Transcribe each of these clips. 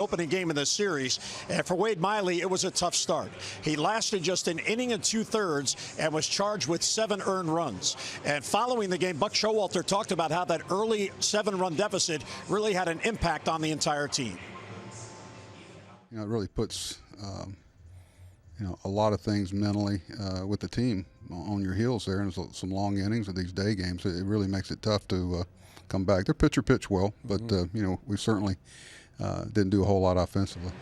Opening game in this series, and for Wade Miley, it was a tough start. He lasted just an inning and 2/3 and was charged with 7 earned runs. And following the game, Buck Showalter talked about how that early 7-run deficit really had an impact on the entire team. It really puts a lot of things mentally with the team on your heels there, and some long innings of these day games. It really makes it tough to come back. Their pitcher pitched well, but we certainly didn't do a whole lot offensively.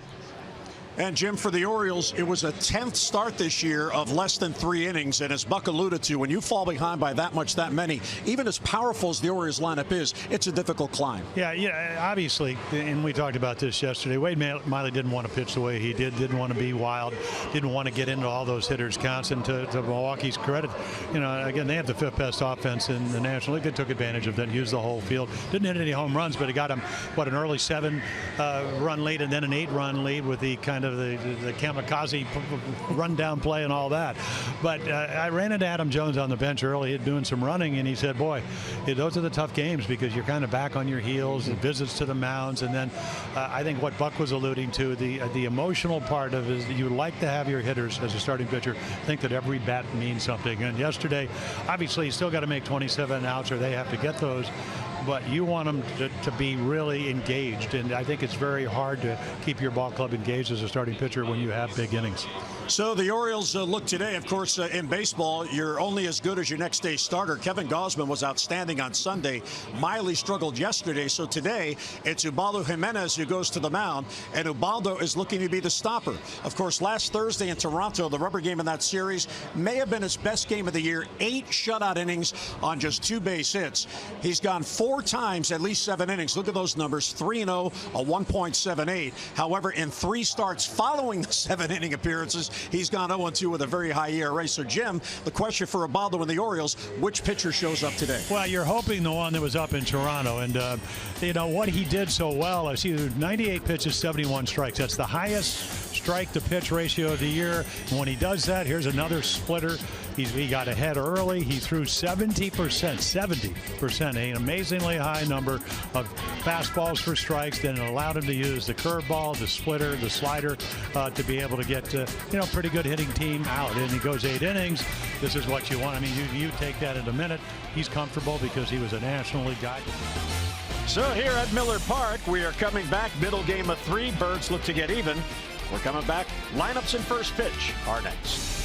And, Jim, for the Orioles, it was a 10th start this year of less than 3 innings. And as Buck alluded to, when you fall behind by that many, even as powerful as the Orioles lineup is, it's a difficult climb. Yeah, obviously, and we talked about this yesterday, Wade Miley didn't want to pitch the way he didn't want to be wild, didn't want to get into all those hitters' counts. And to Milwaukee's credit, again, they have the 5th best offense in the National League. They took advantage of that, used the whole field. Didn't hit any home runs, but it got them, an early 7-run lead and then an 8-run lead with the kind of the kamikaze rundown play and all that. But I ran into Adam Jones on the bench early doing some running, and he said, boy, those are the tough games because you're kind of back on your heels, the visits to the mounds, and then I think what Buck was alluding to, the emotional part of it is you like to have your hitters as a starting pitcher think that every bat means something. And yesterday, obviously, you still got to make 27 outs or they have to get those, but you want them to be really engaged, and I think it's very hard to keep your ball club engaged as a starting pitcher when you have big innings. So the Orioles look today, of course, in baseball, you're only as good as your next day starter. Kevin Gausman was outstanding on Sunday. Miley struggled yesterday, so today it's Ubaldo Jimenez who goes to the mound, and Ubaldo is looking to be the stopper. Of course, last Thursday in Toronto, the rubber game in that series may have been his best game of the year. 8 shutout innings on just 2 base hits. He's gone 4 times, at least 7 innings. Look at those numbers, 3-0, a 1.78. However, in 3 starts following the 7-inning appearances, he's gone 0-2 with a very high ERA. So, Jim, the question for Ubaldo and the Orioles, which pitcher shows up today? Well, you're hoping the one that was up in Toronto. And, what he did so well is he 98 pitches, 71 strikes. That's the highest strike-to-pitch ratio of the year. And when he does that, here's another splitter. He got ahead early. He threw 70%, an amazingly high number of fastballs for strikes. Then it allowed him to use the curveball, the splitter, the slider to be able to get, pretty good hitting team out. And he goes 8 innings. This is what you want. I mean, you take that in a minute. He's comfortable because he was a National League guy. So here at Miller Park, we are coming back. Middle game of 3. Birds look to get even. We're coming back. Lineups and first pitch are next.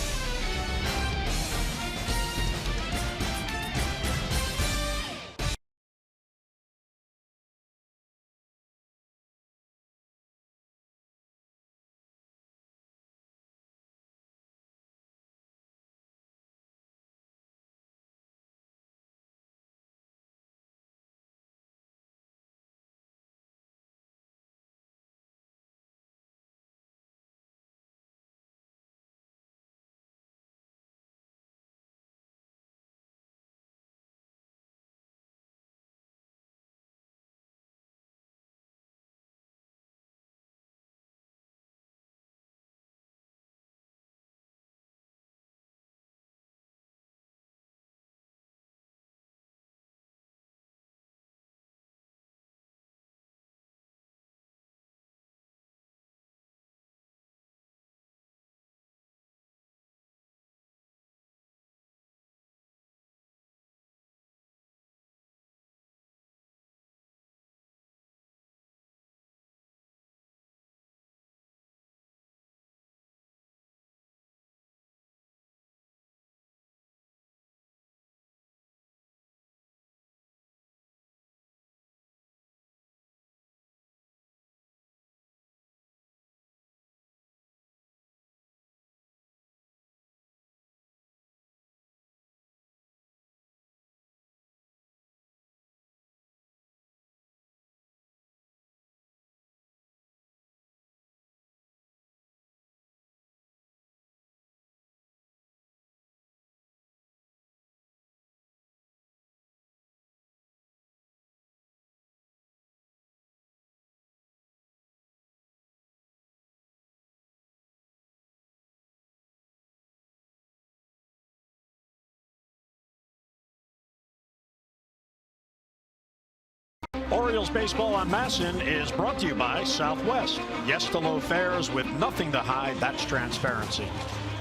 Orioles baseball on Masson is brought to you by Southwest. Yes to low fares with nothing to hide. That's transparency.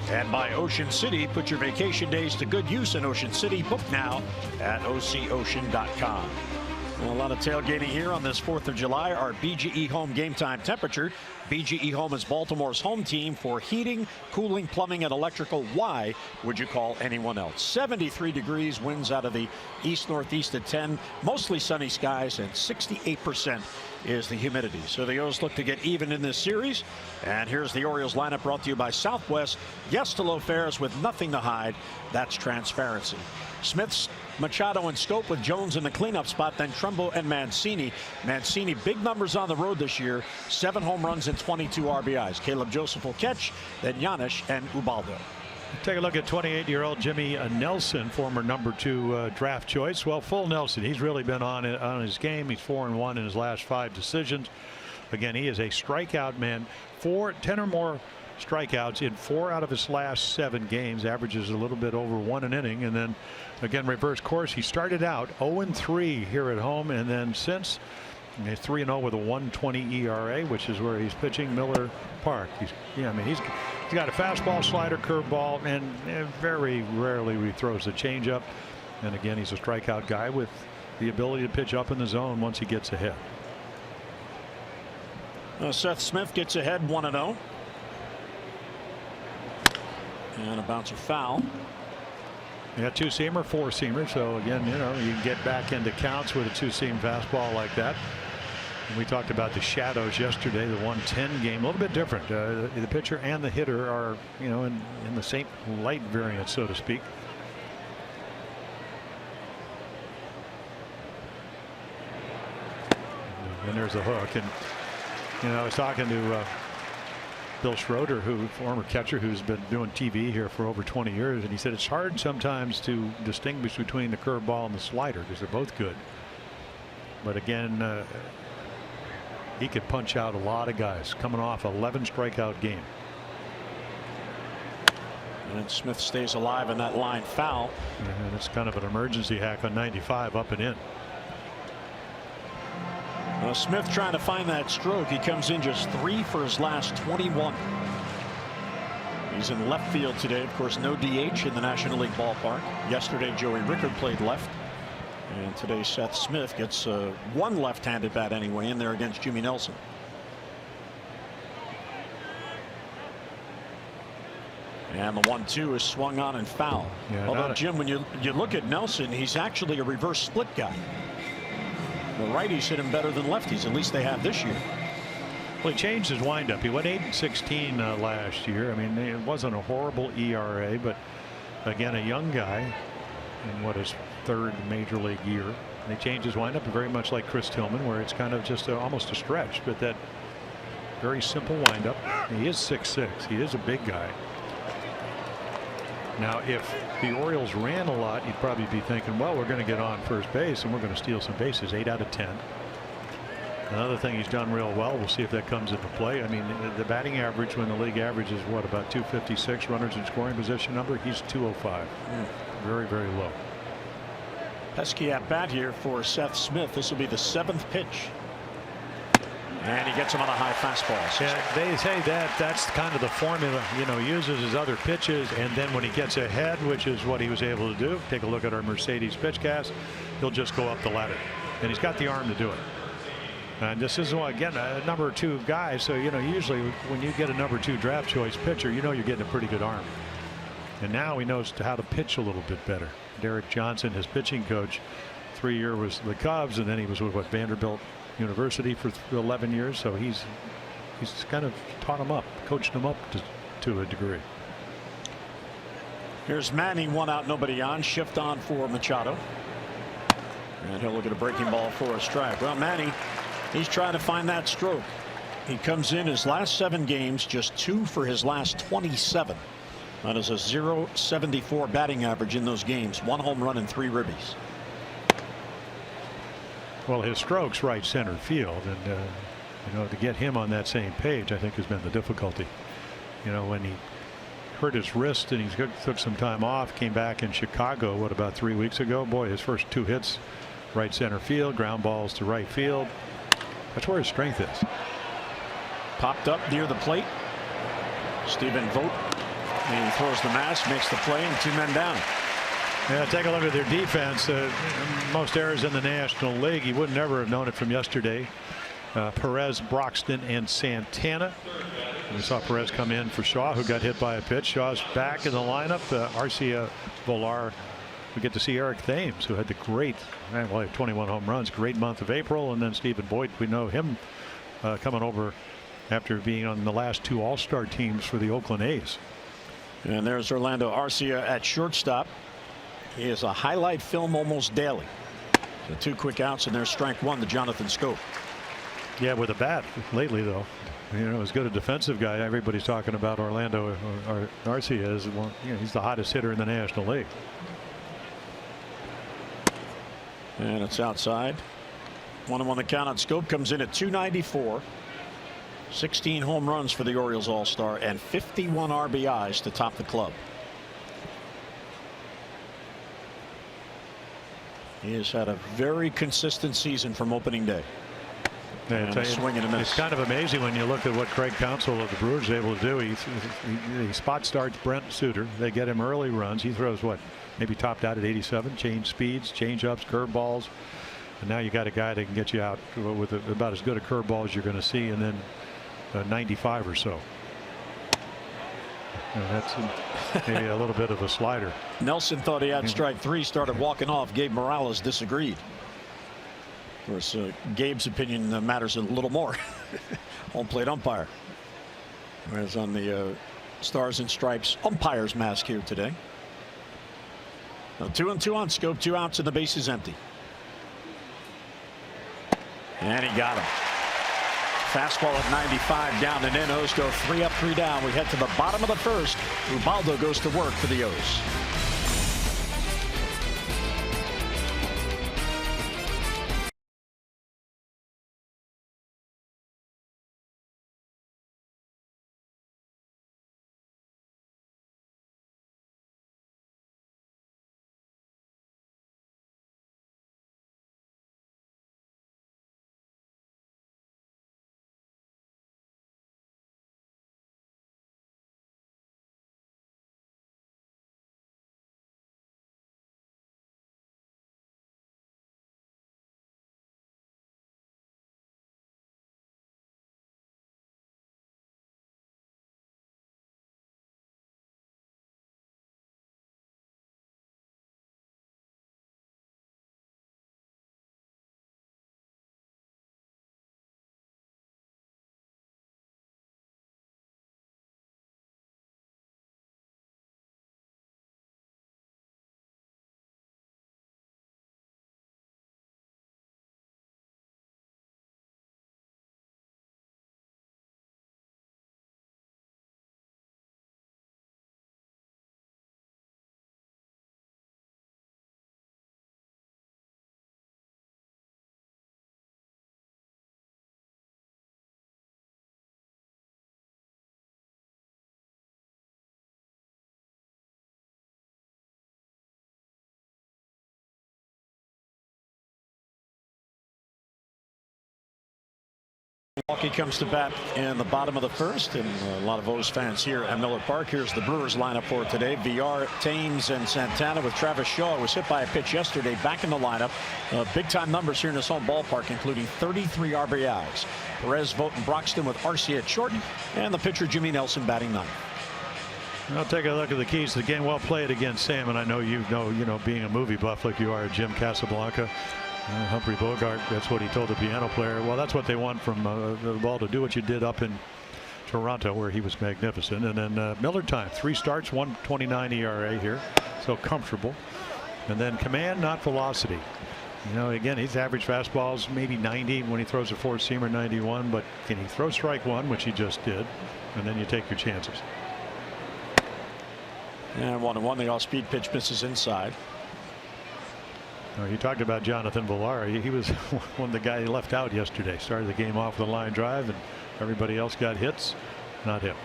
And by Ocean City. Put your vacation days to good use in Ocean City. Book now at OCOcean.com. A lot of tailgating here on this 4th of July. Our BGE Home game time temperature. BGE Home is Baltimore's home team for heating, cooling, plumbing, and electrical. Why would you call anyone else? 73 degrees, winds out of the east-northeast at 10. Mostly sunny skies, and 68% is the humidity. So the O's look to get even in this series. And here's the Orioles lineup brought to you by Southwest. Yes to low fares with nothing to hide. That's transparency. Smith's, Machado, and Scope with Jones in the cleanup spot, then Trumbo and Mancini. Mancini, big numbers on the road this year. 7 home runs and 22 RBIs. Caleb Joseph will catch, then Giannis and Ubaldo. Take a look at 28-year-old Jimmy Nelson, former number 2 draft choice. Well, full Nelson. He's really been on his game. He's 4-1 in his last 5 decisions. Again, he is a strikeout man. 10 or more strikeouts in 4 out of his last 7 games. Averages a little bit over 1 an inning. And then again, reverse course. He started out 0-3 here at home, and then since he's 3-0 with a 1.20 ERA, which is where he's pitching Miller Park. He's got a fastball, slider, curveball, and very rarely he throws the changeup. And again, he's a strikeout guy with the ability to pitch up in the zone once he gets ahead. Seth Smith gets ahead 1-0. And a bouncer foul. Yeah, 2-seamer, 4-seamer. So again, you can get back into counts with a 2-seam fastball like that. And we talked about the shadows yesterday, the 110 game, a little bit different. The pitcher and the hitter are, in the same light variant, so to speak. And there's the hook. And I was talking to Bill Schroeder, former catcher, who's been doing TV here for over 20 years, and he said it's hard sometimes to distinguish between the curveball and the slider because they're both good. But again, he could punch out a lot of guys coming off 11 strikeout game. And Smith stays alive in that line foul. And it's kind of an emergency hack on 95 up and in. Smith trying to find that stroke. He comes in just 3 for his last 21. He's in left field today. Of course, no DH in the National League ballpark. Yesterday, Joey Rickard played left. And today, Seth Smith gets one left-handed bat anyway in there against Jimmy Nelson. And the 1-2 is swung on and foul. Yeah, although, Jim, when you look at Nelson, he's actually a reverse split guy. The righties hit him better than lefties. At least they have this year. Well, he changed his windup. He went 8-16 last year. I mean, it wasn't a horrible ERA, but again, a young guy in his 3rd major league year. And he changed his windup very much like Chris Tillman, where it's kind of just almost a stretch, but that very simple windup. He is 6'6". He is a big guy. Now, if the Orioles ran a lot, you'd probably be thinking, well, we're going to get on first base and we're going to steal some bases. 8 out of 10. Another thing he's done real well. We'll see if that comes into play. I mean, the batting average, when the league average is what, about 256 runners in scoring position number, he's 205. Very, very low. Pesky at bat here for Seth Smith. This will be the 7th pitch. And he gets him on a high fastball. Yeah, they say that's kind of the formula. He uses his other pitches, and then when he gets ahead, which is what he was able to do, take a look at our Mercedes pitchcast, he'll just go up the ladder. And he's got the arm to do it. And this is, again, a number 2 guy. So, usually when you get a number 2 draft choice pitcher, you're getting a pretty good arm. And now he knows how to pitch a little bit better. Derek Johnson, his pitching coach, 3 years was the Cubs, and then he was with Vanderbilt University for 11 years. So he's kind of taught him up, coached him up to a degree. Here's Manny, 1 out, nobody on. Shift on for Machado. And he'll look at a breaking ball for a strike. Well, Manny, he's trying to find that stroke. He comes in his last 7 games, just 2 for his last 27. That is a .074 batting average in those games. 1 home run and 3 ribbies. Well, his stroke's right center field, and to get him on that same page, I think, has been the difficulty. When he hurt his wrist and he took some time off, came back in Chicago, about 3 weeks ago. Boy, his first 2 hits right center field, ground balls to right field. That's where his strength is. Popped up near the plate. Stephen Vogt. He throws the mask, makes the play, and 2 men down. Yeah, take a look at their defense. Most errors in the National League. You would never have known it from yesterday. Perez, Broxton, and Santana. We saw Perez come in for Shaw, who got hit by a pitch. Shaw's back in the lineup. Arcia, Villar. We get to see Eric Thames, who had the great, 21 home runs, great month of April. And then Stephen Vogt, we know him coming over after being on the last 2 All-Star teams for the Oakland A's. And there's Orlando Arcia at shortstop. He is a highlight film almost daily. So 2 quick outs, and there's strike 1 to Jonathan Schoop. Yeah, with a bat lately, though. As good a defensive guy. Everybody's talking about Orlando Arcia as one. He's the hottest hitter in the National League. And it's outside. 1-1 the count on Schoop. Comes in at 294. 16 home runs for the Orioles All-Star and 51 RBIs to top the club. He has had a very consistent season from opening day. And a swing and a miss. It's kind of amazing when you look at what Craig Counsell of the Brewers is able to do. He spot starts Brent Suter. They get him early runs. He throws what, maybe topped out at 87. Change speeds, change ups, curve balls, and now you got a guy that can get you out with about as good a curve ball as you're going to see, and then 95 or so. That's maybe a little bit of a slider. Nelson thought he had strike 3, started walking off. Gabe Morales disagreed. Of course, Gabe's opinion matters a little more. Home plate umpire. Whereas on the Stars and Stripes umpire's mask here today. Now 2-2 on Schoop, 2 outs and the base is empty. And he got him. Fastball at 95 down and in. O's go 3 up, 3 down. We head to the bottom of the first. Ubaldo goes to work for the O's. Milwaukee comes to bat in the bottom of the first, and a lot of O's fans here at Miller Park. Here's the Brewers lineup for today. Villar, Thames, and Santana with Travis Shaw, who was hit by a pitch yesterday, back in the lineup. Big time numbers here in this home ballpark, including 33 RBIs. Perez, Vogt, and Broxton with Arcia at short, and the pitcher Jimmy Nelson batting ninth. I'll take a look at the keys to the game. Well played against Sam, and I know you know being a movie buff like you are, Jim Casablanca. Humphrey Bogart, that's what he told the piano player. Well, that's what they want from the ball, to do what you did up in Toronto, where he was magnificent. And then Miller time, 3 starts, 1.29 ERA here, so comfortable. And then command, not velocity. Again, his average fastballs maybe 90 when he throws a 4-seamer, 91, but can he throw strike 1, which he just did, and then you take your chances. And 1-1, the off-speed pitch misses inside. You talked about Jonathan Villar. He was one of the guys left out yesterday. Started the game off with a line drive, and everybody else got hits. Not him.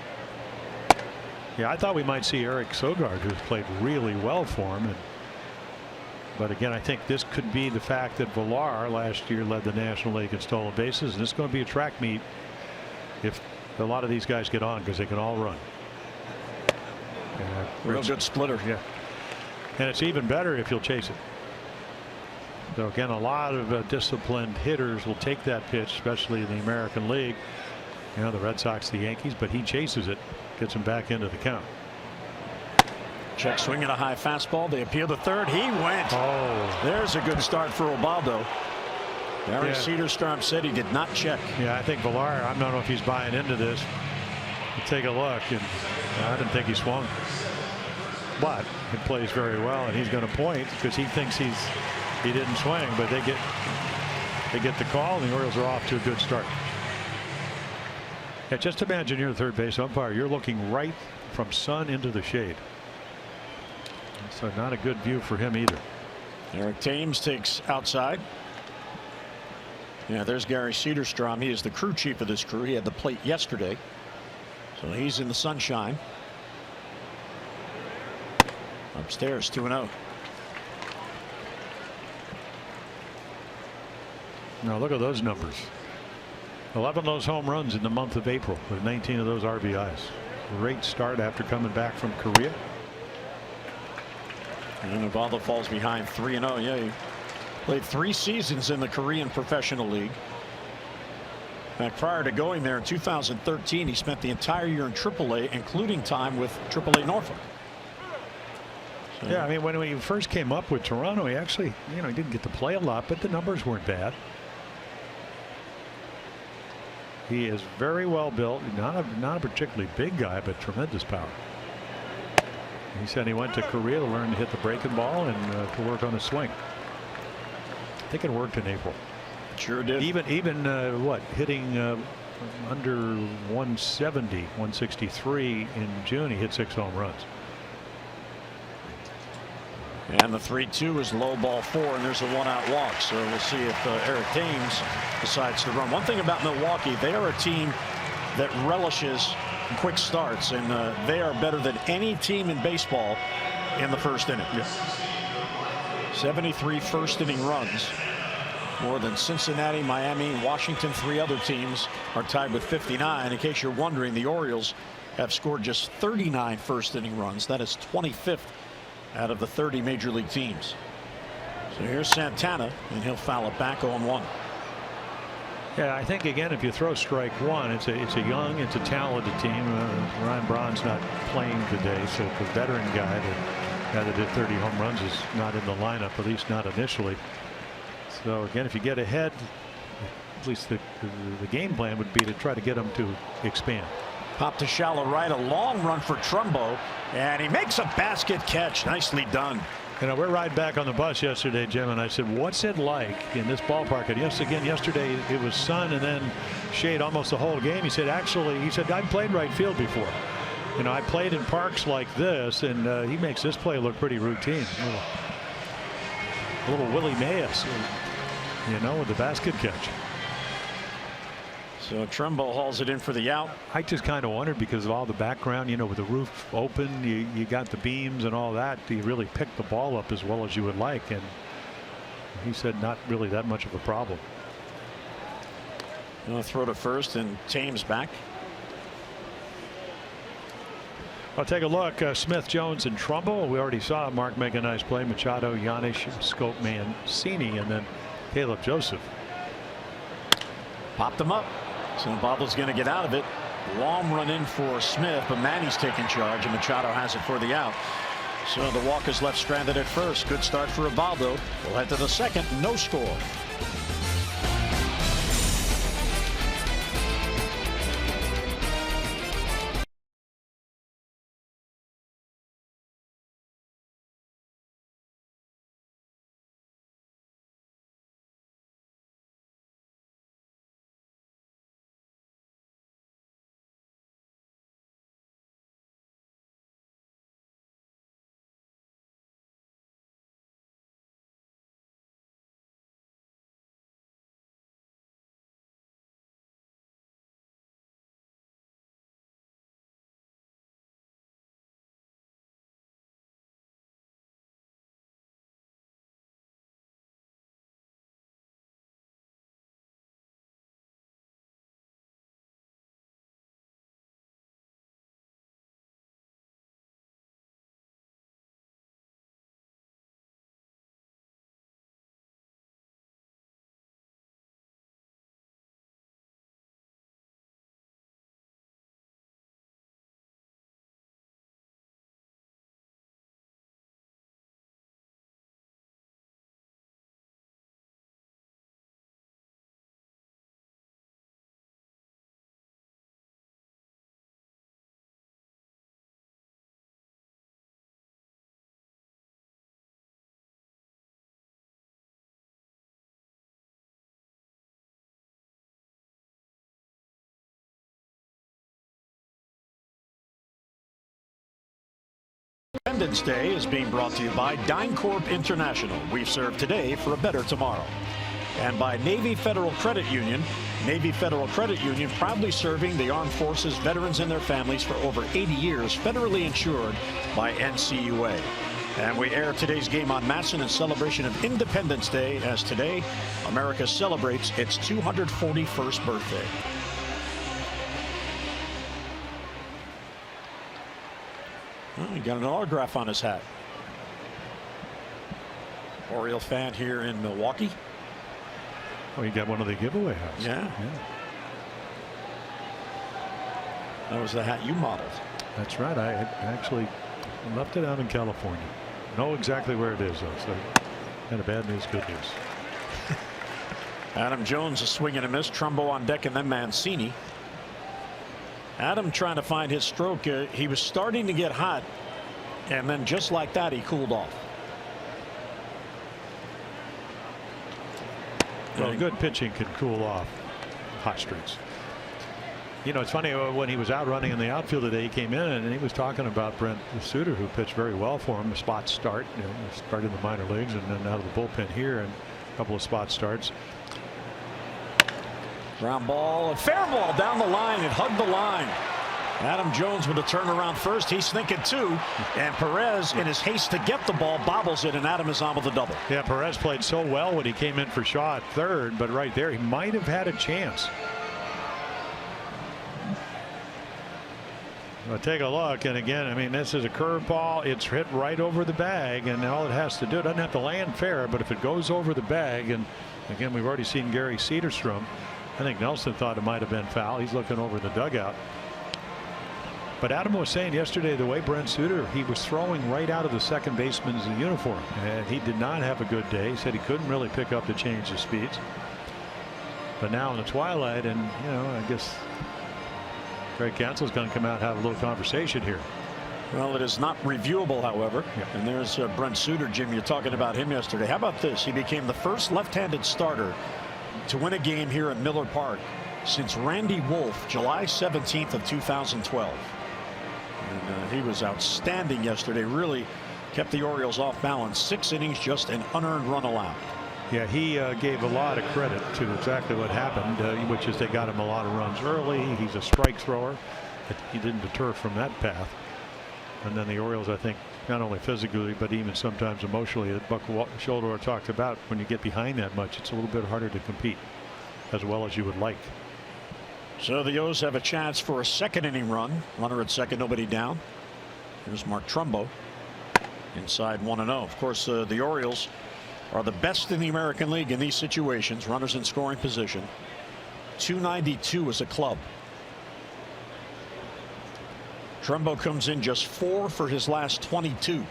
Yeah, I thought we might see Eric Sogard, who's played really well for him. And But again, I think this could be the fact that Villar last year led the National League in stolen bases, and it's going to be a track meet if a lot of these guys get on, because they can all run. Real good splitter. Yeah. And it's even better if you'll chase it. So again, a lot of disciplined hitters will take that pitch, especially in the American League. You know, the Red Sox, the Yankees, but he chases it, gets him back into the count. Check swinging a high fastball. They appeal to third. He went. Oh, there's a good start for Ubaldo. Gary Yeah. Cederstrom said he did not check. Yeah, I think Villar, I don't know if he's buying into this. Take a look, and I didn't think he swung. But it plays very well, and he's going to point because he thinks he didn't swing, but they get the call, and the Orioles are off to a good start. Yeah, just imagine you're the third base umpire. You're looking right from sun into the shade. So not a good view for him either. Eric Thames takes outside. Yeah, there's Gary Cederstrom. He is the crew chief of this crew. He had the plate yesterday, so he's in the sunshine. Upstairs, 2-0. Now look at those numbers. 11 of those home runs in the month of April, with 19 of those RBIs. Great start after coming back from Korea. And Ubaldo falls behind 3-0. Yeah, he played 3 seasons in the Korean Professional League. In fact, prior to going there in 2013, he spent the entire year in AAA, including time with AAA Norfolk. So, yeah, I mean, when he first came up with Toronto, he actually, he didn't get to play a lot, but the numbers weren't bad. He is very well built, not a particularly big guy, but tremendous power. He said he went to Korea to learn to hit the breaking ball and to work on his swing. I think it worked in April. Sure did. Even what, hitting under 170, 163 in June, he hit 6 home runs. And the 3-2 is low, ball 4, and there's a 1-out walk. So we'll see if Eric Thames decides to run. One thing about Milwaukee, they are a team that relishes quick starts, and they are better than any team in baseball in the first inning. Yeah. 73 first inning runs, more than Cincinnati, Miami, and Washington. 3 other teams are tied with 59. In case you're wondering, the Orioles have scored just 39 first inning runs. That is 25th out of the 30 major league teams. So here's Santana, and he'll foul it back 0-1. Yeah, I think again, if you throw strike one, it's a young, it's a talented team. Ryan Braun's not playing today, so the veteran guy, the guy that did 30 home runs, is not in the lineup, at least not initially. So again, if you get ahead, at least the game plan would be to try to get them to expand. Pop to shallow right, a long run for Trumbo, and he makes a basket catch. Nicely done. We're riding back on the bus yesterday, Jim, and I said, what's it like in this ballpark? And yes, again, yesterday it was sun and then shade almost the whole game. He said, I've played right field before. I played in parks like this, and he makes this play look pretty routine. A little Willie Mays, with the basket catch. So Trumbo hauls it in for the out. I just kind of wondered, because of all the background, with the roof open, you got the beams and all that. Do you really pick the ball up as well as you would like? And he said not really that much of a problem. Throw to first, and Thames back. I'll take a look. Smith, Jones, and Trumbo. We already saw Mark make a nice play. Machado, Yanish, Scope, Mancini, and then Caleb Joseph. Popped him up. So Ubaldo's going to get out of it. Long run in for Smith, but Manny's taking charge, and Machado has it for the out. So the walk is left stranded at first. Good start for Ubaldo. We'll head to the second. No score. Independence Day is being brought to you by DynCorp International. We've served today for a better tomorrow. And by Navy Federal Credit Union. Navy Federal Credit Union proudly serving the armed forces, veterans, and their families for over 80 years, federally insured by NCUA. And we air today's game on Matson in celebration of Independence Day, as today America celebrates its 241st birthday. Well, he got an autograph on his hat. Oriole fan here in Milwaukee. Oh, you got one of the giveaway hats. Yeah. That was the hat you modeled. That's right. I actually left it out in California. Know exactly where it is, though. So, kind of bad news, good news. Adam Jones, a swing and a miss. Trumbo on deck, and then Mancini. Adam trying to find his stroke. He was starting to get hot, and then just like that, he cooled off. Well, good pitching can cool off hot streaks. You know, it's funny, when he was out running in the outfield today, he came in and he was talking about Brent Suter, who pitched very well for him. A spot start, started in the minor leagues and then out of the bullpen here, and a couple of spot starts. Ground ball, a fair ball down the line. It hugged the line. Adam Jones with a turnaround first. He's thinking two, and Perez, in his haste to get the ball, bobbles it, and Adam is on with a double. Yeah, Perez played so well when he came in for Shaw at third, but right there he might have had a chance. Well, take a look, and again, I mean, this is a curveball. It's hit right over the bag, and all it has to do, it doesn't have to land fair, but if it goes over the bag, and again, we've already seen Gary Cedarstrom. I think Nelson thought it might have been foul. He's looking over the dugout. But Adam was saying yesterday, the way Brent Suter, he was throwing right out of the second baseman's uniform, and he did not have a good day. He said he couldn't really pick up the change of speeds. But now in the twilight, and you know, I guess Greg Cancel's going to come out and have a little conversation here. Well, it is not reviewable, however. And there's Brent Suter. Jim, you're talking about him yesterday. How about this? He became the first left-handed starter to win a game here at Miller Park since Randy Wolf, July 17th of 2012. And he was outstanding yesterday. Really kept the Orioles off balance. 6 innings, just an unearned run allowed. Yeah, he gave a lot of credit to exactly what happened, which is they got him a lot of runs early. He's a strike thrower. He didn't deter from that path. And then the Orioles, I think, not only physically, but even sometimes emotionally, as Buck Sholder talked about, when you get behind that much, it's a little bit harder to compete as well as you would like. So the O's have a chance for a second inning run. Runner at second, nobody down. Here's Mark Trumbo. Inside 1-0. Of course, the Orioles are the best in the American League in these situations. Runners in scoring position. 292 as a club. Trumbo comes in just 4 for his last 22.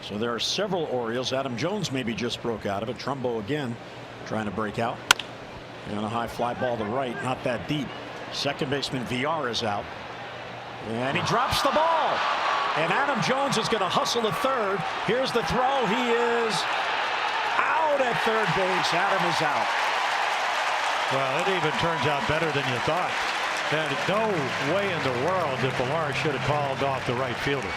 So there are several Orioles. Adam Jones maybe just broke out of it. Trumbo again trying to break out. And a high fly ball to right, not that deep. Second baseman VR is out. And he drops the ball. And Adam Jones is going to hustle to third. Here's the throw. He is out at third base. Adam is out. Well, it even turns out better than you thought. And no way in the world that Villar should have called off the right fielder.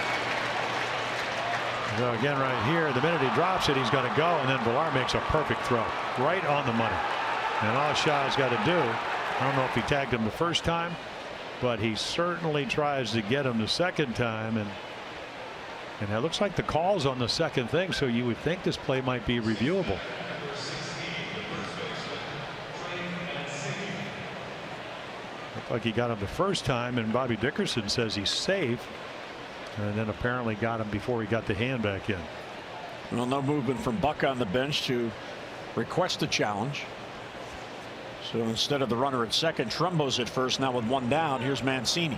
So again, right here, the minute he drops it, he's going to go, and then Villar makes a perfect throw right on the money. And all Shaw's got to do, I don't know if he tagged him the first time, but he certainly tries to get him the second time, and it looks like the call's on the second thing, so you would think this play might be reviewable. Looked like he got him the first time, and Bobby Dickerson says he's safe, and then apparently got him before he got the hand back in. Well, no movement from Buck on the bench to request a challenge. So instead of the runner at second, Trumbo's at first now with 1 down. Here's Mancini.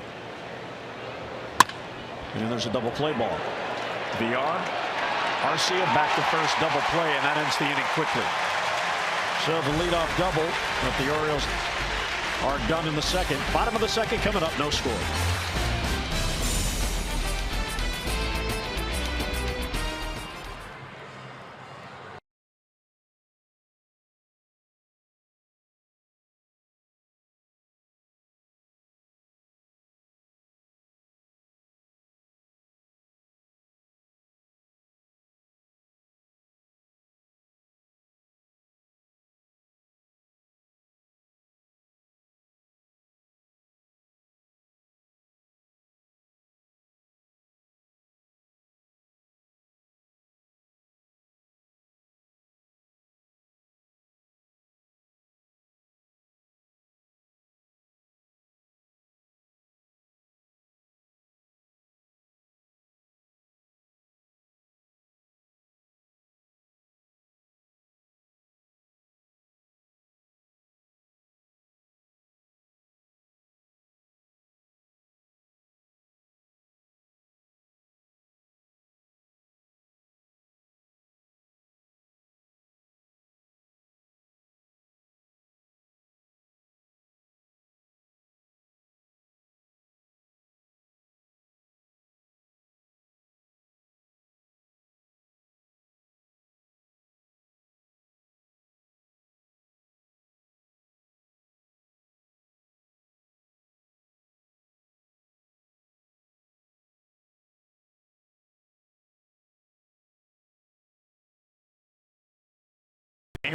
And there's a double play ball. VR. Arcia back to first, double play, and that ends the inning quickly. So the leadoff double, but the Orioles are done in the second. Bottom of the second coming up, no score.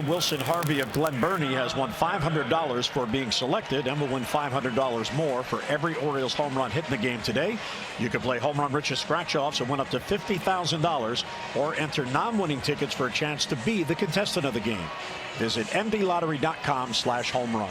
Wilson Harvey of Glen Burnie has won $500 for being selected and will win $500 more for every Orioles home run hit in the game today. You can play Home Run Rich's scratch-offs and win up to $50,000 or enter non-winning tickets for a chance to be the contestant of the game. Visit mdlottery.com/homerun.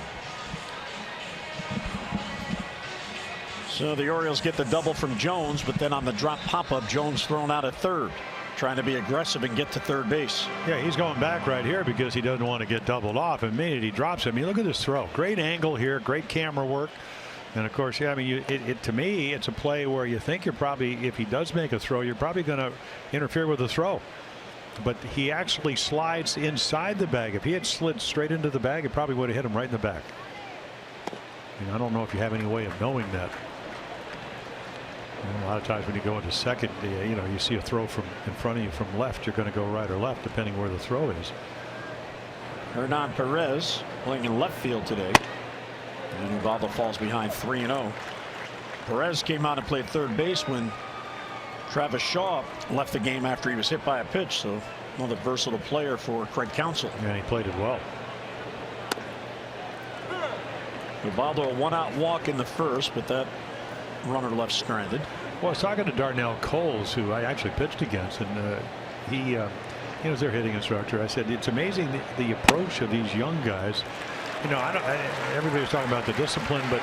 So the Orioles get the double from Jones, but then on the drop pop-up, Jones thrown out at third, trying to be aggressive and get to third base. Yeah, he's going back right here because he doesn't want to get doubled off. And minute he drops him. I mean, look at this throw. Great angle here. Great camera work. And of course, yeah, I mean, to me, it's a play where you think you're probably, if he does make a throw, you're probably going to interfere with the throw. But he actually slides inside the bag. If he had slid straight into the bag, it probably would have hit him right in the back. And I don't know if you have any way of knowing that. A lot of times when you go into second, you know, you see a throw from in front of you from left, you're going to go right or left depending where the throw is. Hernan Perez playing in left field today, and Ubaldo falls behind 3-0. Perez came out and played third base when Travis Shaw left the game after he was hit by a pitch, so another versatile player for Craig Counsell. Yeah, he played it well. Ubaldo a one-out walk in the first, but that runner left stranded. Well, I was talking to Darnell Coles, who I actually pitched against, and he was their hitting instructor. I said it's amazing the approach of these young guys. You know, everybody's talking about the discipline, but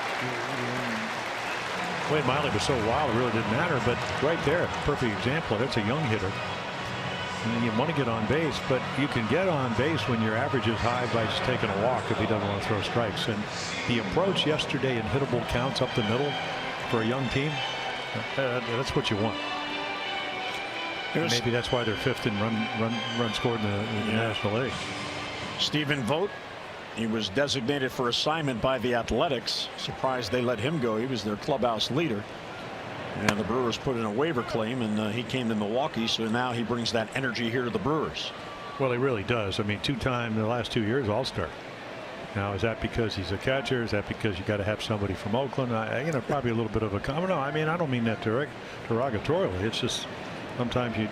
Wade Miley was so wild, it really didn't matter. But right there, perfect example. That's a young hitter, and you want to get on base, but you can get on base when your average is high by just taking a walk if he doesn't want to throw strikes. And the approach yesterday in hittable counts up the middle for a young team, that's what you want. Maybe that's why they're fifth in run scored in the National League. Stephen Vogt, he was designated for assignment by the Athletics. Surprised they let him go. He was their clubhouse leader, and the Brewers put in a waiver claim, and he came to Milwaukee, so now he brings that energy here to the Brewers. Well, he really does. I mean, two-time the last 2 years All-Star. Now, is that because he's a catcher? Is that because you got to have somebody from Oakland? You know, probably a little bit of a comment. No, I mean, I don't mean that derogatorily. It's just sometimes you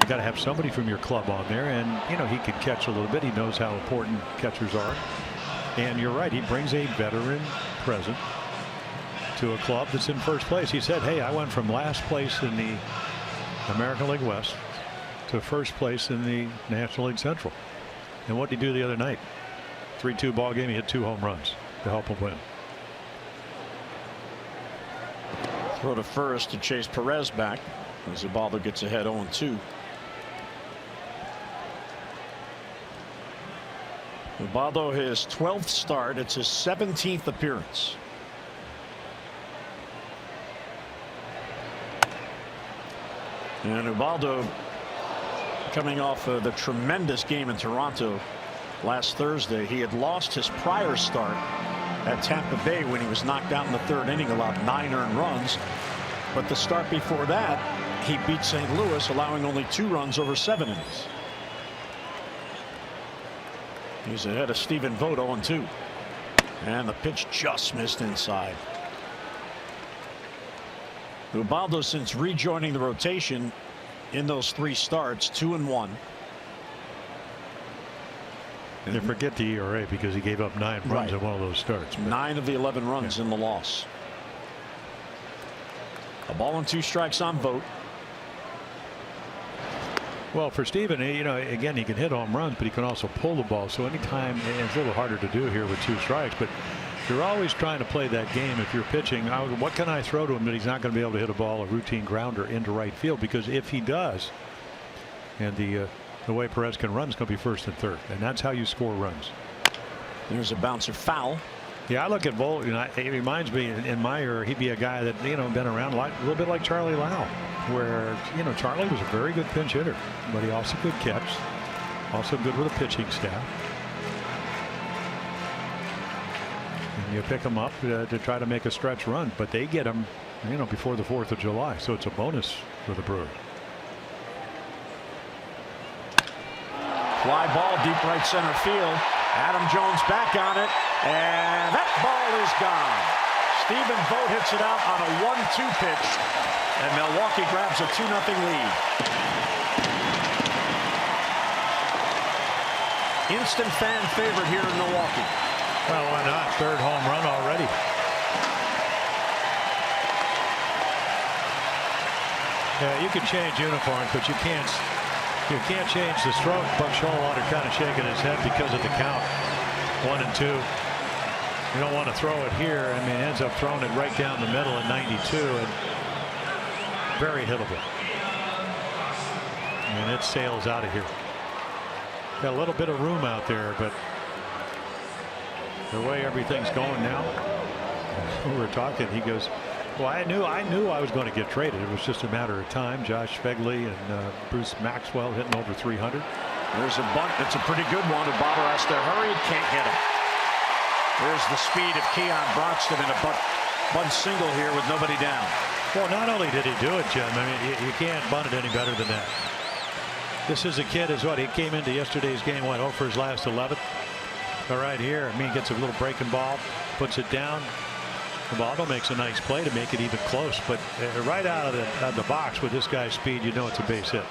got to have somebody from your club on there, and you know he can catch a little bit. He knows how important catchers are, and you're right. He brings a veteran presence to a club that's in first place. He said, "Hey, I went from last place in the American League West to first place in the National League Central." And what did he do the other night? 3-2 ball game. He hit 2 home runs to help him win. Throw to first to chase Perez back as Ubaldo gets ahead 0-2. Ubaldo his 12th start. It's his 17th appearance. And Ubaldo coming off of the tremendous game in Toronto last Thursday. He had lost his prior start at Tampa Bay when he was knocked out in the 3rd inning, allowed 9 earned runs. But the start before that, he beat St. Louis, allowing only 2 runs over 7 innings. He's ahead of Stephen Vogt 0-2. And the pitch just missed inside. Ubaldo, since rejoining the rotation in those 3 starts, 2-1. And forget the ERA because he gave up 9 runs in one of those starts. 9 of the 11 runs in the loss. A ball and 2 strikes on Vogt. Well, for Steven, you know, again, he can hit home runs, but he can also pull the ball. So anytime, and it's a little harder to do here with 2 strikes, but you're always trying to play that game. If you're pitching, what can I throw to him that he's not going to be able to hit a ball, a routine grounder into right field? Because if he does, and the way Perez can run is going to be first and third, and that's how you score runs. There's a bouncer foul. Yeah, I look at Vogt, and it reminds me in my era, he'd be a guy that, you know, been around a little bit like Charlie Lau, where, you know, Charlie was a very good pinch hitter, but he also could catch, also good with a pitching staff. And you pick him up to try to make a stretch run, but they get him, you know, before the 4th of July, so it's a bonus for the Brewers. Fly ball deep right center field. Adam Jones back on it, and that ball is gone. Stephen Vogt hits it out on a 1-2 pitch, and Milwaukee grabs a 2-0 lead. instant fan favorite here in Milwaukee. Well, why not? Third home run already. Yeah, you can change uniforms, but you can't change the stroke. Buck Showalter kind of shaking his head because of the count. 1 and 2. You don't want to throw it here. I mean, ends up throwing it right down the middle at 92, and very hittable. And it sails out of here. Got a little bit of room out there, but the way everything's going now, we were talking, he goes, well, I knew I was going to get traded. It was just a matter of time. Josh Fegley and Bruce Maxwell hitting over 300. There's a bunt. It's a pretty good one. Ubaldo has to hurry. Can't hit him. There's the speed of Keon Broxton in a bunt single here with nobody down. Well, not only did he do it, Jim, I mean, you can't bunt it any better than that. This is a kid, is what he came into yesterday's game, 0 for his last 11. But right here, I mean, gets a little breaking ball, puts it down. Ubaldo makes a nice play to make it even close, but right out of the box with this guy's speed, you know it's a base hit.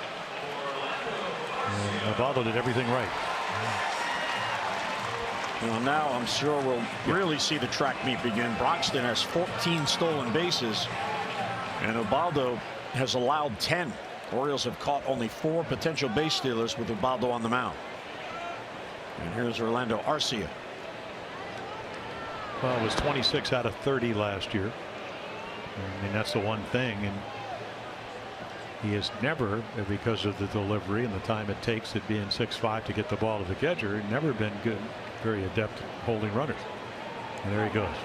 And Ubaldo did everything right. Well, now I'm sure we'll really see the track meet begin. Broxton has 14 stolen bases, and Ubaldo has allowed 10. Orioles have caught only 4 potential base stealers with Ubaldo on the mound. And here's Orlando Arcia. Well, it was 26 out of 30 last year. I mean, that's the one thing, and he has never, because of the delivery and the time it takes it being 6'5" to get the ball to the catcher, never been good, very adept at holding runners. And there he goes.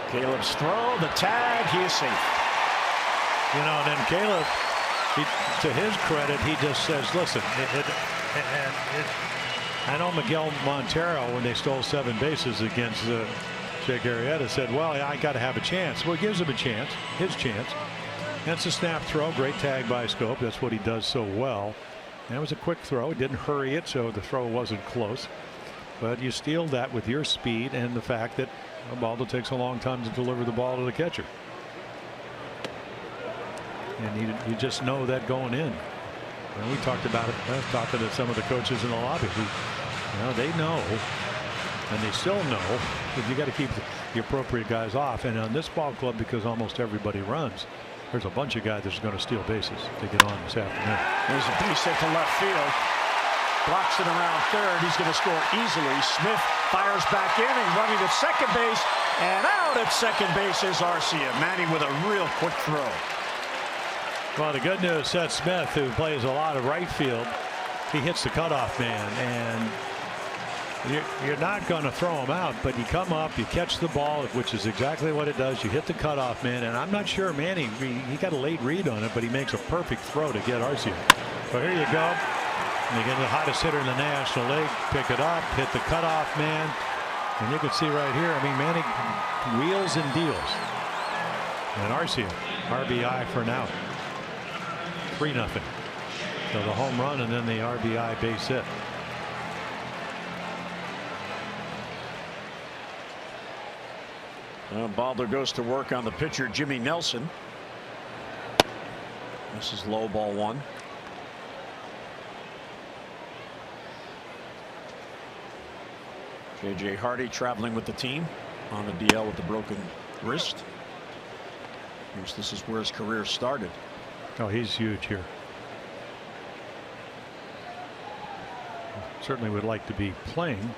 Caleb's throw, the tag, he is safe. You know, and then Caleb, to his credit, he just says, listen, I know Miguel Montero, when they stole 7 bases against Jake Arrieta, said, well, I got to have a chance. Well, it gives him a chance, his chance. That's a snap throw, great tag by Scope. That's what he does so well. And it was a quick throw. It didn't hurry it, so the throw wasn't close. But you steal that with your speed and the fact that Ubaldo takes a long time to deliver the ball to the catcher. And you just know that going in. And we talked about it. I was talking to some of the coaches in the lobby. They know, and they still know, that you got to keep the appropriate guys off. And on this ball club, because almost everybody runs, there's a bunch of guys that's going to steal bases to get on this afternoon. There's a base hit to left field. Blocks it around third. He's going to score easily. Smith fires back in and running to second base. And out at second base is Arcia. Manny with a real quick throw. Well, the good news, Seth Smith, who plays a lot of right field, he hits the cutoff man, and you're not going to throw him out, but you come up, you catch the ball, which is exactly what it does. You hit the cutoff man, and I'm not sure Manny, he got a late read on it, but he makes a perfect throw to get Arcia. So here you go. And you get the hottest hitter in the National League, pick it up, hit the cutoff man, and you can see right here, I mean, Manny wheels and deals. And Arcia, RBI for an out. 3-0. So the home run and then the RBI base hit. Baldo goes to work on the pitcher, Jimmy Nelson. This is low, ball 1. J.J. Hardy traveling with the team on the DL with the broken wrist. Of course, this is where his career started. Oh, he's huge here. Certainly would like to be playing.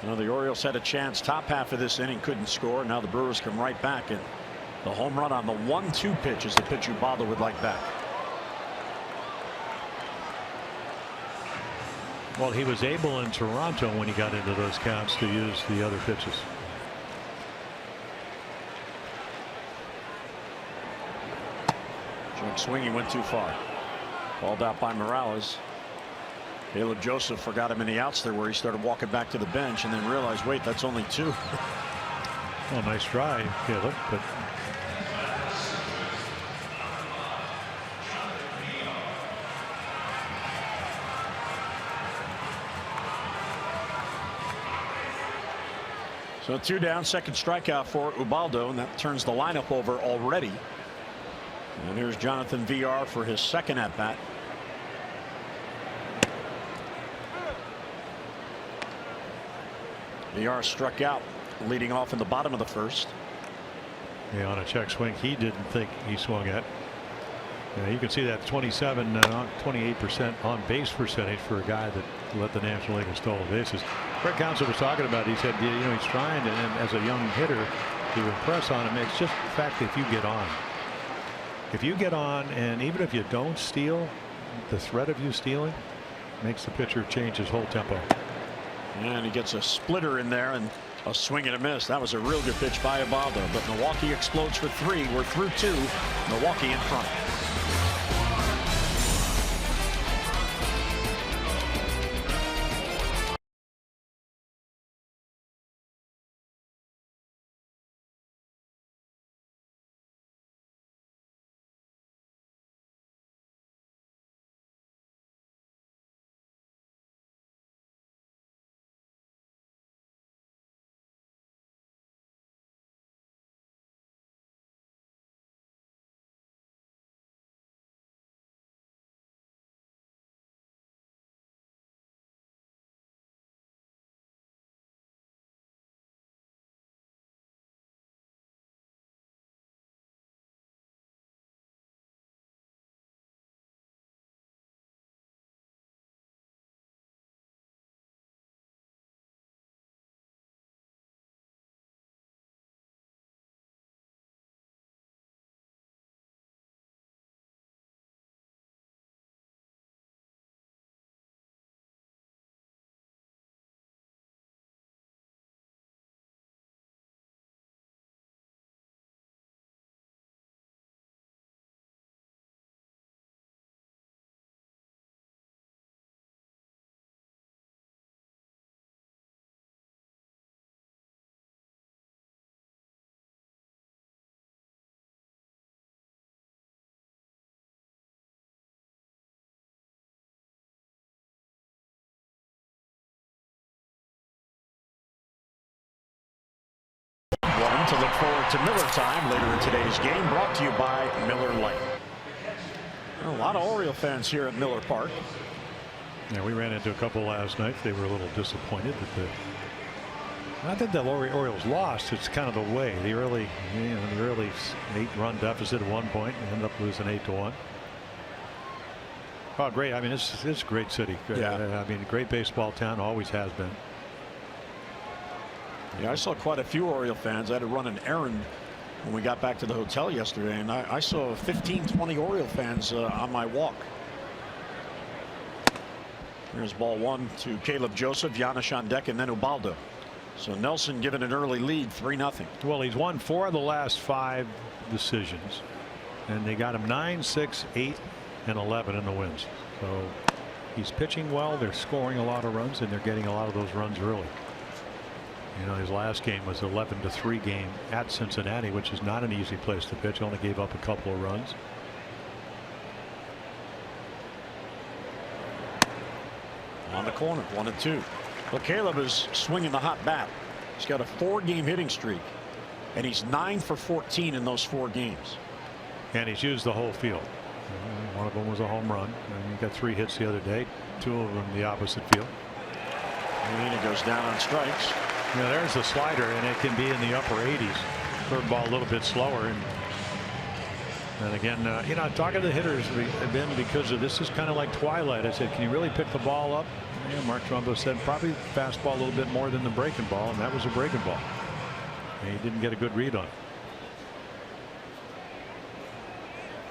Well, the Orioles had a chance top half of this inning, couldn't score. Now the Brewers come right back, and the home run on the 1-2 pitch is the pitch Ubaldo would like back. Well, he was able in Toronto when he got into those counts to use the other pitches. Junk swinging went too far. Balled out by Morales. Caleb Joseph forgot him in the outs there, where he started walking back to the bench and then realized, wait, that's only 2. Well, nice try, Caleb, but so 2 down, second strikeout for Ubaldo, and that turns the lineup over already. And here's Jonathan VR for his second at bat. VR struck out leading off in the bottom of the first. Yeah, on a check swing he didn't think he swung at. You can see that 28% on base percentage for a guy that led the National League in stolen bases. Craig Counsell was talking about, he said, you know, he's trying to, and as a young hitter, to impress on him. It's just the fact that if you get on. If you get on, and even if you don't steal, the threat of you stealing makes the pitcher change his whole tempo. And he gets a splitter in there and a swing and a miss. That was a real good pitch by Ubaldo, but Milwaukee explodes for 3. We're through 2. Milwaukee in front. To look forward to Miller time later in today's game, brought to you by Miller Lite. A lot of Oriole fans here at Miller Park. Yeah, we ran into a couple last night. They were a little disappointed that I think the Orioles lost. It's kind of the way the early 8-run deficit at one point and ended up losing 8-1. Oh, great! I mean, it's a great city. Yeah. I mean, great baseball town, always has been. Yeah, I saw quite a few Oriole fans. I had to run an errand when we got back to the hotel yesterday, and I saw 15-20 Oriole fans on my walk. Here's ball 1 to Caleb Joseph, Giannis on deck, and then Ubaldo. So Nelson given an early lead, 3-0. Well, he's won 4 of the last 5 decisions, and they got him 9, 6, 8, and 11 in the wins. So he's pitching well. They're scoring a lot of runs, and they're getting a lot of those runs early. You know, his last game was 11-3 game at Cincinnati, which is not an easy place to pitch. Only gave up a couple of runs. On the corner, 1-2. Well, Caleb is swinging the hot bat. He's got a 4-game hitting streak, and he's 9 for 14 in those 4 games. And he's used the whole field. One of them was a home run, and he got 3 hits the other day, 2 of them the opposite field. And it goes down on strikes. You know, there's the slider, and it can be in the upper 80s. Curveball a little bit slower, and again, you know, talking to the hitters have been, because of this is kind of like twilight. I said, can you really pick the ball up? Yeah, Mark Trumbo said probably fastball a little bit more than the breaking ball, and that was a breaking ball. And he didn't get a good read on it.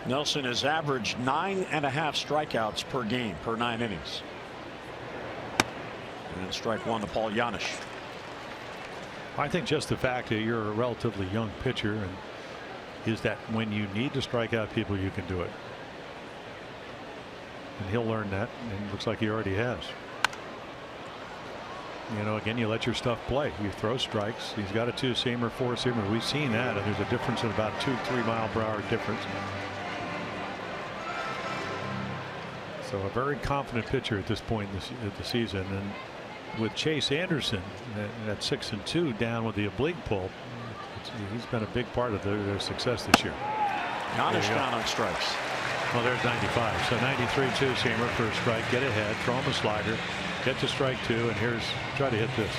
Nelson has averaged 9.5 strikeouts per game per 9 innings. And strike 1 to Paul Giannis. I think just the fact that you're a relatively young pitcher, and is that when you need to strike out people, you can do it. And he'll learn that, and it looks like he already has. You know, again, you let your stuff play. You throw strikes. He's got a 2-seamer, 4-seamer. We've seen that, and there's a difference of about 2-3 mile per hour difference. So a very confident pitcher at this point in the season, and with Chase Anderson at 6-2 down with the oblique pull, he's been a big part of their success this year. Not a count on strikes. Well, there's 95. So 93 two-seamer for a strike. Get ahead. Throw him a slider. Get to strike 2. And here's try to hit this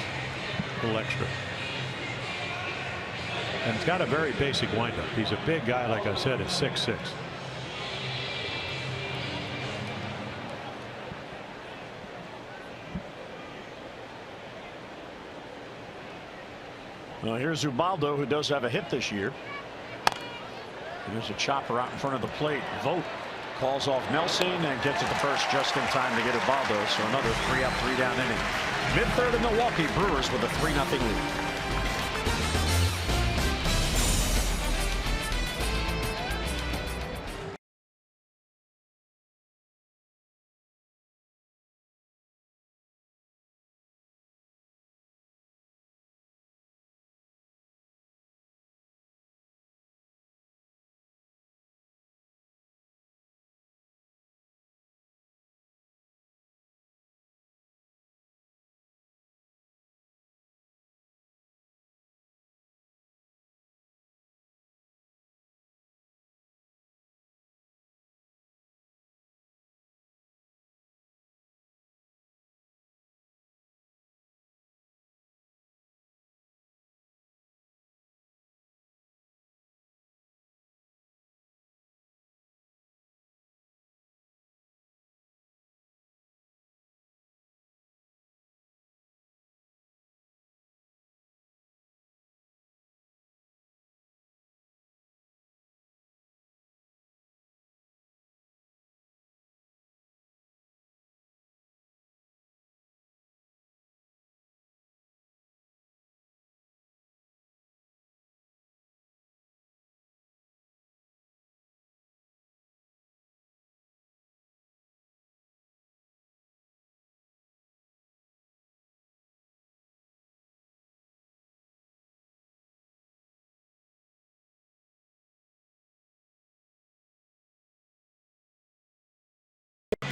little extra. And it's got a very basic windup. He's a big guy, like I said, at 6'6". Well, here's Ubaldo, who does have a hit this year. There's a chopper out in front of the plate. Vogt calls off Nelson and gets it to first just in time to get Ubaldo. So another 3-up, 3-down inning. Mid-third in Milwaukee, Brewers with a 3-0 lead.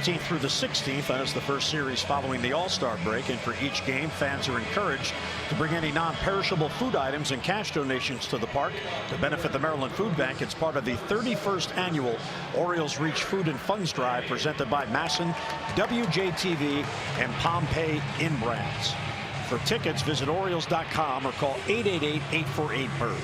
Through the 16th as the first series following the All-Star break, and for each game fans are encouraged to bring any non-perishable food items and cash donations to the park to benefit the Maryland Food Bank. It's part of the 31st annual Orioles Reach Food and Funds Drive presented by Masson, WJTV, and Pompey In Brands. For tickets, visit Orioles.com or call 888-848-BIRD.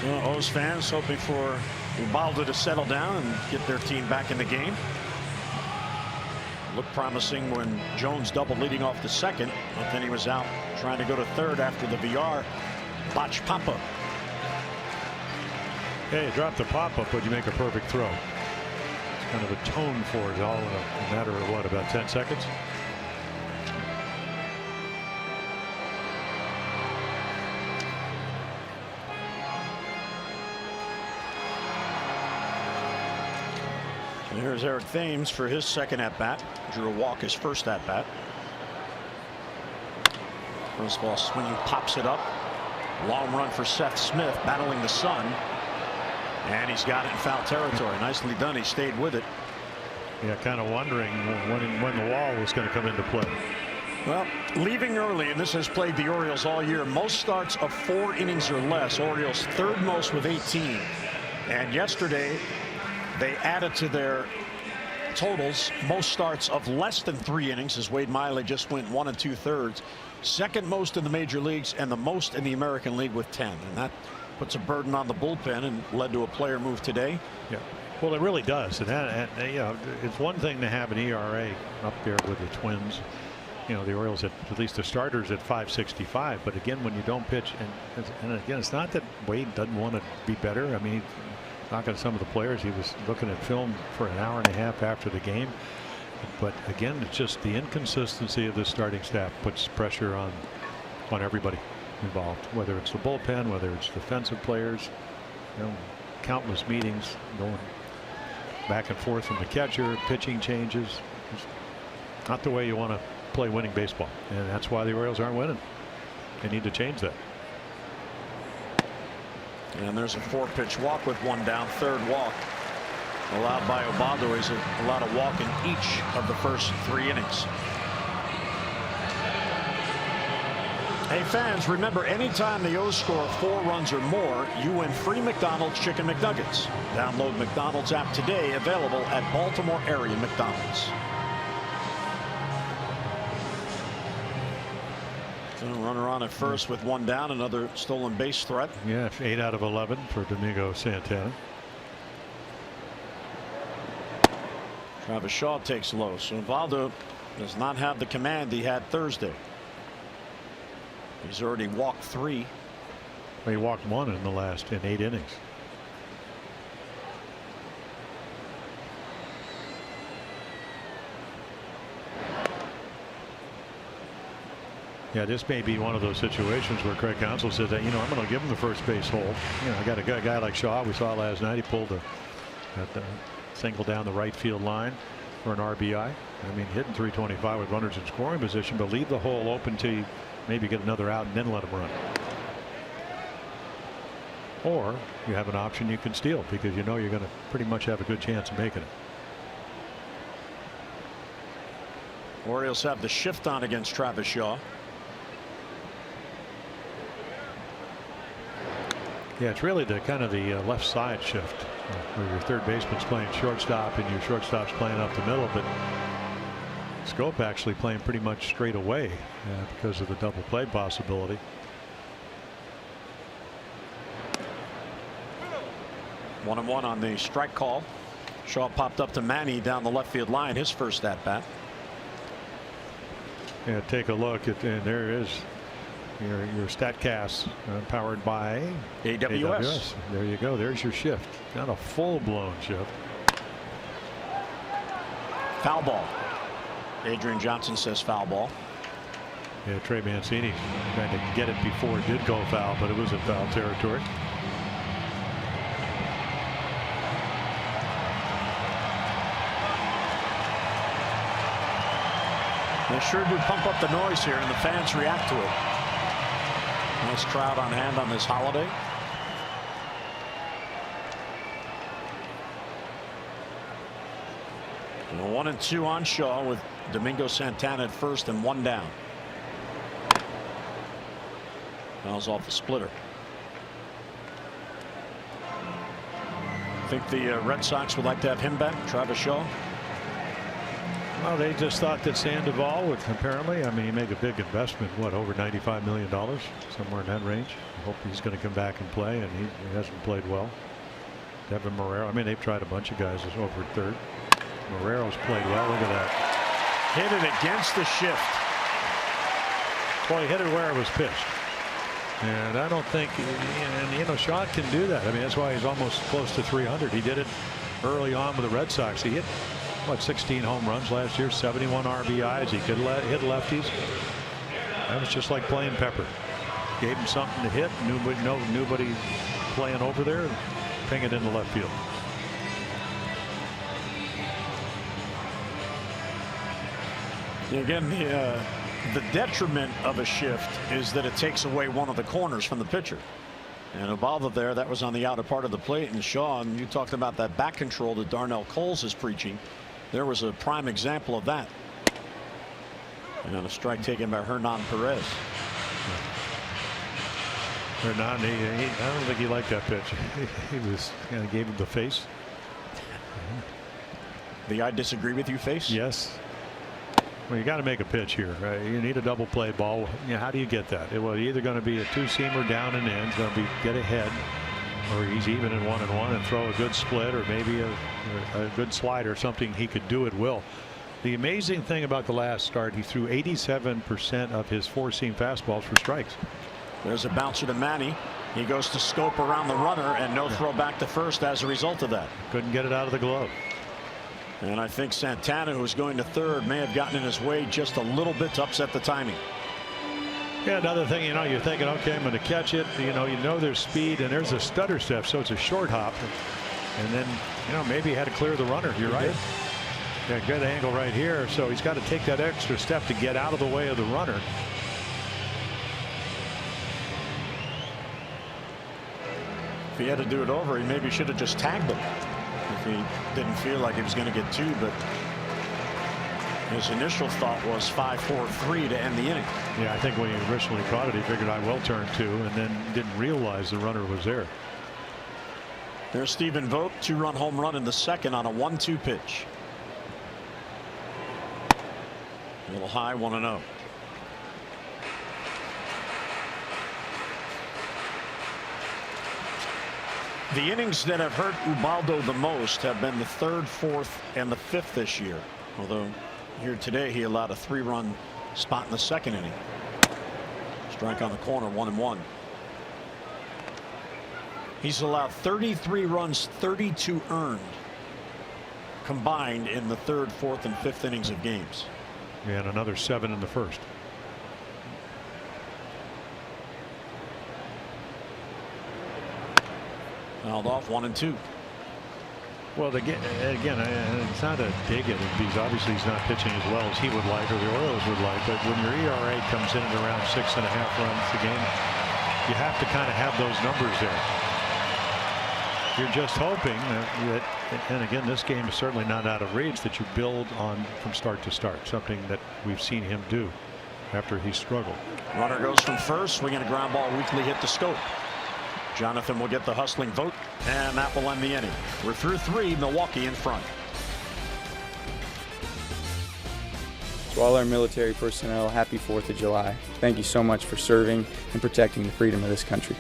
So O's fans hoping for Ubaldo to settle down and get their team back in the game. Looked promising when Jones doubled leading off the second, but then he was out trying to go to third after the VR botch pop-up. Hey, you drop the pop-up, but you make a perfect throw. It's kind of a tone for it all in a matter of what, about 10 seconds? Here's Eric Thames for his second at-bat. Drew a walk his first at-bat. First ball swinging, pops it up. Long run for Seth Smith, battling the sun. And he's got it in foul territory. Nicely done. He stayed with it. Yeah, kind of wondering when the wall was going to come into play. Well, leaving early, and this has plagued the Orioles all year. Most starts of 4 innings or less. Orioles third most with 18. And yesterday, they added to their totals most starts of less than 3 innings, as Wade Miley just went 1 2/3. Second most in the major leagues and the most in the American League with 10. And that puts a burden on the bullpen and led to a player move today. Yeah, well, it really does. And you know, it's one thing to have an ERA up there with the Twins. You know, the Orioles at least the starters at 5.65. But again, when you don't pitch, and again, it's not that Wade doesn't want to be better. I mean, talking to some of the players, he was looking at film for an hour and a half after the game. But again, it's just the inconsistency of the starting staff puts pressure on everybody involved, whether it's the bullpen, whether it's defensive players. You know, countless meetings going back and forth from the catcher, pitching changes. It's not the way you want to play winning baseball, and that's why the Orioles aren't winning. They need to change that. And there's a 4-pitch walk with 1 down. Third walk allowed by Ubaldo. He's allowed a walk in each of the first 3 innings. Hey fans, remember anytime the O's score 4 runs or more, you win free McDonald's Chicken McNuggets. Download McDonald's app today, available at Baltimore area McDonald's. So runner on at first with 1 down, another stolen base threat. Yeah, 8 out of 11 for Domingo Santana. Travis Shaw takes low, so Ubaldo does not have the command he had Thursday. He's already walked 3. He walked 1 in the last 8 innings. Yeah, this may be one of those situations where Craig Counsell said that, I'm going to give him the first base hole. I got a guy like Shaw. We saw last night. He pulled a single down the right field line for an RBI. I mean, hitting 325 with runners in scoring position, but leave the hole open till you maybe get another out and then let him run. Or you have an option you can steal because you're going to pretty much have a good chance of making it. Orioles have the shift on against Travis Shaw. Yeah, it's really the kind of the left side shift where your third baseman's playing shortstop and your shortstop's playing up the middle, but Scope actually playing pretty much straight away because of the double play possibility. 1-1 on the strike call. Shaw popped up to Manny down the left field line, his first at bat. Yeah, take a look at, and there is your StatCast powered by AWS. There you go. There's your shift. Not a full-blown shift. Foul ball. Adrian Johnson says foul ball. Yeah, Trey Mancini trying to get it before it did go foul, but it was in foul territory. They sure do pump up the noise here, and the fans react to it. Nice crowd on hand on this holiday. And 1-2 on Shaw with Domingo Santana at first and 1 down. Fouls off the splitter. Think the Red Sox would like to have him back, Travis Shaw? Well, they just thought that Sandoval would apparently. I mean, he made a big investment. What, over $95 million, somewhere in that range. I hope he's going to come back and play, and he hasn't played well. Devin Marrero. I mean, they've tried a bunch of guys over at third. Marrero's played well. Look at that. Hit it against the shift. Boy, he hit it where it was pitched. And I don't think, and Shaw can do that. I mean, that's why he's almost close to 300. He did it early on with the Red Sox. He hit, 16 home runs last year, 71 RBIs. He could hit lefties. That was just like playing Pepper. Gave him something to hit. Nobody playing over there, and ping it into left field. Again, the detriment of a shift is that it takes away one of the corners from the pitcher. And Ubaldo there, that was on the outer part of the plate. And Shaw, and you talked about that back control that Darnell Coles is preaching. There was a prime example of that. And on a strike taken by Hernan Perez. Hernan, I don't think he liked that pitch. He was kind of gave him the face. The I disagree with you face? Yes. Well, you got to make a pitch here. Right? You need a double play ball. How do you get that? Well, either going to be a two-seamer down and in. It's going to be get ahead, or he's even in 1-1 and throw a good split, or maybe a good slider, or something he could do at will. The amazing thing about the last start, he threw 87% of his four-seam fastballs for strikes. There's a bouncer to Manny. He goes to Scope around the runner, and no throw back to first as a result of that. Couldn't get it out of the glove. And I think Santana, who was going to third, may have gotten in his way just a little bit to upset the timing. Yeah, another thing, you're thinking, okay, I'm going to catch it. You know there's speed, and there's a stutter step, so it's a short hop. And then, maybe he had to clear the runner. You're right. Yeah, good angle right here. So he's got to take that extra step to get out of the way of the runner. If he had to do it over, he maybe should have just tagged him. If he didn't feel like he was going to get two, but His initial thought was 5-4-3 to end the inning. Yeah, I think when he originally caught it, he figured I will turn 2, and then didn't realize the runner was there. There's Stephen Vogt, 2-run home run in the second on a 1-2 pitch. A little high, 1-0. The innings that have hurt Ubaldo the most have been the 3rd, 4th, and the 5th this year. Although here today he allowed a 3-run spot in the second inning. Strike on the corner, 1-1. He's allowed 33 runs, 32 earned combined in the 3rd, 4th, and 5th innings of games. And another 7 in the first. Fouled off, 1-2. Well, again, it's not a dig at him because obviously he's not pitching as well as he would like or the Orioles would like. But when your ERA comes in at around 6.5 runs a game, you have to kind of have those numbers there. You're just hoping that, and again, this game is certainly not out of reach, that you build on from start to start, something that we've seen him do after he struggled. Runner goes from first, swinging a ground ball, weakly hit the scope. Jonathan will get the hustling vote, and that will end the inning. We're through 3, Milwaukee in front. To all our military personnel, happy 4th of July. Thank you so much for serving and protecting the freedom of this country.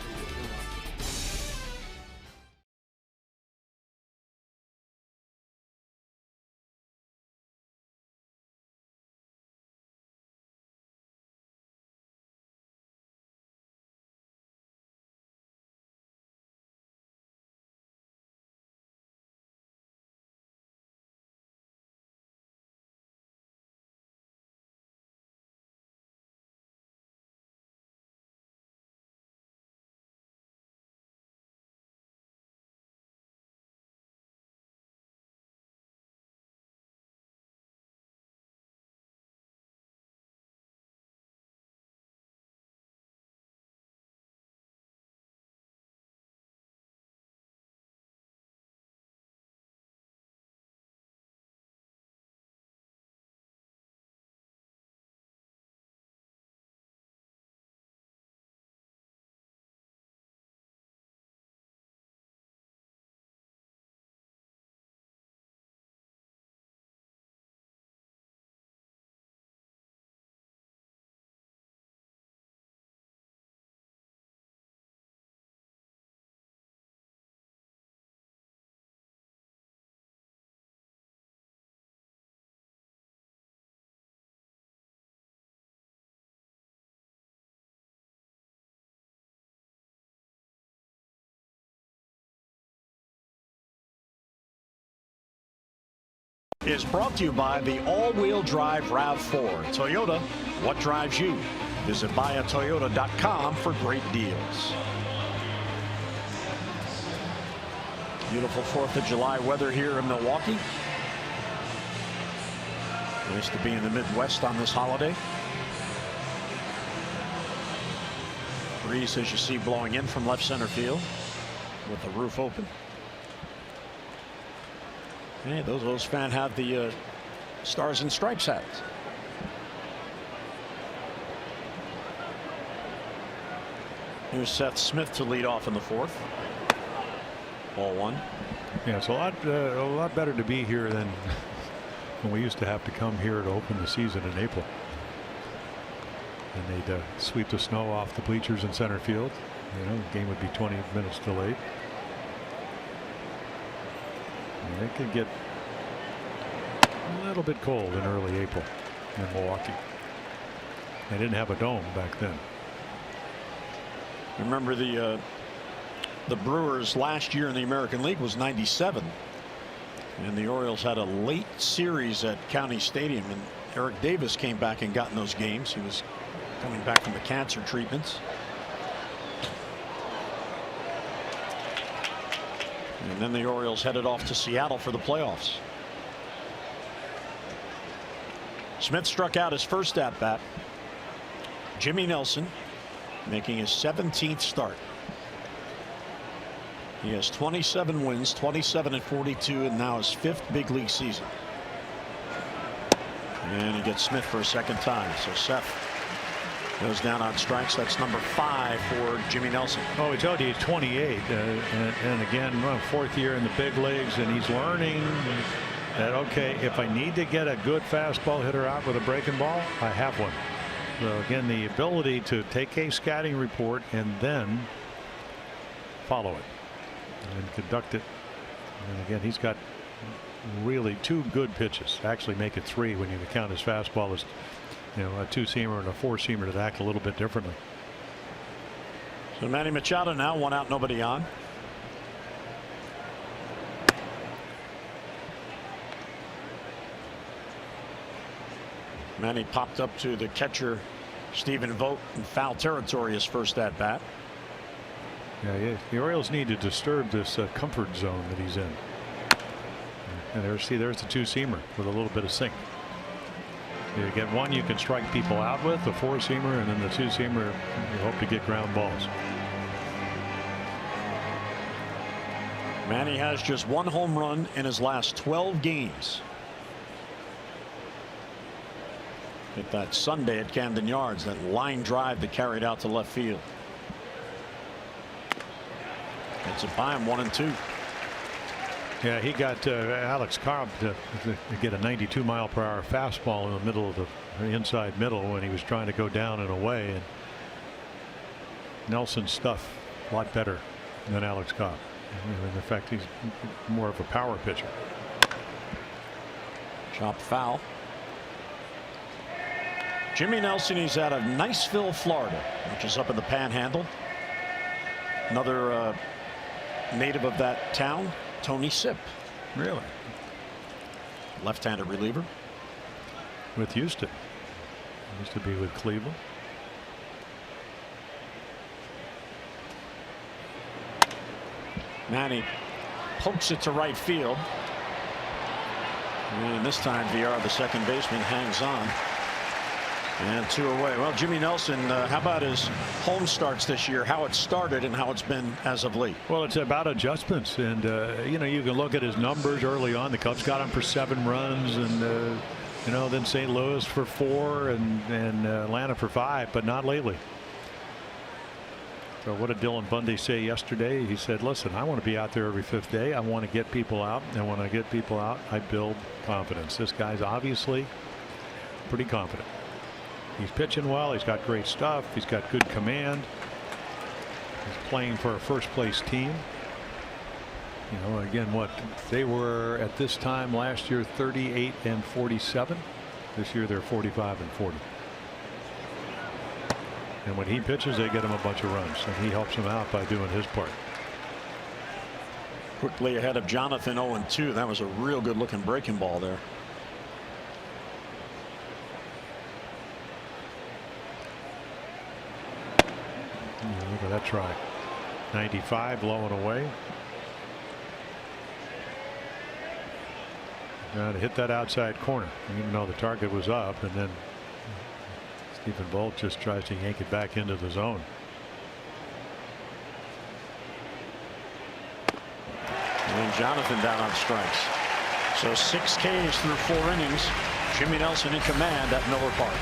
Is brought to you by the all-wheel drive RAV4. Toyota, what drives you? Visit buyatoyota.com for great deals. Beautiful 4th of July weather here in Milwaukee. Nice to be in the Midwest on this holiday. Breeze, as you see, blowing in from left center field with the roof open. Hey, those fans have the Stars and Stripes hats. Here's Seth Smith to lead off in the 4th. Ball 1. Yeah, it's a lot better to be here than when we used to have to come here to open the season in April. And they'd sweep the snow off the bleachers in center field. You know, the game would be 20 minutes delayed. And it could get a little bit cold in early April in Milwaukee. They didn't have a dome back then. Remember the Brewers last year in the American League was '97, and the Orioles had a late series at County Stadium, and Eric Davis came back and got in those games. He was coming back from the cancer treatments. And then the Orioles headed off to Seattle for the playoffs. Smith struck out his first at bat. Jimmy Nelson making his 17th start. He has 27 wins, 27 and 42, and now his 5th big league season. And he gets Smith for a second time. So Seth goes down on strikes. That's number 5 for Jimmy Nelson. Oh, we told you he's 28, and again, well, 4th year in the big leagues, and he's learning that, okay, if I need to get a good fastball hitter out with a breaking ball, I have one. So again, the ability to take a scouting report and then follow it and conduct it. And again, he's got really 2 good pitches. Actually, make it 3 when you count his fastball as, you know, a 2-seamer and a 4-seamer that act a little bit differently. So Manny Machado now, 1 out, nobody on. Manny popped up to the catcher Stephen Vogt in foul territory his first at bat. Yeah, the Orioles need to disturb this comfort zone that he's in. And there's the 2-seamer with a little bit of sink. You get one you can strike people out with, the 4-seamer, and then the 2-seamer you hope to get ground balls. Manny has just 1 home run in his last 12 games. Hit that Sunday at Camden Yards, that line drive that carried out to left field. It's it by him, 1-2. Yeah, he got Alex Cobb to get a 92-mile-per-hour fastball in the middle of the inside middle when he was trying to go down and away. And Nelson's stuff a lot better than Alex Cobb. In fact, he's more of a power pitcher. Chopped foul. Jimmy Nelson, he's out of Niceville, Florida, which is up in the Panhandle. Another native of that town, Tony Sipp. Really? Left-handed reliever. With Houston. Used to be with Cleveland. Manny pokes it to right field. And this time VR, the second baseman, hangs on. And 2 away. Well, Jimmy Nelson, how about his home starts this year? How it started and how it's been as of late? Well, it's about adjustments, and you know, you can look at his numbers early on. The Cubs got him for 7 runs, and you know, then St. Louis for 4, and Atlanta for 5, but not lately. So what did Dylan Bundy say yesterday? He said, listen, I want to be out there every 5th day. I want to get people out, and when I get people out, I build confidence. This guy's obviously pretty confident. He's pitching well. He's got great stuff. He's got good command. He's playing for a first-place team. You know, again, what they were at this time last year, 38-47. This year, they're 45-40. And when he pitches, they get him a bunch of runs, and he helps them out by doing his part. Quickly ahead of Jonathan, 0-2. That was a real good-looking breaking ball there. Look at that try. 95 low and away. Trying to hit that outside corner, even though the target was up, and then Stephen Vogt just tries to yank it back into the zone. And Jonathan down on strikes. So 6 Ks through 4 innings. Jimmy Nelson in command at Miller Park.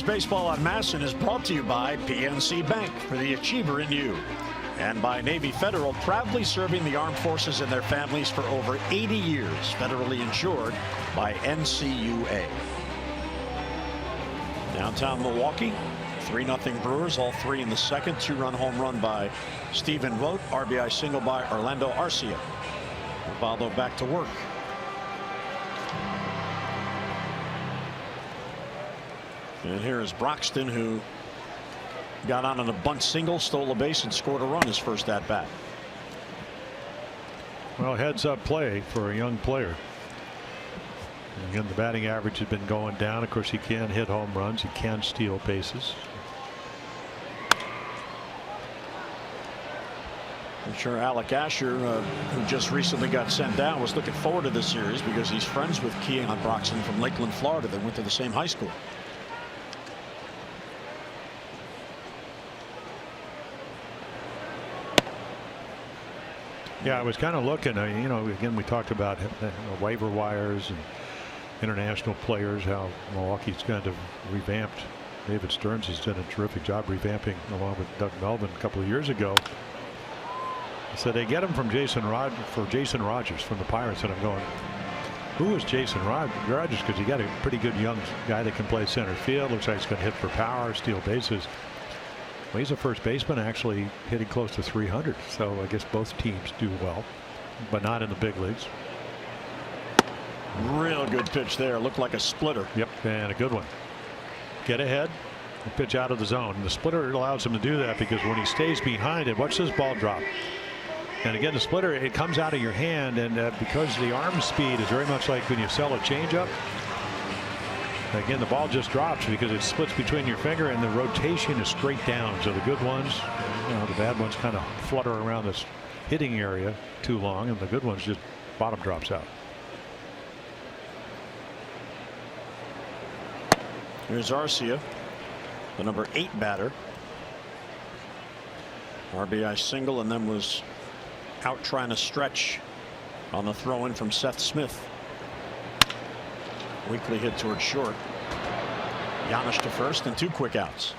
Baseball on Masson is brought to you by PNC Bank, for the achiever in you, and by Navy Federal, proudly serving the armed forces and their families for over 80 years, federally insured by NCUA. Downtown Milwaukee, 3-0 Brewers, all three in the second. 2-run home run by Stephen Vogt, RBI single by Orlando Arcia. Ubaldo back to work. And here is Broxton, who got on a bunt single, stole a base, and scored a run his first at bat. Well, heads up play for a young player. And again, the batting average has been going down. Of course, he can hit home runs. He can steal bases. I'm sure Alec Asher, who just recently got sent down, was looking forward to this series because he's friends with Keon Broxton from Lakeland, Florida. They went to the same high school. Yeah, I was kind of looking, you know, again, we talked about waiver wires and international players, how Milwaukee's kind of revamped. David Stearns has done a terrific job revamping along with Doug Melvin a couple of years ago. So they get him from Jason Rogers from the Pirates, and I'm going, who is Jason Rogers? Because you got a pretty good young guy that can play center field. Looks like he's going to hit for power, steal bases. Well, he's a first baseman, actually hitting close to 300. So I guess both teams do well, but not in the big leagues. Real good pitch there. Looked like a splitter. Yep, and a good one. Get ahead, pitch out of the zone. The splitter allows him to do that because when he stays behind it, watch this ball drop. And again, the splitter, it comes out of your hand, and because the arm speed is very much like when you sell a changeup. Again, the ball just drops because it splits between your finger, and the rotation is straight down. So the good ones, you know, the bad ones kind of flutter around this hitting area too long, and the good ones just bottom drops out. Here's Arcia, the number 8 batter. RBI single, and then was out trying to stretch on the throw in from Seth Smith. Weakly hit towards short. Giannis to first, and 2 quick outs.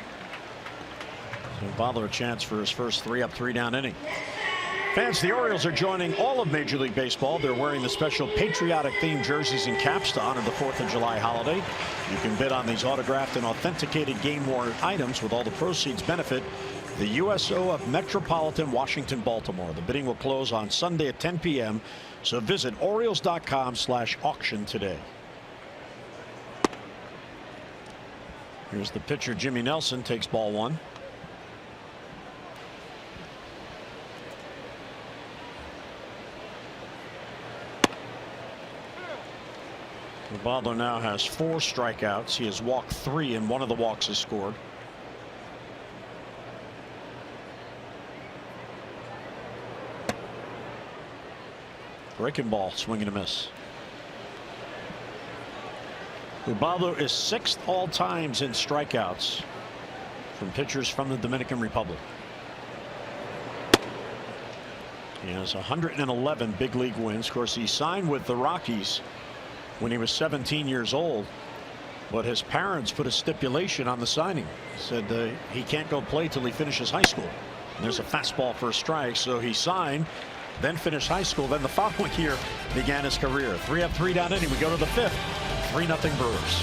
So Ubaldo a chance for his first 3-up, 3-down inning. Fans, the Orioles are joining all of Major League Baseball. They're wearing the special patriotic themed jerseys and caps to honor the 4th of July holiday. You can bid on these autographed and authenticated game-worn items, with all the proceeds benefit the USO of Metropolitan Washington, Baltimore. The bidding will close on Sunday at 10 p.m. So visit Orioles.com/auction today. Here's the pitcher, Jimmy Nelson, takes ball 1. Ubaldo now has 4 strikeouts. He has walked 3, and one of the walks is scored. Breaking ball, swing and a miss. Ubaldo is 6th all times in strikeouts from pitchers from the Dominican Republic. He has 111 big league wins. Of course, he signed with the Rockies when he was 17 years old, but his parents put a stipulation on the signing. Said he can't go play till he finishes high school. And there's a fastball for a strike, so he signed, then finished high school. Then the following year began his career. 3-up, 3-down inning. We go to the 5th. 3-0 Brewers.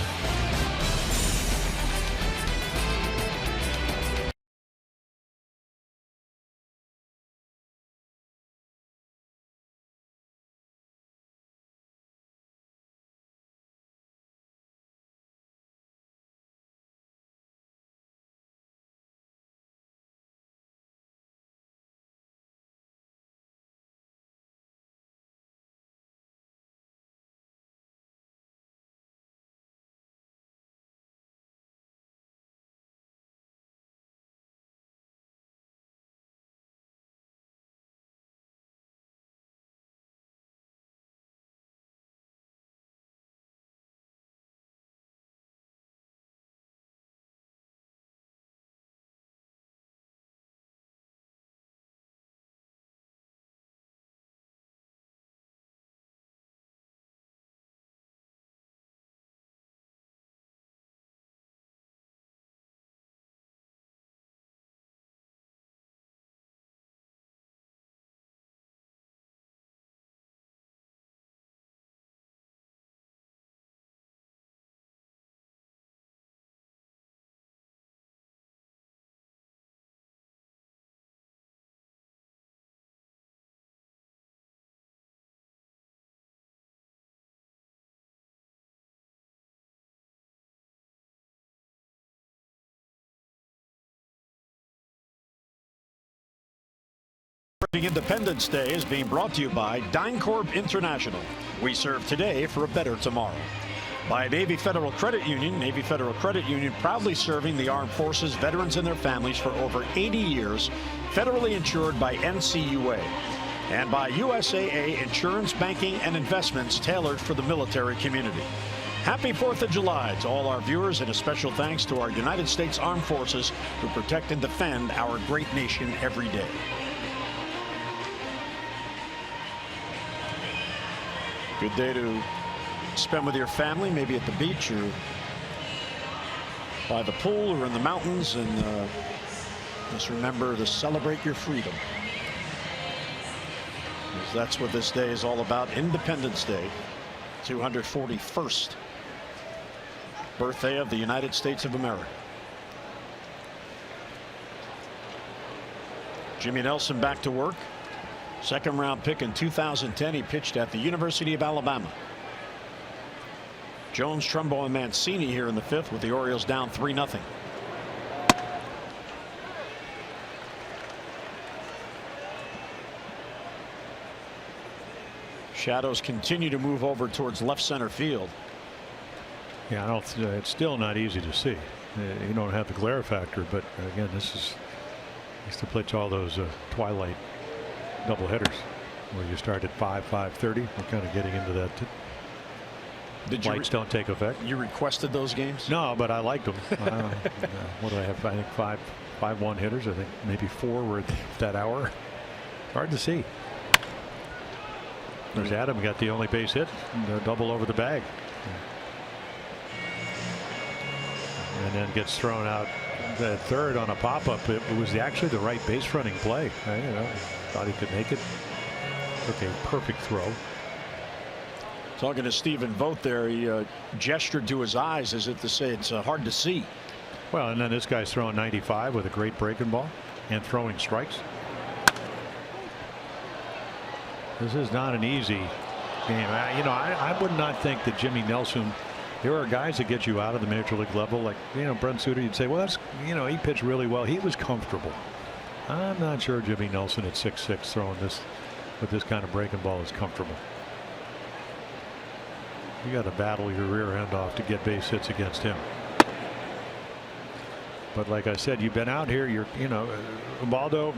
Independence Day is being brought to you by DynCorp International. We serve today for a better tomorrow. By Navy Federal Credit Union. Navy Federal Credit Union proudly serving the armed forces, veterans, and their families for over 80 years. Federally insured by NCUA. And by USAA Insurance, Banking, and Investments tailored for the military community. Happy 4th of July to all our viewers, and a special thanks to our United States Armed Forces who protect and defend our great nation every day. Good day to spend with your family, maybe at the beach or by the pool or in the mountains, and just remember to celebrate your freedom. Because that's what this day is all about. Independence Day, 241st birthday of the United States of America. Jimmy Nelson back to work. Second round pick in 2010. He pitched at the University of Alabama. Jones, Trumbo, and Mancini here in the 5th with the Orioles down 3-0. Shadows continue to move over towards left center field. Yeah, it's still not easy to see. You don't have the glare factor, but again, this is used to pitch all those twilight double headers where you start at 5:30. We're kind of getting into that. Lights don't take effect. You requested those games? No, but I liked them. What do I have? I think 5-1 hitters. I think maybe 4 were at that hour. Hard to see. There's Adam, got the only base hit, double over the bag, and then gets thrown out at third on a pop-up. It was actually the right base running play. Thought he could make it. Took a perfect throw. Talking to Stephen Vogt there, he gestured to his eyes as if to say it's hard to see. Well, and then this guy's throwing 95 with a great breaking ball and throwing strikes. This is not an easy game. I would not think that Jimmy Nelson. There are guys that get you out of the major league level, like Brent Suter. You'd say, well, that's he pitched really well. He was comfortable. I'm not sure Jimmy Nelson at 6'6" throwing this with this kind of breaking ball is comfortable. You got to battle your rear end off to get base hits against him. But like I said, you've been out here. You're Ubaldo,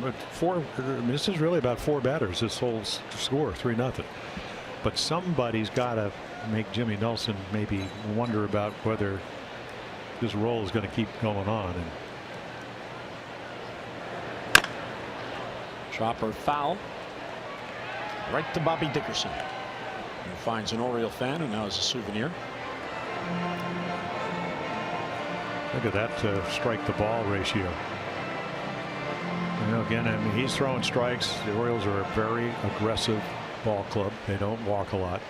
this is really about 4 batters. This whole score 3-0. But somebody's got to make Jimmy Nelson maybe wonder about whether this role is going to keep going on. And chopper foul right to Bobby Dickerson, who finds an Oriole fan and now has a souvenir. Look at that strike to ball ratio. Again, I mean, he's throwing strikes. The Orioles are a very aggressive ball club. They don't walk a lot.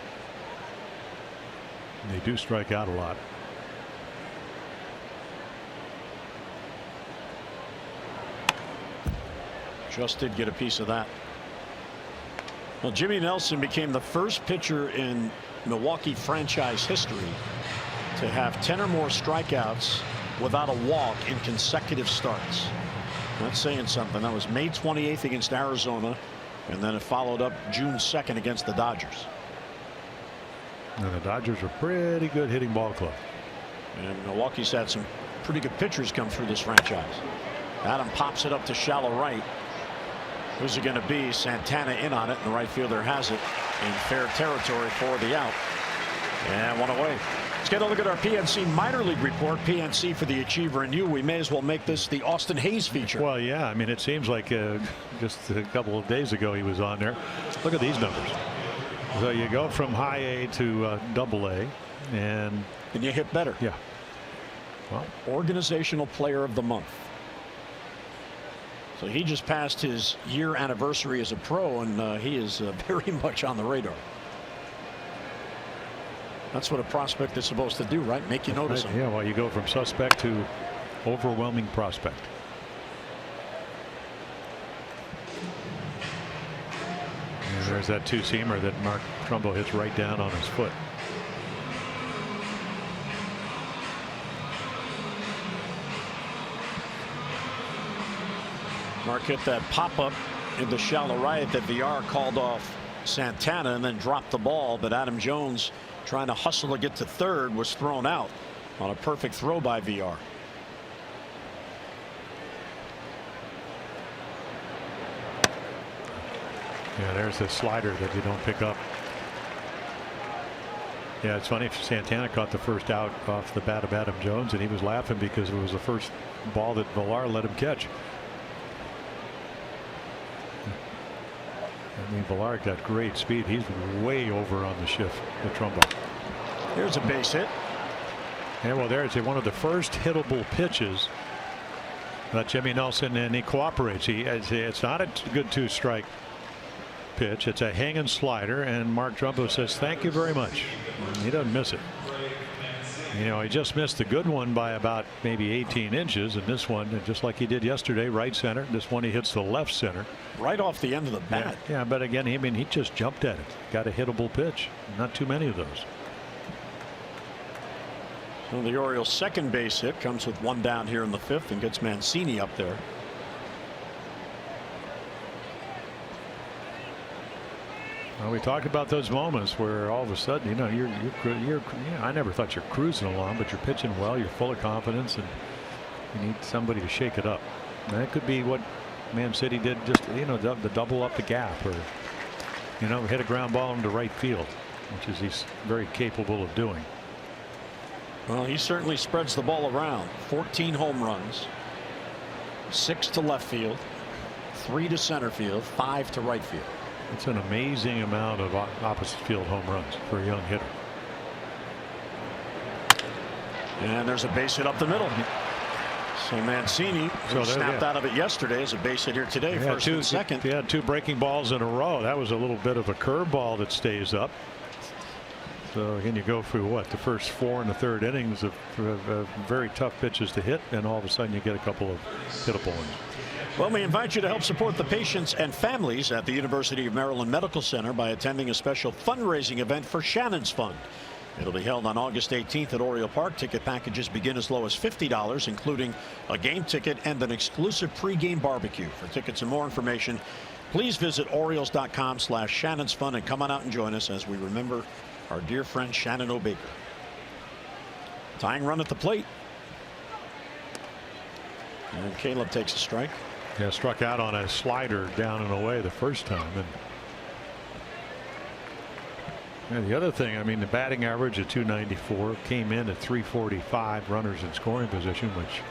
They do strike out a lot. Just did get a piece of that. Well, Jimmy Nelson became the first pitcher in Milwaukee franchise history to have 10 or more strikeouts without a walk in consecutive starts. That's saying something. That was May 28th against Arizona, and then it followed up June 2nd against the Dodgers. And the Dodgers are pretty good hitting ball club. And Milwaukee's had some pretty good pitchers come through this franchise. Adam pops it up to shallow right. Who's it going to be? Santana in on it, and the right fielder has it in fair territory for the out. And one away. Let's get a look at our PNC minor league report. PNC for the Achiever and you. We may as well make this the Austin Hayes feature. Well, yeah, I mean, it seems like just a couple of days ago he was on there. Look at these numbers. So you go from high A to double A, and you hit better. Yeah. Well, organizational player of the month. So he just passed his year anniversary as a pro, and he is very much on the radar. That's what a prospect is supposed to do, right? Make you notice him. Yeah, well, you go from suspect to overwhelming prospect. And there's that two-seamer that Mark Trumbo hits right down on his foot. Mark hit that pop-up in the shallow right that VR called off Santana and then dropped the ball, but Adam Jones, trying to hustle to get to third, was thrown out on a perfect throw by VR. Yeah, there's the slider that you don't pick up. Yeah, it's funny. Santana caught the first out off the bat of Adam Jones, and he was laughing because it was the first ball that Villar let him catch. I mean, Villar got great speed. He's way over on the shift, the Trumbo. Here's a base hit. Yeah, well, there's one of the first hittable pitches that Jimmy Nelson, and he cooperates. It's not a good two-strike pitch. It's a hanging slider, and Mark Trumbo says, "Thank you very much." And he doesn't miss it. You know, he just missed the good one by about maybe 18 inches, and this one, just like he did yesterday, right center. This one he hits the left center, right off the end of the bat. Yeah, but again, I mean, he just jumped at it. Got a hittable pitch. Not too many of those. So the Orioles' second base hit comes with one down here in the fifth and gets Mancini up there. Well, we talked about those moments where all of a sudden, you know, I never thought you're cruising along, but you're pitching well, you're full of confidence, and you need somebody to shake it up. And that could be what Man City did, just, you know, the double up the gap, or, you know, hit a ground ball into right field, which is he's very capable of doing. Well, he certainly spreads the ball around. 14 home runs, 6 to left field, 3 to center field, 5 to right field. It's an amazing amount of opposite field home runs for a young hitter. And there's a base hit up the middle. So Mancini, who snapped out of it yesterday, is a base hit here today, first and second. He had 2 breaking balls in a row. That was a little bit of a curveball that stays up. So again, you go through what, the first 4 and the third innings of very tough pitches to hit, and all of a sudden you get a couple of hittable ones. Well, we invite you to help support the patients and families at the University of Maryland Medical Center by attending a special fundraising event for Shannon's Fund. It'll be held on August 18th at Oriole Park. Ticket packages begin as low as $50, including a game ticket and an exclusive pregame barbecue. For tickets and more information, please visit Orioles.com/Shannon's Fund and come on out and join us as we remember our dear friend Shannon O'Baker. Tying run at the plate. And Caleb takes a strike. Yeah, struck out on a slider down and away the first time. And the other thing, I mean, the batting average at 294 came in at 345 runners in scoring position, which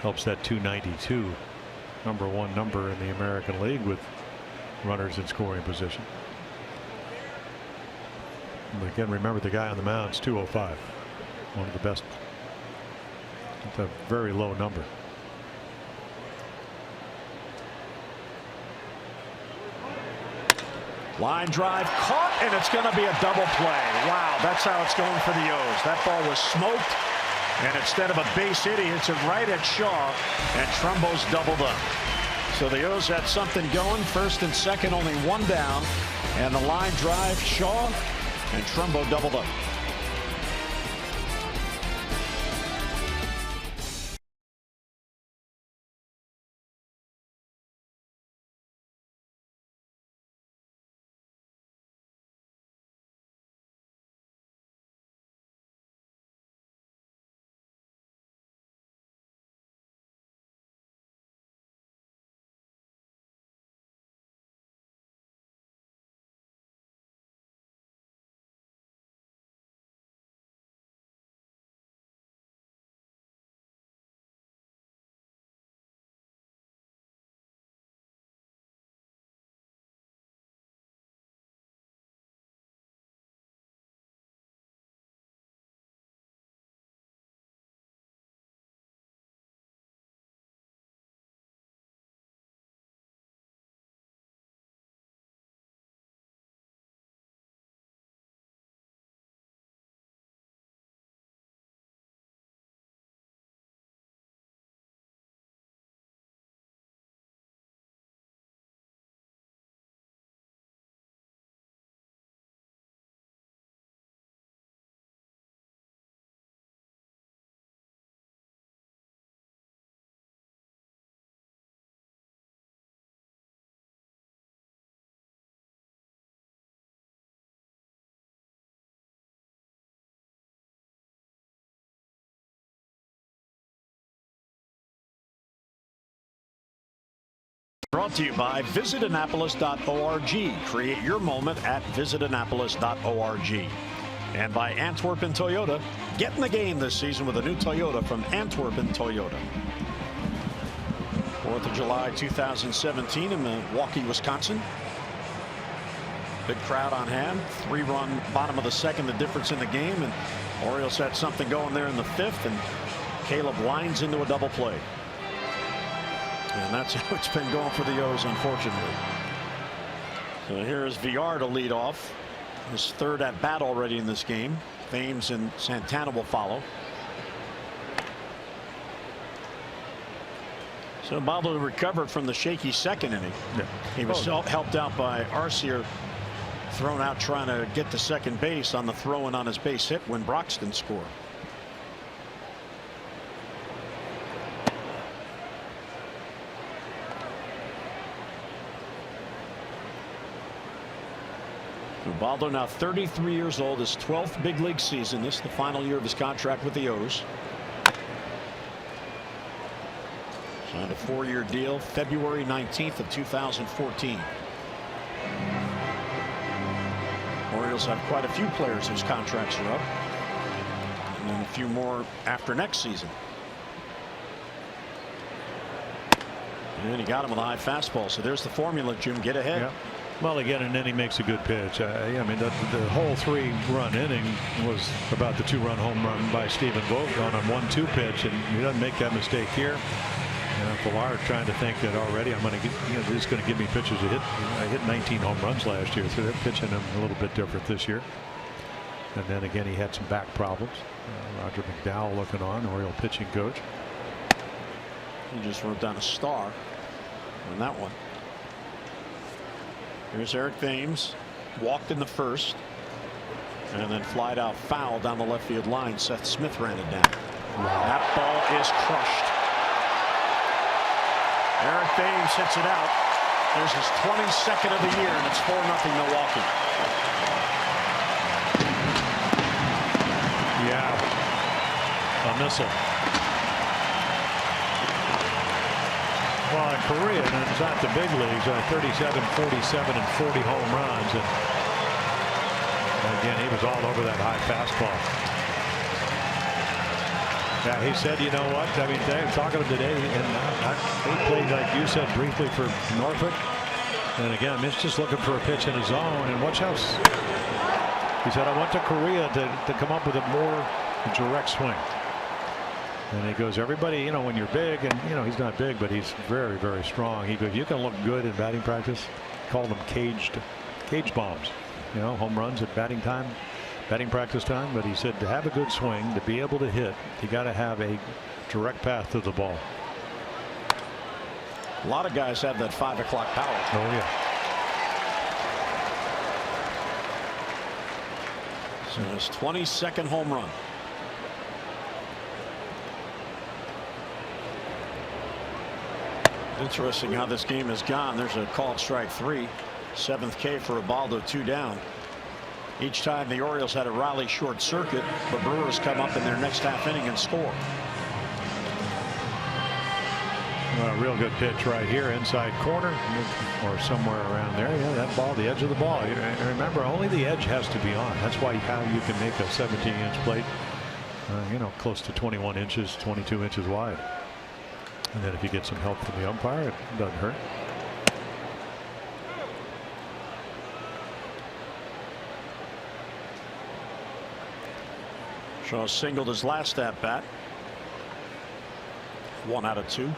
helps that 292 #1 number in the American League with runners in scoring position. But again, remember the guy on the mound is 205, one of the best. It's a very low number. Line drive caught, and it's going to be a double play. Wow, that's how it's going for the O's. That ball was smoked, and instead of a base hit, he hits it right at Shaw, and Trumbo's doubled up. So the O's had something going. First and second, only one down, and the line drive, Shaw, and Trumbo doubled up. Brought to you by visitannapolis.org. Create your moment at visitannapolis.org. And by Antwerpen Toyota. Get in the game this season with a new Toyota from Antwerpen Toyota. 4th of July 2017 in Milwaukee, Wisconsin. Big crowd on hand. 3-run bottom of the second, the difference in the game. And Orioles had something going there in the 5th. And Caleb lines into a double play. And that's how it's been going for the O's, unfortunately. So here's VR to lead off. His 3rd at bat already in this game. Thames and Santana will follow. So Baldo recovered from the shaky second inning. Yeah. He was helped out by Arcier, thrown out trying to get to second base on the throw in on his base hit when Broxton scored. Baldo now 33 years old, his 12th big league season. This is the final year of his contract with the O's. Signed a 4-year deal February 19th of 2014. Orioles have quite a few players whose contracts are up. And then a few more after next season. And he got him with a high fastball. So there's the formula, Jim. Get ahead. Yep. Well, again, and then he makes a good pitch. I mean, the whole 3-run inning was about the 2-run home run by Stephen Vogt on a 1-2 pitch, and he doesn't make that mistake here. Pilar trying to think that already I'm going to get, this is going to give me pitches to hit. I hit 19 home runs last year, so they're pitching him a little bit different this year. And then again, he had some back problems. Roger McDowell looking on, Oriole pitching coach. He just wrote down a star on that one. Here's Eric Thames, walked in the 1st, and then flied out foul down the left field line. Seth Smith ran it down. Wow. That ball is crushed. Eric Thames hits it out. There's his 22nd of the year, and it's 4-0 Milwaukee. Yeah, a missile. Well, in Korea, and it's not the big leagues, 37, 47, and 40 home runs. And again, he was all over that high fastball. Yeah, he said, you know what? I mean, talking to him today, and he played, like you said, briefly for Norfolk. And again, I mean, it's just looking for a pitch in his zone. And watch how he said, I went to Korea to come up with a more direct swing. And he goes, everybody, when you're big, and he's not big, but he's very, very strong. He goes, you can look good in batting practice. Called them cage bombs, home runs at batting practice time. But he said to have a good swing, to be able to hit, you got to have a direct path to the ball. A lot of guys have that 5 o'clock power. Oh yeah. So his 22nd home run. Interesting how this game has gone. There's a called strike 3. 7th K for Ubaldo, 2 down. Each time the Orioles had a rally short circuit, the Brewers come up in their next half inning and score. Well, a real good pitch right here, inside corner or somewhere around there. Yeah, that ball, the edge of the ball. Remember, only the edge has to be on. That's why how you can make a 17-inch plate, close to 21 inches, 22 inches wide. And then if you get some help from the umpire, it doesn't hurt. Shaw singled his last at bat. 1 out of 2.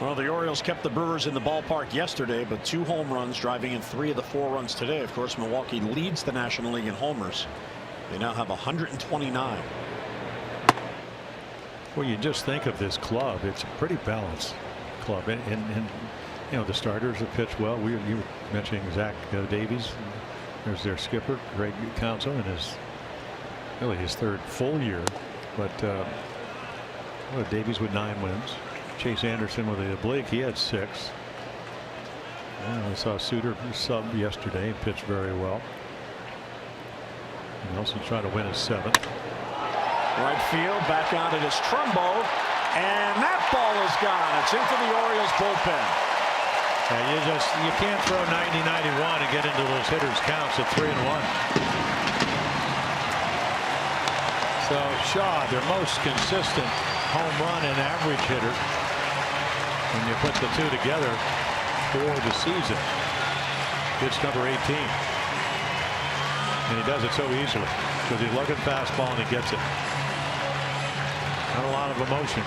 Well, the Orioles kept the Brewers in the ballpark yesterday, but 2 home runs, driving in 3 of the 4 runs today. Of course, Milwaukee leads the National League in homers. They now have 129. Well, you just think of this club. It's a pretty balanced club. And the starters have pitched well. You were mentioning Zach Davies. There's their skipper, Greg Counsell, in his 3rd full year. But Davies with 9 wins. Chase Anderson with the oblique. He had 6. I saw Suter sub yesterday and pitched very well. And also trying to win his 7th. Right field, back out it is Trumbo. And that ball is gone. It's into the Orioles bullpen. Yeah, you can't throw 90-91 and get into those hitters' counts at 3-1. So Shaw, their most consistent home run and average hitter. When you put the two together for the season, it's number 18. And he does it so easily because he's looking fastball and he gets it. Not a lot of emotion.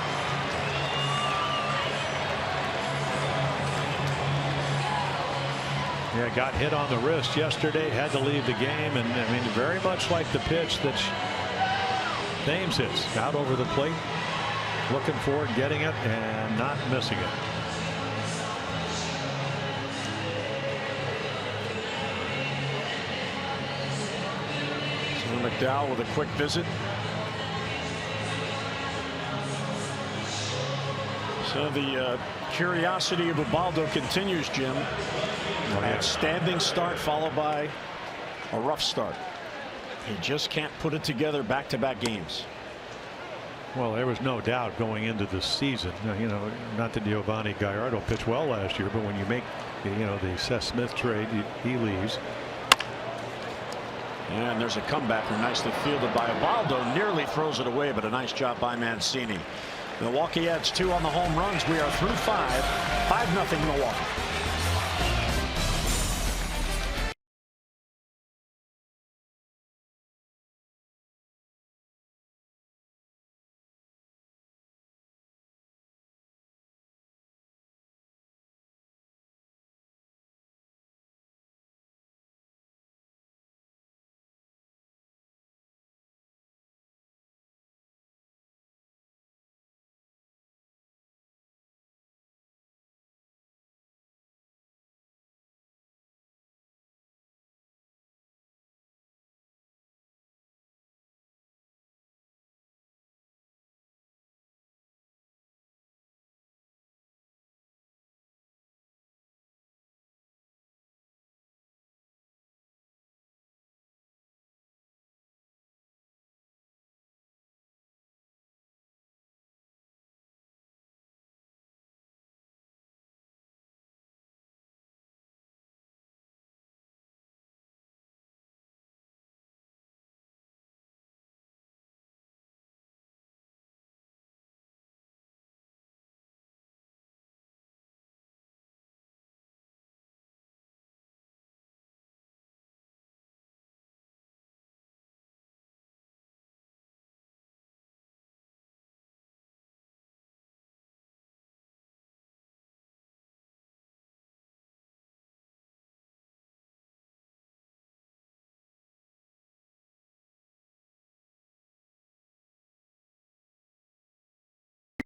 Yeah, got hit on the wrist yesterday, had to leave the game, and I mean, very much like the pitch that Thames hits, out over the plate, looking for it, getting it, and not missing it. So McDowell with a quick visit. So the curiosity of Ubaldo continues, Jim. An outstanding start followed by a rough start. He just can't put it together back-to-back games. Well, there was no doubt going into the season. You know, not that Giovanni Gallardo pitched well last year, but when you make, you know, the Seth Smith trade, he leaves. And there's a comebacker nicely fielded by Ubaldo. Nearly throws it away, but a nice job by Mancini. Milwaukee adds 2 on the home runs. We are through 5. 5-0 Milwaukee.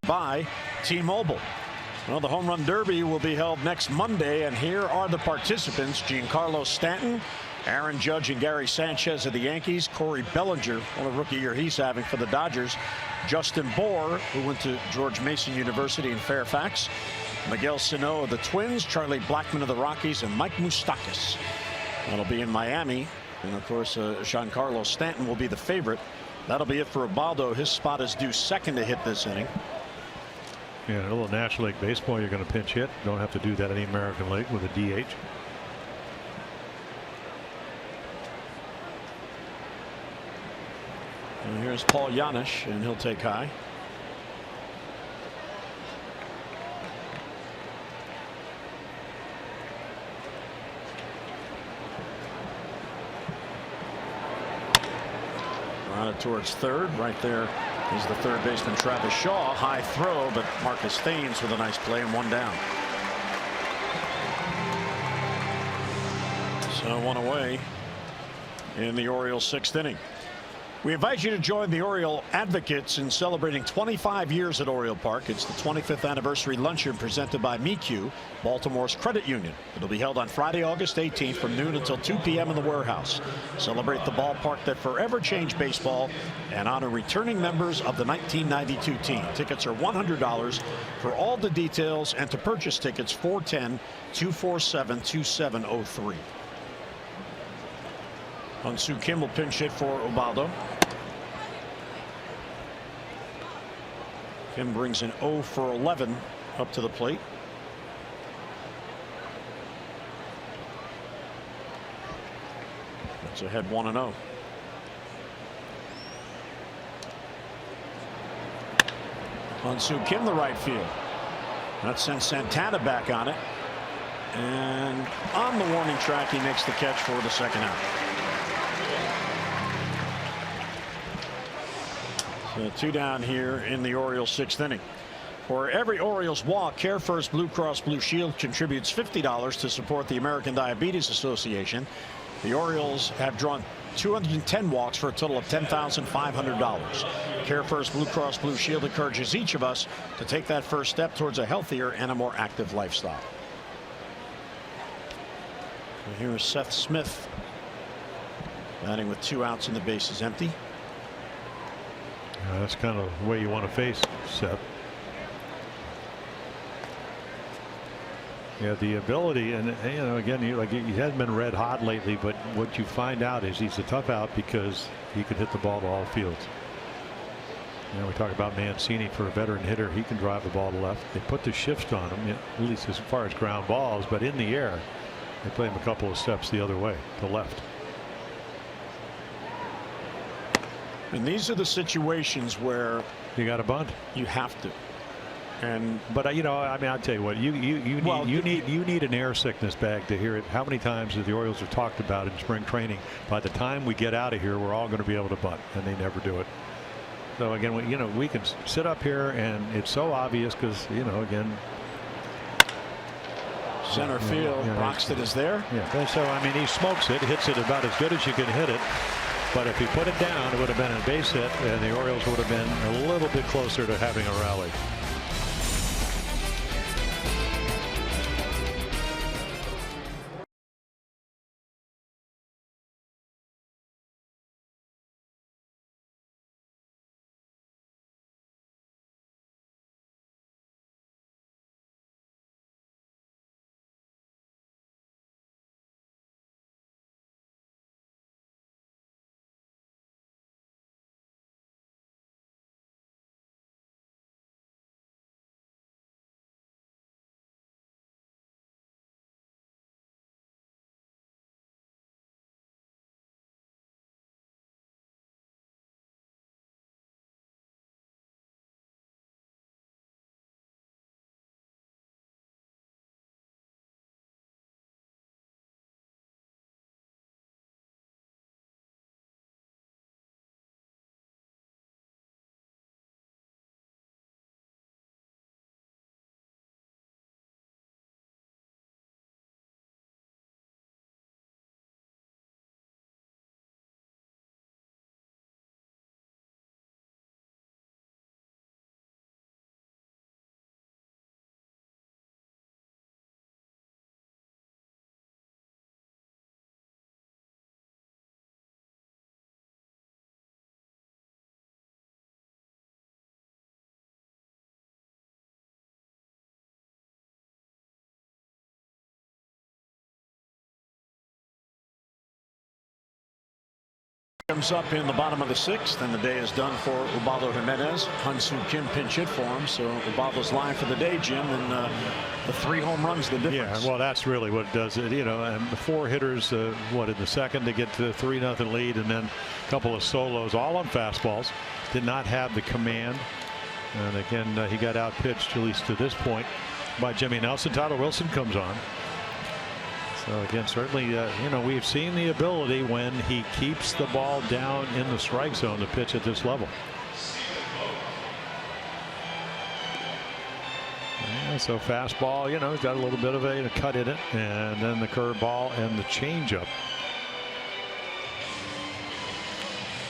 By T-Mobile. Well, the Home Run Derby will be held next Monday, and here are the participants: Giancarlo Stanton, Aaron Judge, and Gary Sanchez of the Yankees, Corey Bellinger, what a rookie year he's having for the Dodgers, Justin Bour, who went to George Mason University in Fairfax, Miguel Sano of the Twins, Charlie Blackmon of the Rockies, and Mike Moustakas. That'll be in Miami, and of course Giancarlo Stanton will be the favorite. That'll be it for Ubaldo. His spot is due second to hit this inning. Yeah, in a little National League Baseball, you're going to pinch hit. Don't have to do that in the American League with a DH. And here's Paul Janisch, and he'll take high. Grounded towards third. Right there is the third baseman Travis Shaw. High throw, but Marcus Thames with a nice play and one down. So one away in the Orioles' 6th inning. We invite you to join the Oriole Advocates in celebrating 25 years at Oriole Park. It's the 25th anniversary luncheon presented by MeQ, Baltimore's credit union. It'll be held on Friday, August 18th from noon until 2 p.m. in the warehouse. Celebrate the ballpark that forever changed baseball and honor returning members of the 1992 team. Tickets are $100. For all the details and to purchase tickets, 410-247-2703. Hyun-Soo Kim will pinch hit for Ubaldo. Kim brings an 0 for 11 up to the plate. It's ahead 1-0. Hyun-Soo Kim, the right field. That sends Santana back on it. And on the warning track, he makes the catch for the second out. So 2 down here in the Orioles' 6th inning. For every Orioles walk, Care First Blue Cross Blue Shield contributes $50 to support the American Diabetes Association. The Orioles have drawn 210 walks for a total of $10,500. Care First Blue Cross Blue Shield encourages each of us to take that first step towards a healthier and a more active lifestyle. So here is Seth Smith batting with 2 outs and the bases empty. That's kind of the way you want to face Seth. Yeah, the ability, and you know, again, he hasn't been red hot lately, but what you find out is he's a tough out because he can hit the ball to all fields. You know, we talk about Mancini for a veteran hitter. He can drive the ball to left. They put the shift on him, at least as far as ground balls, but in the air, they play him a couple of steps the other way, to left. And these are the situations where you got to bunt. You have to. But you know, I mean, I'll tell you what, you need an air sickness bag to hear it. How many times have the Orioles have talked about in spring training? By the time we get out of here, we're all going to be able to bunt, and they never do it. So again, we can sit up here, and it's so obvious because again, center field, Broxton is there. Yeah, so I mean, he smokes it, hits it about as good as you can hit it. But if he put it down, it would have been a base hit, and the Orioles would have been a little bit closer to having a rally. Comes up in the bottom of the 6th, and the day is done for Ubaldo Jimenez. Hyun-Soo Kim pinch hit for him, so Ubaldo's line for the day, Jim, and the 3 home runs, the difference. Yeah, well, that's really what does it. And the 4 hitters, in the second to get to 3-0 lead, and then a couple of solos, all on fastballs. Did not have the command, and again, he got out pitched at least to this point by Jimmy Nelson. Tyler Wilson comes on. So again, certainly, we've seen the ability when he keeps the ball down in the strike zone to pitch at this level. Yeah, so fastball, he's got a little bit of a cut in it, and then the curveball and the changeup.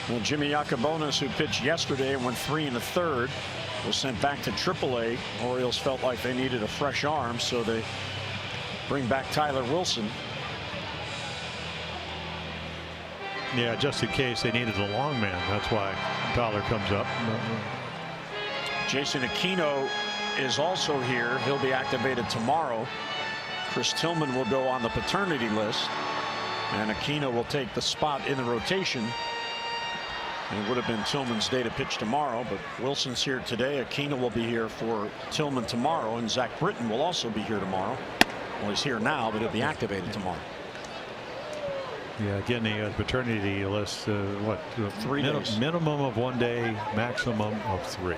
Well, Jimmy Yacobonis, who pitched yesterday and went 3 1/3, was sent back to AAA. Orioles felt like they needed a fresh arm, so they bring back Tyler Wilson. Yeah, just in case they needed a long man. That's why Tyler comes up. Jason Aquino is also here. He'll be activated tomorrow. Chris Tillman will go on the paternity list, and Aquino will take the spot in the rotation It would have been Tillman's day to pitch tomorrow, but Wilson's here today. Aquino will be here for Tillman tomorrow, and Zach Britton will also be here tomorrow. Well, he's here now, but he'll be activated tomorrow. Yeah, again, the paternity list, what? 3 days. Minimum of 1 day, maximum of 3,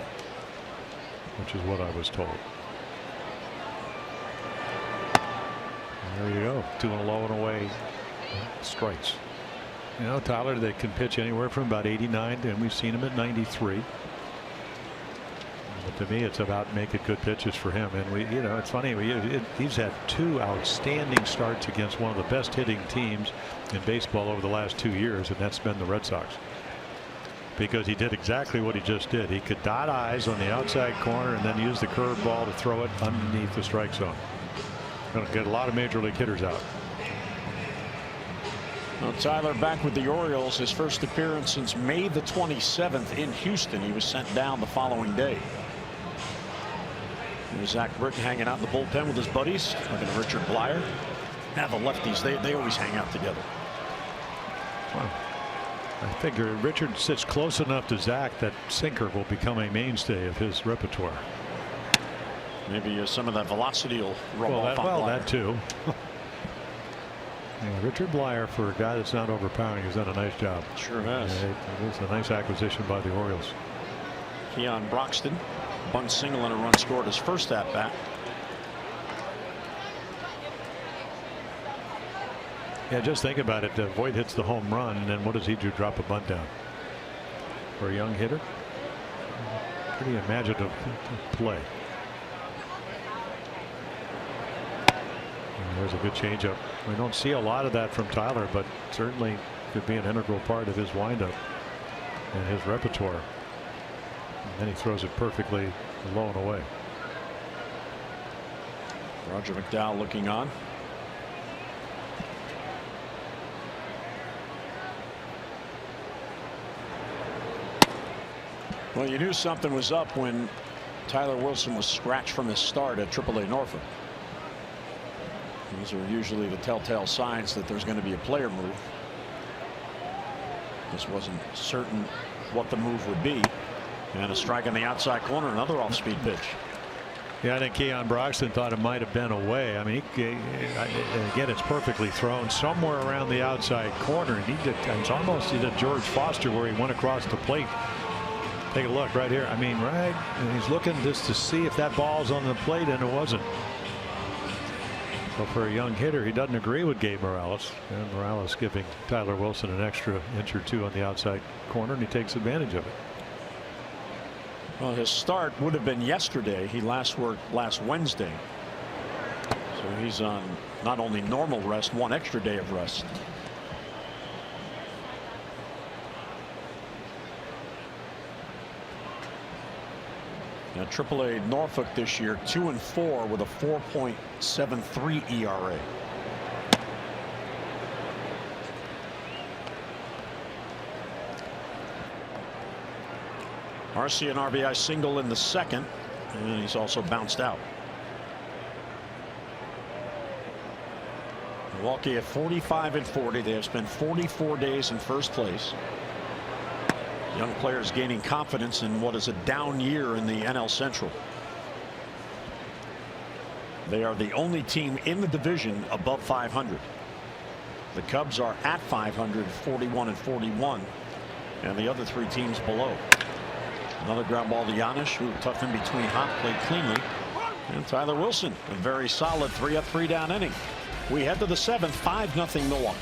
which is what I was told. There you go. 2 and a low and away strikes. You know, Tyler, they can pitch anywhere from about 89, and we've seen him at 93. But to me, it's about making good pitches for him. And we, you know, it's funny. He's had 2 outstanding starts against one of the best hitting teams in baseball over the last 2 years, and that's been the Red Sox. Because he did exactly what he just did. He could dot eyes on the outside corner and then use the curveball to throw it underneath the strike zone. Going to get a lot of major league hitters out. Well, Tyler back with the Orioles, his first appearance since May the 27th in Houston. He was sent down the following day. There's Zach Britton hanging out in the bullpen with his buddies. Looking at Richard Blyer. Now the lefties, they always hang out together. Wow. I figure Richard sits close enough to Zach that sinker will become a mainstay of his repertoire. Maybe some of that velocity will rub off on Blyer. That too. Yeah, Richard Blyer, for a guy that's not overpowering, has done a nice job. Sure has. It was a nice acquisition by the Orioles. Keon Broxton, bunt single and a run scored his first at bat. Yeah, just think about it. Voit hits the home run, and then what does he do? Drop a bunt down. For a young hitter, pretty imaginative play. There's a good changeup. We don't see a lot of that from Tyler, but certainly could be an integral part of his windup and his repertoire. And then he throws it perfectly low and away. Roger McDowell looking on. Well, you knew something was up when Tyler Wilson was scratched from his start at AAA Norfolk. These are usually the telltale signs that there's going to be a player move. This wasn't certain what the move would be. And a strike on the outside corner, another off-speed pitch. Yeah, I think Keon Broxton thought it might have been away. I mean, again, it's perfectly thrown somewhere around the outside corner. And it's almost a George Foster where he went across the plate. Take a look right here. I mean, right. And he's looking just to see if that ball's on the plate, and it wasn't. So for a young hitter, he doesn't agree with Gabe Morales. And Morales giving Tyler Wilson an extra inch or 2 on the outside corner, and he takes advantage of it. Well, his start would have been yesterday. He last worked last Wednesday. So he's on not only normal rest, 1 extra day of rest. Now, AAA Norfolk this year 2-4 with a 4.73 ERA. RC an RBI single in the second, and he's also bounced out. Milwaukee at 45-40. They have spent 44 days in first place. Young players gaining confidence in what is a down year in the NL Central. They are the only team in the division above 500. The Cubs are at 500, 41-41, and the other 3 teams below. Another ground ball to Giannis, who tucked in between hot, played cleanly. And Tyler Wilson, a very solid 3-up, 3-down inning. We head to the 7th, 5-0 Milwaukee.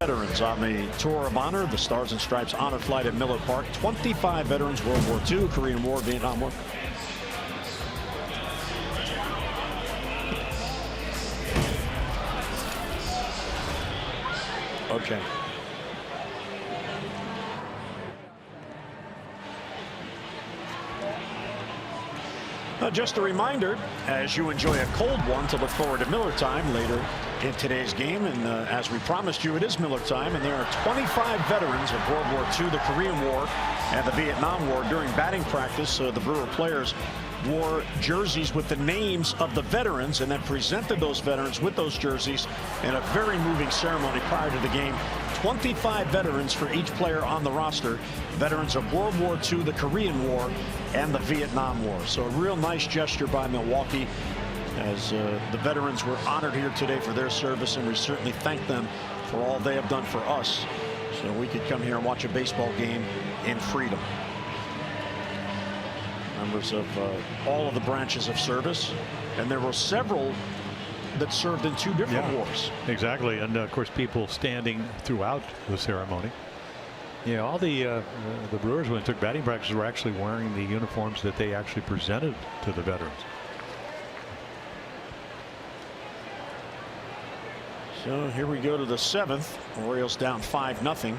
Veterans on the Tour of Honor, the Stars and Stripes Honor Flight at Miller Park. 25 veterans, World War II, Korean War, Vietnam War. Okay. Just a reminder, as you enjoy a cold one, to look forward to Miller Time later in today's game. And as we promised you, it is Miller Time, and there are 25 veterans of World War II, the Korean War, and the Vietnam War. During batting practice, the Brewer players wore jerseys with the names of the veterans and then presented those veterans with those jerseys in a very moving ceremony prior to the game. 25 veterans for each player on the roster, veterans of World War II, the Korean War, and the Vietnam War. So a real nice gesture by Milwaukee, as the veterans were honored here today for their service, and we certainly thank them for all they have done for us, so we could come here and watch a baseball game in freedom. Members of all of the branches of service, and there were several that served in 2 different wars. Exactly, and of course people standing throughout the ceremony. Yeah, all the Brewers, when they took batting practice, were actually wearing the uniforms that they actually presented to the veterans. So here we go to the 7th. Orioles down 5-0.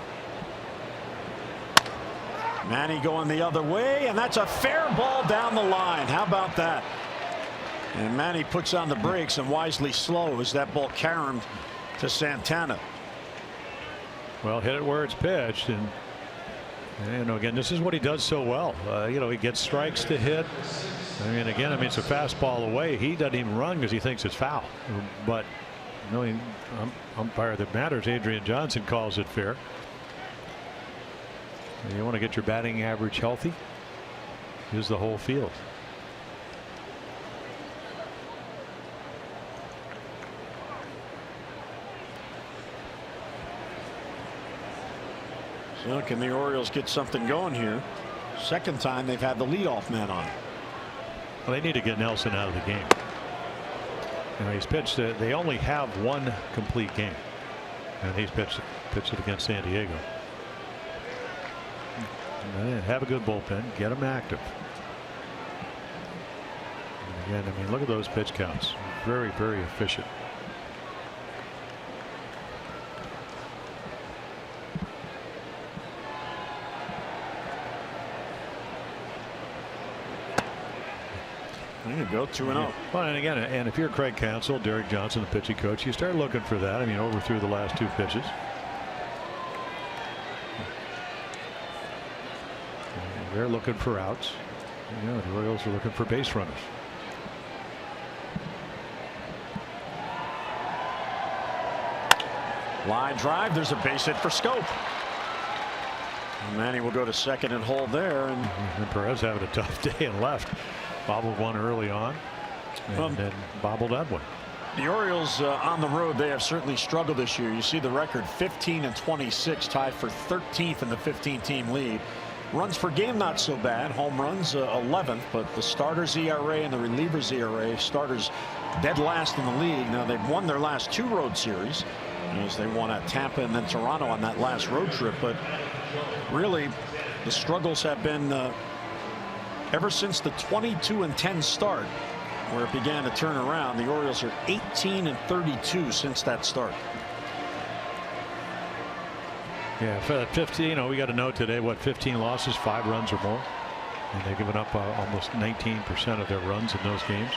Manny going the other way, and that's a fair ball down the line. How about that? And Manny puts on the brakes and wisely slows that ball caromed to Santana. Well, hit it where it's pitched, and you know, again, this is what he does so well. You know, he gets strikes to hit. I mean, again, it's a fastball away. He doesn't even run because he thinks it's foul. But you know, umpire that matters, Adrian Johnson, calls it fair. You want to get your batting average healthy. Here's the whole field. So can the Orioles get something going here? Second time they've had the leadoff man on. Well, they need to get Nelson out of the game. You know, he's pitched. They only have 1 complete game, and he's pitched it against San Diego. Have a good bullpen. Get them active. And again, I mean, look at those pitch counts. Very, very efficient. There you go, 2-0. Well, and again, and if you're Craig Counsell, Derek Johnson, the pitching coach, you start looking for that. I mean, overthrew the last 2 pitches. And they're looking for outs. You know, the Orioles are looking for base runners. Line drive. There's a base hit for Scope. And Manny will go to second and hold there. And Perez having a tough day and left. Bobbled one early on, and then bobbled that one. The Orioles on the road, they have certainly struggled this year. You see the record, 15-26, tied for 13th in the 15-team lead. Runs per game not so bad. Home runs 11th, but the starters ERA and the relievers ERA, starters dead last in the league. Now they've won their last 2 road series, as they won at Tampa and then Toronto on that last road trip. But really, the struggles have been ever since the 22-10 start, where it began to turn around. The Orioles are 18-32 since that start. Yeah, for 15, you know, we got a note today, what, 15 losses, 5 runs or more, and they've given up almost 19% of their runs in those games.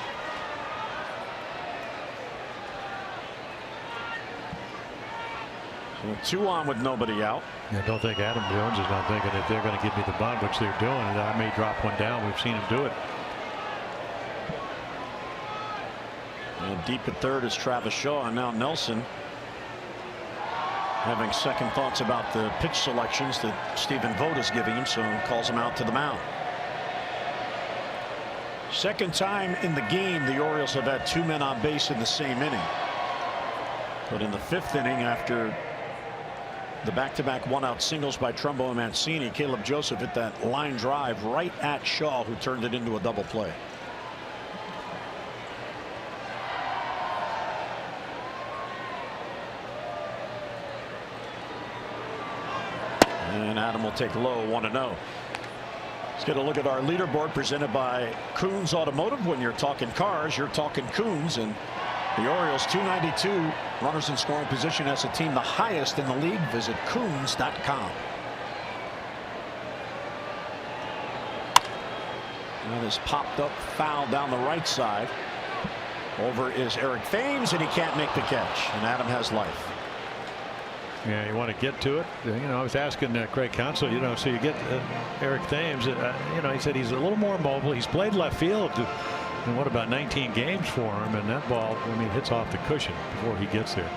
So 2 on with nobody out. I don't think Adam Jones is not thinking if they're going to give me the bunt, which they're doing, and I may drop one down. We've seen him do it. And deep at third is Travis Shaw, and now Nelson having second thoughts about the pitch selections that Stephen Vogt is giving him, so he calls him out to the mound. Second time in the game the Orioles have had 2 men on base in the same inning. But in the 5th inning, after the back-to-back 1-out singles by Trumbo and Mancini, Caleb Joseph hit that line drive right at Shaw, who turned it into a double play. and Adam will take low 1-0. Let's get a look at our leaderboard presented by Coons Automotive. When you're talking cars, you're talking Coons. And the Orioles 292 runners in scoring position as a team, the highest in the league. Visit Coons.com. That is popped up, foul down the right side. Over is Eric Thames, and he can't make the catch. And Adam has life. Yeah, you want to get to it. You know, I was asking Craig Counsell, you know, so you get Eric Thames, you know, he said he's a little more mobile. He's played left field in what, about 19 games for him, and that ball, I mean, hits off the cushion before he gets there.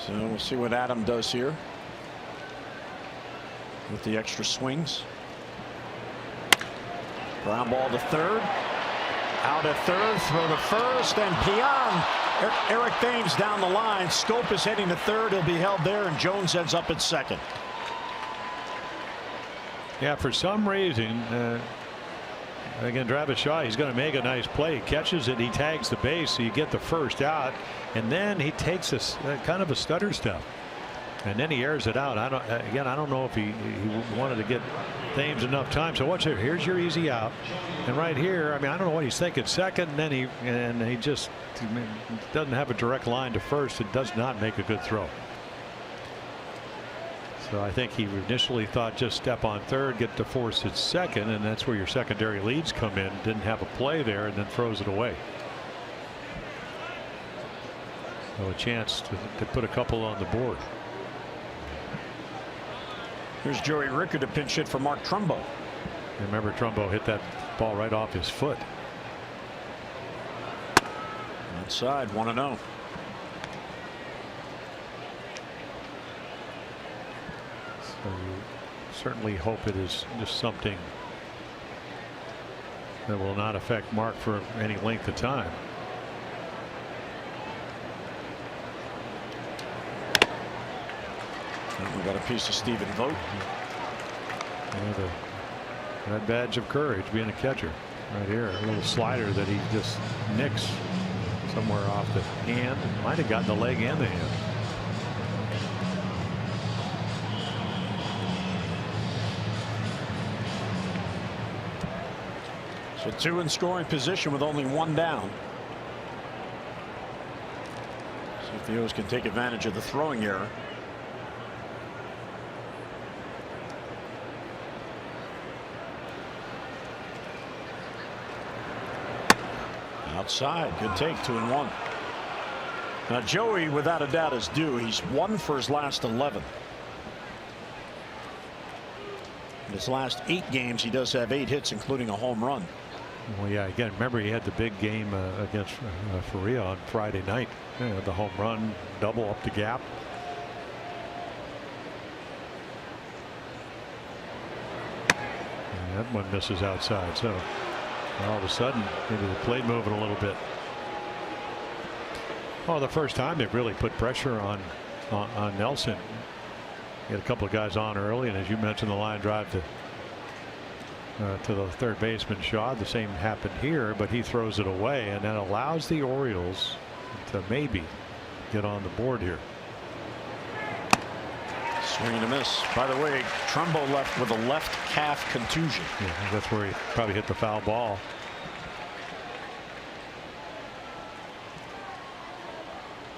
So we'll see what Adam does here with the extra swings. Ground ball to third. Out at third, throw to first, and Pion. Eric Thames down the line. Schoop is heading to third. He'll be held there, and Jones ends up at second. Yeah, for some reason, again, Travis Shaw, he's going to make a nice play. He catches it, he tags the base, so you get the first out, and then he takes this kind of a stutter step, and then he airs it out. I don't know if he wanted to get Thames enough time. So watch here. Here's your easy out, and right here, I mean, I don't know what he's thinking. Second, and then he just doesn't have a direct line to first. It does not make a good throw. So I think he initially thought just step on third, get to force at second, and that's where your secondary leads come in. Didn't have a play there, and then throws it away. So a chance to put a couple on the board. Here's Joey Ricker to pinch hit for Mark Trumbo. Remember, Trumbo hit that ball right off his foot. Outside, 1-0. So you certainly hope it is just something that will not affect Mark for any length of time. And we got a piece of Stephen Vogt. Yeah, that badge of courage, being a catcher right here. A little slider that he just nicks somewhere off the hand. Might have gotten the leg and the hand. So 2 in scoring position with only 1 down. See if the O's can take advantage of the throwing error. Outside, good take, 2-1. Now Joey, without a doubt, is due. He's 1 for his last 11. In his last 8 games, he does have 8 hits, including a home run. Well, yeah, again, remember he had the big game against Faria on Friday night. The home run, double up the gap. And that one misses outside. So all of a sudden, maybe the plate moving a little bit. Well, the first time they've really put pressure on Nelson. He had a couple of guys on early, and as you mentioned, the line drive to the third baseman Shaw. The same happened here, but he throws it away, and that allows the Orioles to maybe get on the board here. Swing and a miss. By the way, Trumbo left with a left calf contusion. Yeah, that's where he probably hit the foul ball.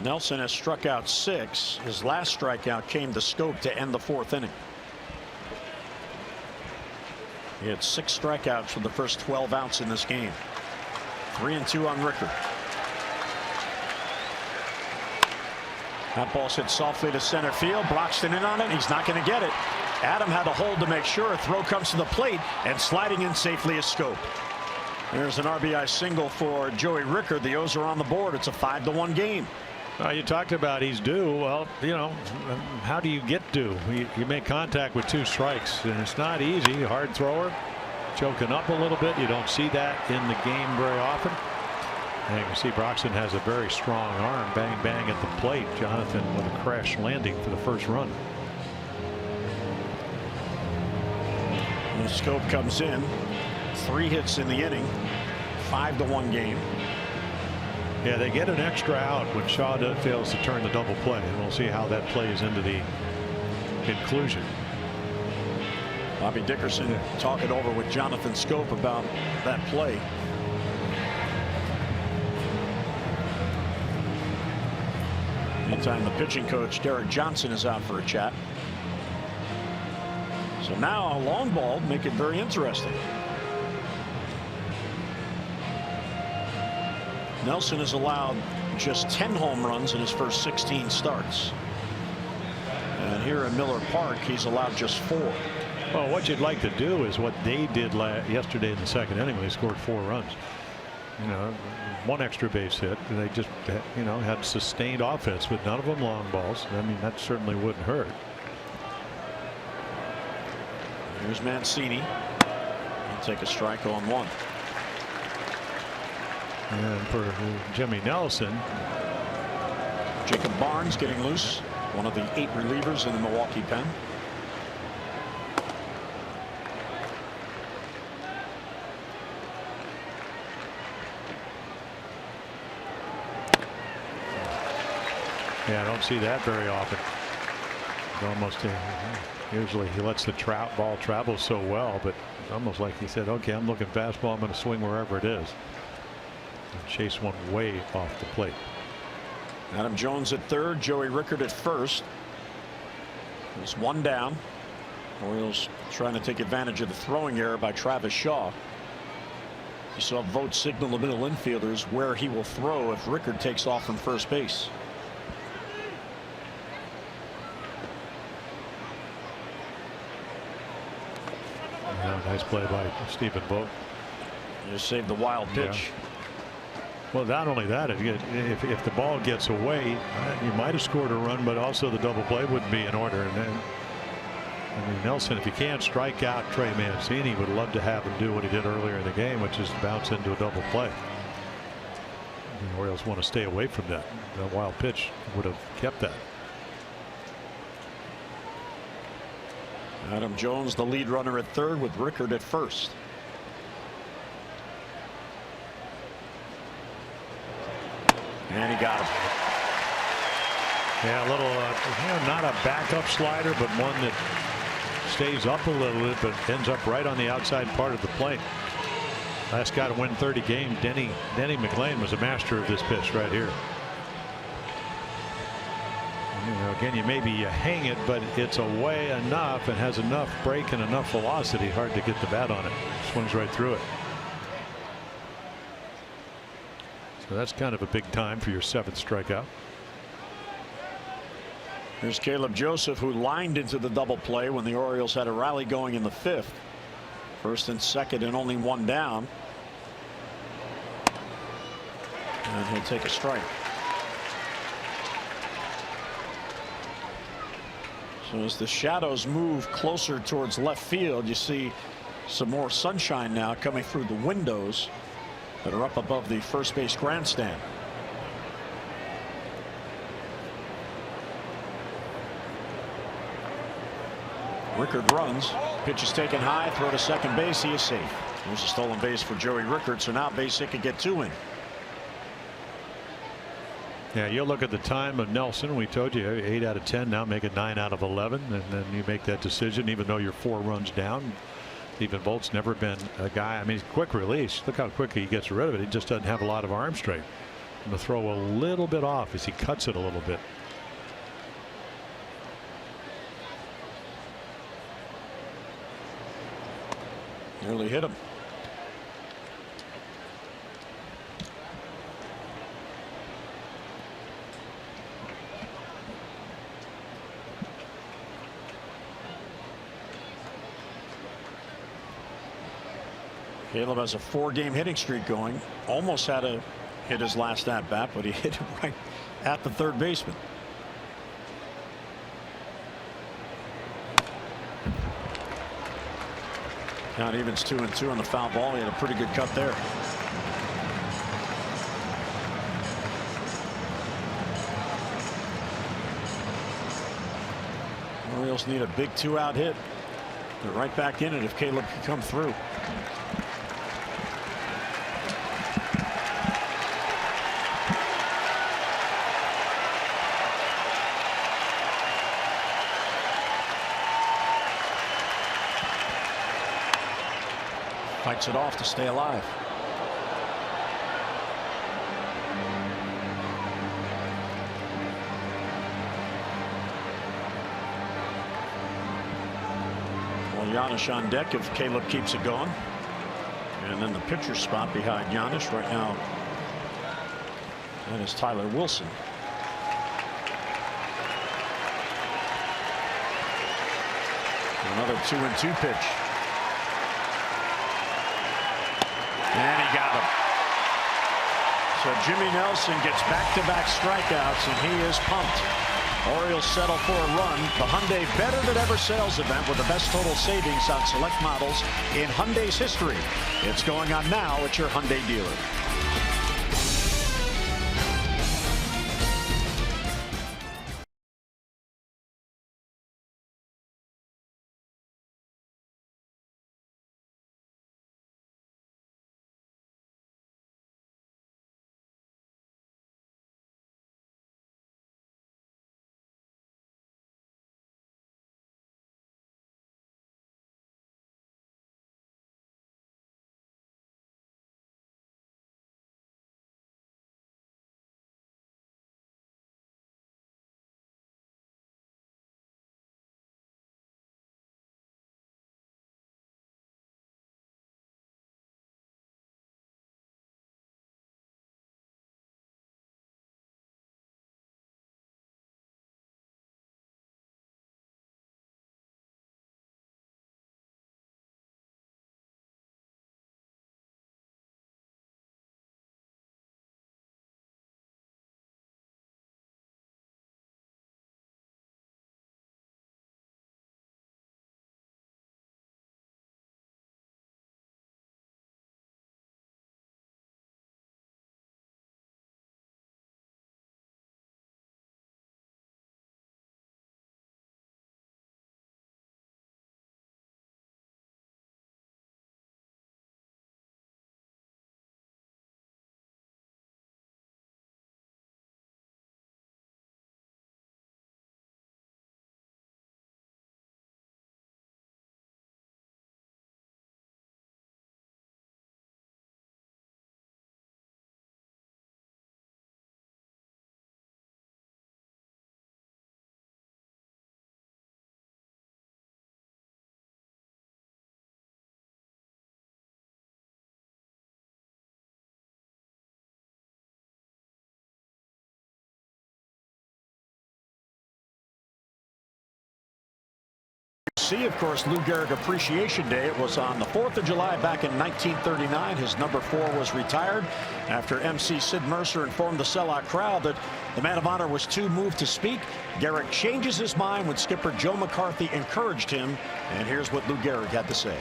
Nelson has struck out 6. His last strikeout came to Schoop to end the 4th inning. He had 6 strikeouts for the first 12 outs in this game. 3-2 on Ricker. That ball's hit softly to center field. Broxton in on it. He's not going to get it. Adam had to hold to make sure. A throw comes to the plate, and sliding in safely is Schoop. There's an RBI single for Joey Ricker. The O's are on the board. It's a 5-1 game. You talked about he's due. Well, you know, how do you get due? You make contact with 2 strikes, and it's not easy. Hard thrower, choking up a little bit. You don't see that in the game very often. And you can see Broxton has a very strong arm. Bang, bang at the plate. Jonathan with a crash landing for the first run. The Scope comes in. 3 hits in the inning. 5-1 game. Yeah, they get an extra out when Shaw fails to turn the double play, and we'll see how that plays into the conclusion. Bobby Dickerson talking over with Jonathan Scope about that play. Meantime, the pitching coach Derek Johnson is out for a chat. So now a long ball make it very interesting. Nelson has allowed just 10 home runs in his first 16 starts. And here at Miller Park, he's allowed just 4. Well, what you'd like to do is what they did yesterday in the second inning when they scored 4 runs. You know, 1 extra base hit. They just, you know, had sustained offense, but none of them long balls. I mean, that certainly wouldn't hurt. Here's Mancini. He'll take a strike on 1. And for Jimmy Nelson, Jacob Barnes getting loose, one of the 8 relievers in the Milwaukee pen. yeah, I don't see that very often. It's almost usually he lets the ball travel so well, but it's almost like he said, okay, I'm looking fastball, I'm going to swing wherever it is. And chase one way off the plate. Adam Jones at third, Joey Rickard at first. There's 1 down. Orioles trying to take advantage of the throwing error by Travis Shaw. You saw Vogt signal the middle infielders where he will throw if Rickard takes off from first base. Yeah, nice play by Stephen Vogt. Just saved the wild pitch. Yeah. Well, not only that, if the ball gets away, you might have scored a run, but also the double play wouldn't be in order. And then, I mean, Nelson, if you can't strike out Trey Mancini, would love to have him do what he did earlier in the game, which is bounce into a double play. The Orioles want to stay away from that. The wild pitch would have kept that. Adam Jones, the lead runner at third, with Rickard at first. And he got him. Yeah, a little, not a backup slider, but one that stays up a little bit, but ends up right on the outside part of the plate. Last guy to win 30 games, Denny McLain, was a master of this pitch right here. You know, again, you hang it, but it's away enough and has enough break and enough velocity, hard to get the bat on it. Swings right through it. So that's kind of a big time for your 7th strikeout. Here's Caleb Joseph, who lined into the double play when the Orioles had a rally going in the 5th. First and second and only 1 down. And he'll take a strike. So as the shadows move closer towards left field, you see some more sunshine now coming through the windows that are up above the first base grandstand. Rickard runs. Pitch is taken high. Throw to second base. He is safe. There's a stolen base for Joey Rickard. So now base hit could get 2 in. Yeah, you'll look at the time of Nelson. We told you 8 out of 10. Now make it 9 out of 11. And then you make that decision even though you're 4 runs down. Stephen Vogt's never been a guy. I mean, quick release. Look how quickly he gets rid of it. He just doesn't have a lot of arm strength. And the throw a little bit off as he cuts it a little bit. Nearly hit him. Caleb has a 4-game hitting streak going. Almost had to hit his last at bat, but he hit it right at the third baseman. Count evens 2-2 on the foul ball. He had a pretty good cut there. Orioles need a big 2-out hit. They're right back in it if Caleb can come through. Fights it off to stay alive. Giannis on deck if Caleb keeps it going. And then the pitcher spot behind Giannis right now. That is Tyler Wilson. Another 2-2 pitch. And he got him. So Jimmy Nelson gets back-to-back strikeouts, and he is pumped. Orioles settle for a run. The Hyundai Better Than Ever sales event with the best total savings on select models in Hyundai's history. It's going on now at your Hyundai dealer. See, of course, Lou Gehrig Appreciation Day. It was on the 4th of July back in 1939. His number 4 was retired after MC Sid Mercer informed the sellout crowd that the man of honor was too moved to speak. Gehrig changes his mind when skipper Joe McCarthy encouraged him. And here's what Lou Gehrig had to say.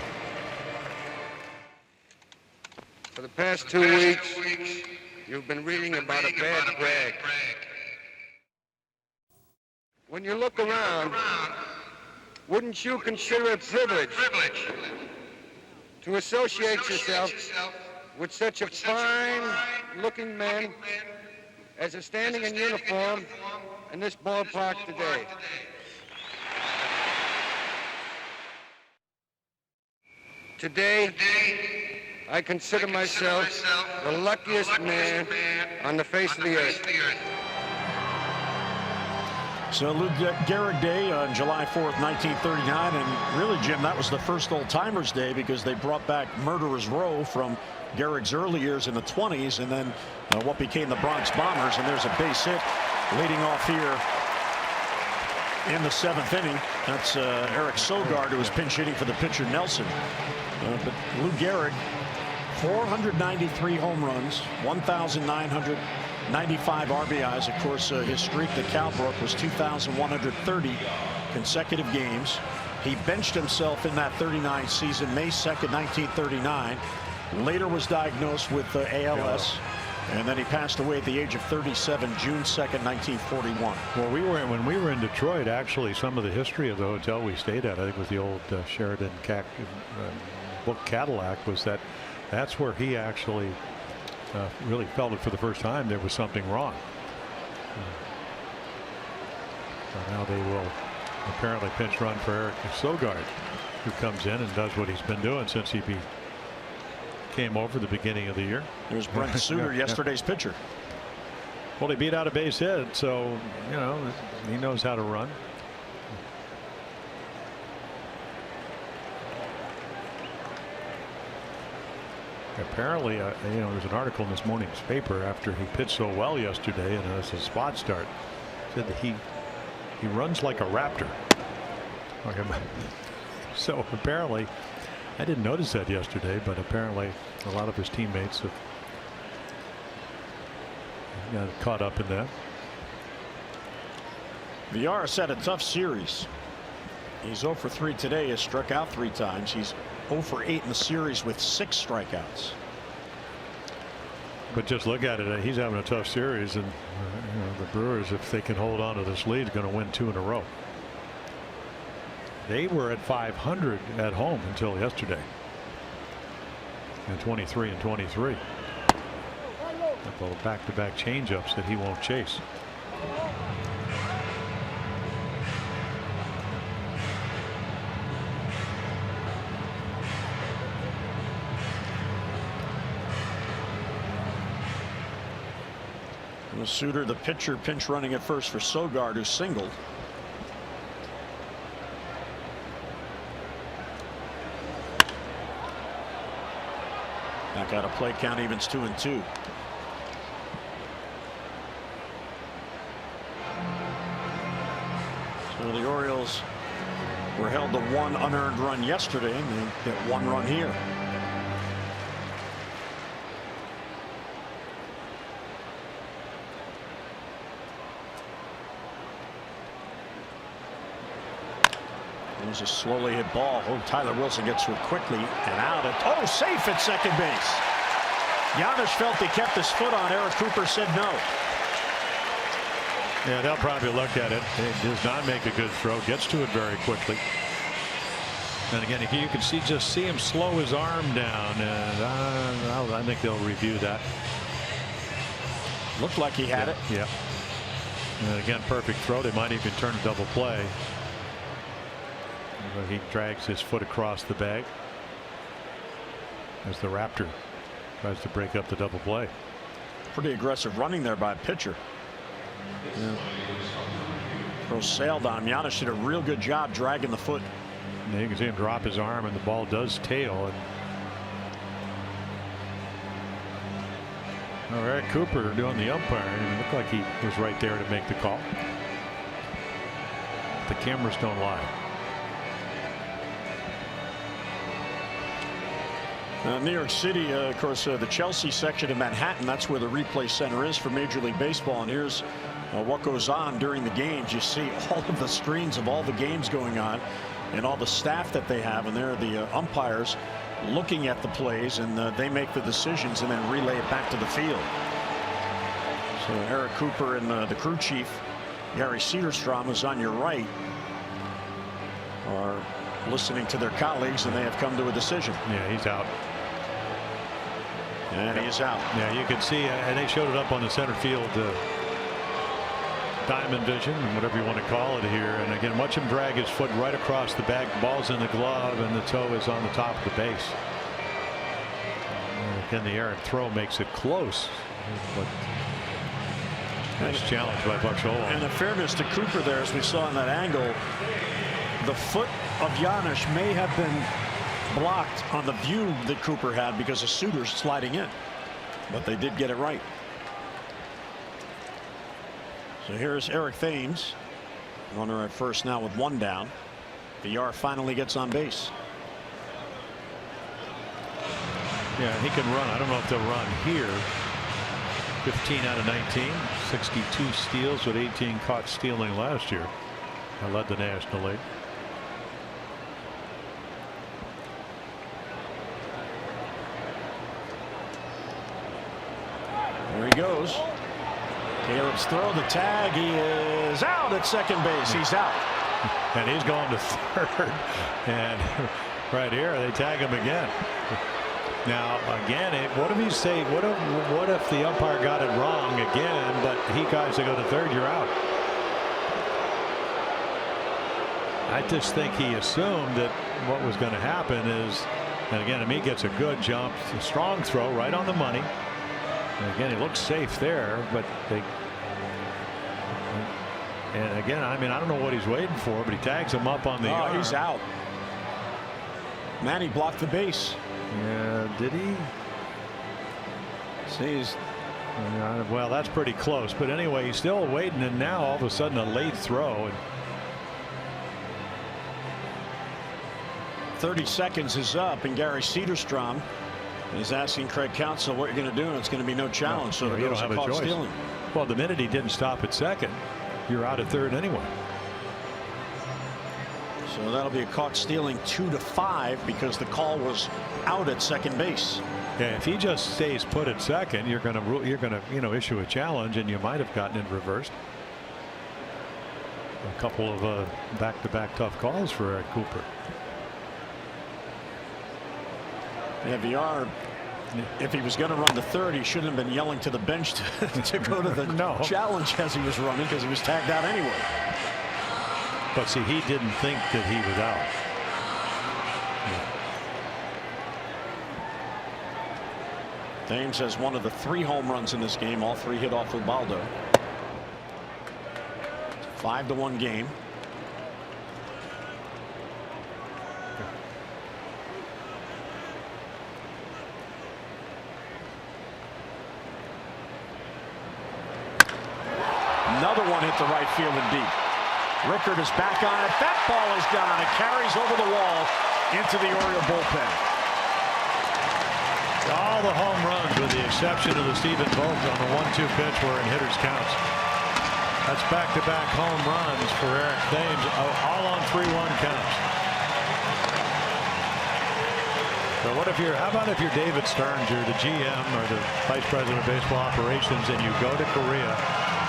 For the past 2 weeks, you've been reading about a bad brag. When you look around, wouldn't you consider it privilege to associate yourself with such a fine-looking man as is standing in uniform in this ballpark today? Today, I consider myself the luckiest man on the face of the earth. So Lou Gehrig Day on July 4th, 1939, and really, Jim, that was the first old-timers day because they brought back Murderers Row from Gehrig's early years in the 20s, and then what became the Bronx Bombers, and there's a base hit leading off here in the 7th inning. That's Eric Sogard, who was pinch hitting for the pitcher Nelson. But Lou Gehrig, 493 home runs, 1,995 RBIs. Of course, his streak that Cal broke was 2,130 consecutive games. He benched himself in that 39 season, May 2nd, 1939. Later was diagnosed with ALS. And then he passed away at the age of 37, June 2nd, 1941. Well, when we were in Detroit, actually, some of the history of the hotel we stayed at, I think with the old Sheridan book Cadillac, was that's where he actually really felt it for the first time there was something wrong. So now they will apparently pinch run for Eric Sogard, who comes in and does what he's been doing since he came over the beginning of the year. There's Brent Suter, yesterday's pitcher. Well, he beat out a base hit, so you know he knows how to run. Apparently, you know, there's an article in this morning's paper after he pitched so well yesterday, and as a spot start, said that he runs like a raptor. Okay. So apparently, I didn't notice that yesterday, but apparently a lot of his teammates have got caught up in that. Villar's had a tough series. He's 0 for 3 today. Has struck out 3 times. He's 0 for 8 in the series with 6 strikeouts. But just look at it. He's having a tough series, and you know, the Brewers, if they can hold on to this lead, are going to win 2 in a row. They were at 500 at home until yesterday. And 23 and 23. A couple of back-to-back changeups that he won't chase. Suter, the pitcher, pinch running at first for Sogard, who singled. Back out of play, count evens 2-2. So the Orioles were held to 1 unearned run yesterday, and they get 1 run here. There's a slowly hit ball. Oh, Tyler Wilson gets to it quickly and out at safe at second base. Giannis felt he kept his foot on. Eric Cooper said no. Yeah, they'll probably look at it. It does not make a good throw. Gets to it very quickly. And again, you can just see him slow his arm down, and I think they'll review that. Looked like he had it. Yeah. And again, perfect throw. They might even turn a double play. But he drags his foot across the bag as the Raptor tries to break up the double play. Pretty aggressive running there by a pitcher. Yeah. Throw sailed on him. Giannis did a real good job dragging the foot. Yeah, you can see him drop his arm, and the ball does tail. And Eric Cooper doing the umpire, and it looked like he was right there to make the call. The cameras don't lie. New York City, of course, the Chelsea section of Manhattan, that's where the replay center is for Major League Baseball. And here's what goes on during the games. You see all of the screens of all the games going on and all the staff that they have. And there are the umpires looking at the plays, and they make the decisions and then relay it back to the field. So Eric Cooper and the crew chief, Gary Cederstrom, is on your right, are listening to their colleagues, and they have come to a decision. Yeah, he's out. And he's out. Yeah, you can see, and they showed it up on the center field diamond vision, and whatever you want to call it here. And again, watch him drag his foot right across the bag. Ball's in the glove, and the toe is on the top of the base. And again, the errant throw makes it close. But nice challenge by Buck Scholl. And in fairness to Cooper there, as we saw in that angle, the foot of Giannis may have been blocked on the view that Cooper had because of Suter's sliding in, but they did get it right. So here's Eric Thames, runner at first now with 1 down. Villar finally gets on base. Yeah, he can run. I don't know if they'll run here. 15 out of 19, 62 steals with 18 caught stealing last year. I led the National League. goes. Caleb's throw, the tag. He is out at second base. He's out. And he's going to third. And right here, they tag him again. Now, again, what if you say, what if the umpire got it wrong again, but he guys to go to third, you're out? I just think he assumed that what was going to happen is, and again, he gets a good jump, a strong throw right on the money. And again, he looks safe there, but they. And again, I mean, I don't know what he's waiting for, but he tags him up on the arm. He's out. Manny blocked the base. Yeah, did he? See, well, that's pretty close. But anyway, he's still waiting, and now all of a sudden a late throw. And 30 seconds is up, and Gary Cederstrom is asking Craig Counsell what you're going to do, and it's going to be no challenge. So you don't have a choice. Stealing. Well, the minute he didn't stop at second, you're out at third anyway. So that'll be a caught stealing 2-5 because the call was out at second base. Yeah, if he just stays put at second, you're going to issue a challenge, and you might have gotten it reversed. A couple of back-to-back tough calls for Eric Cooper. Yeah, VR, if he was going to run to third, he shouldn't have been yelling to the bench to go to the challenge as he was running, because he was tagged out anyway. But see, he didn't think that he was out. Yeah. Thames has one of the 3 home runs in this game, all 3 hit off Ubaldo. 5-1 game. Another one hit the right field and deep. Rickard is back on it. That ball is gone. It carries over the wall into the Oriole bullpen. All the home runs, with the exception of the Stephen Vogt on the 1-2 pitch, were in hitters' counts. That's back-to-back home runs for Eric Thames, all on 3-1 counts. So how about if you're David Stearns, you're the GM or the Vice President of Baseball Operations, and you go to Korea,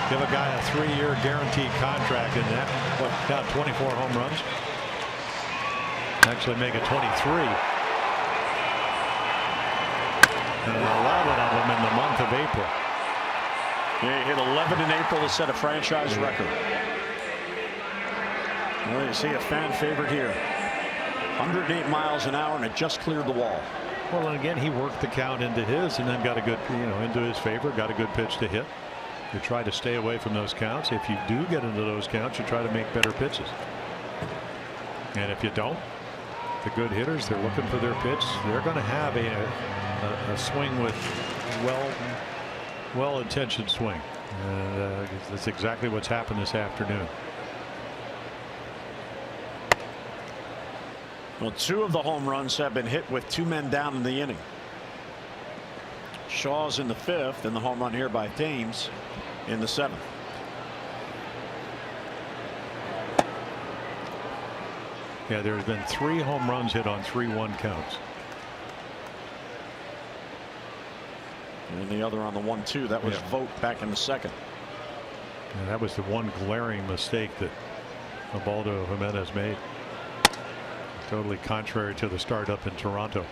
give a guy a 3-year guaranteed contract, and that, got 24 home runs? Actually make it 23. And 11 of them in the month of April. Yeah, he hit 11 in April to set a franchise record. Well, you see a fan favorite here. 108 miles an hour, and it just cleared the wall. Well, and again, he worked the count into his, and then got a good, into his favor, got a good pitch to hit. You try to stay away from those counts. If you do get into those counts, you try to make better pitches. And if you don't, the good hitters, they're looking for their pitch. They're going to have a swing with well-intentioned swing. And that's exactly what's happened this afternoon. Well, 2 of the home runs have been hit with 2 men down in the inning. Shaw's in the 5th, and the home run here by Thames in the 7th. Yeah, there's been 3 home runs hit on 3-1 counts. And the other on the 1-2. That was Vogt back in the 2nd. And that was the one glaring mistake that Ubaldo Jimenez made. Totally contrary to the start up in Toronto.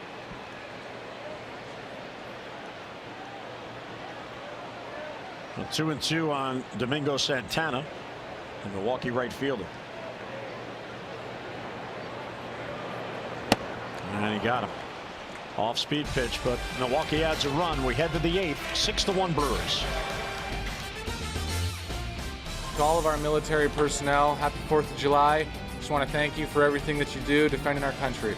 Well, 2-2 on Domingo Santana, the Milwaukee right fielder. And he got him. Off-speed pitch, but Milwaukee adds a run. We head to the 8th. 6-1 Brewers. To all of our military personnel, happy 4th of July. Just want to thank you for everything that you do defending our country.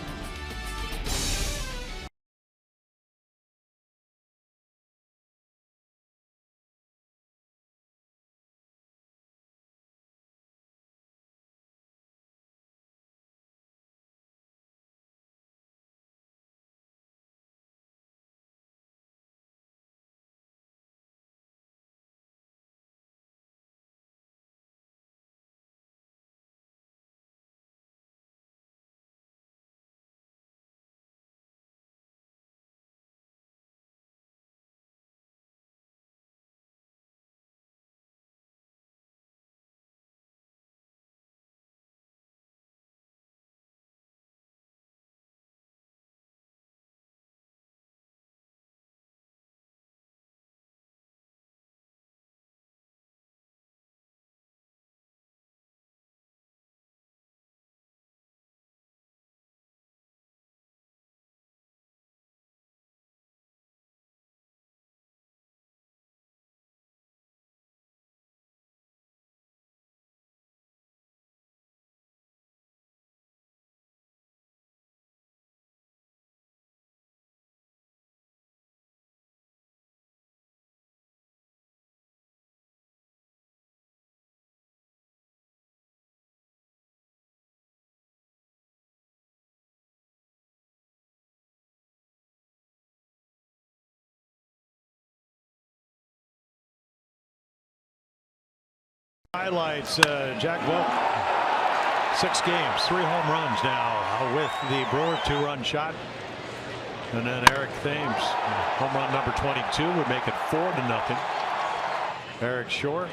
Highlights, Jack Vogt, 6 games, 3 home runs now with the Brewers, 2-run shot. And then Eric Thames, home run number 22, would make it 4-0. Eric Shaw,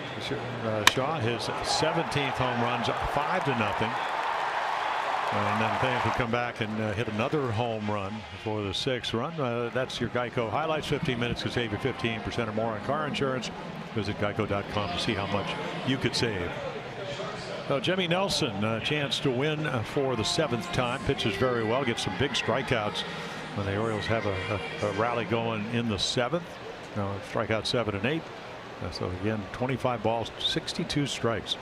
his 17th home runs, 5-0. And then Thames would come back and hit another home run for the 6th run. That's your Geico highlights. 15 minutes to save you 15% or more on car insurance. Visit geico.com to see how much you could save. So Jimmy Nelson, a chance to win for the 7th time. Pitches very well, gets some big strikeouts. When the Orioles have a rally going in the 7th. Strikeout 7 and 8. So again, 25 balls, 62 strikes.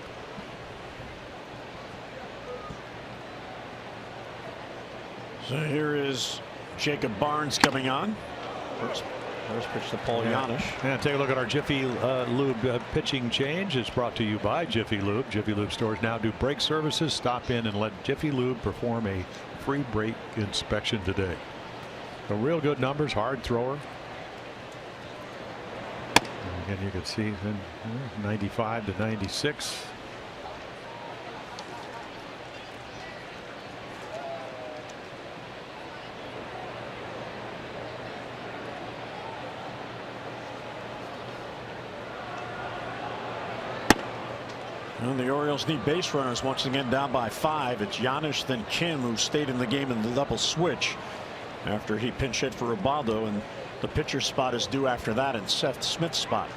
So here is Jacob Barnes coming on. First pitch to Paul Janisch. And take a look at our Jiffy Lube pitching change. It's brought to you by Jiffy Lube. Jiffy Lube stores now do brake services. Stop in and let Jiffy Lube perform a free brake inspection today. So real good numbers, hard thrower. And again, you can see 95 to 96. Well, the Orioles need base runners once again, down by 5. It's Janisch, then Kim, who stayed in the game in the double switch after he pinch hit for Ubaldo, and the pitcher spot is due after that in Seth Smith's spot.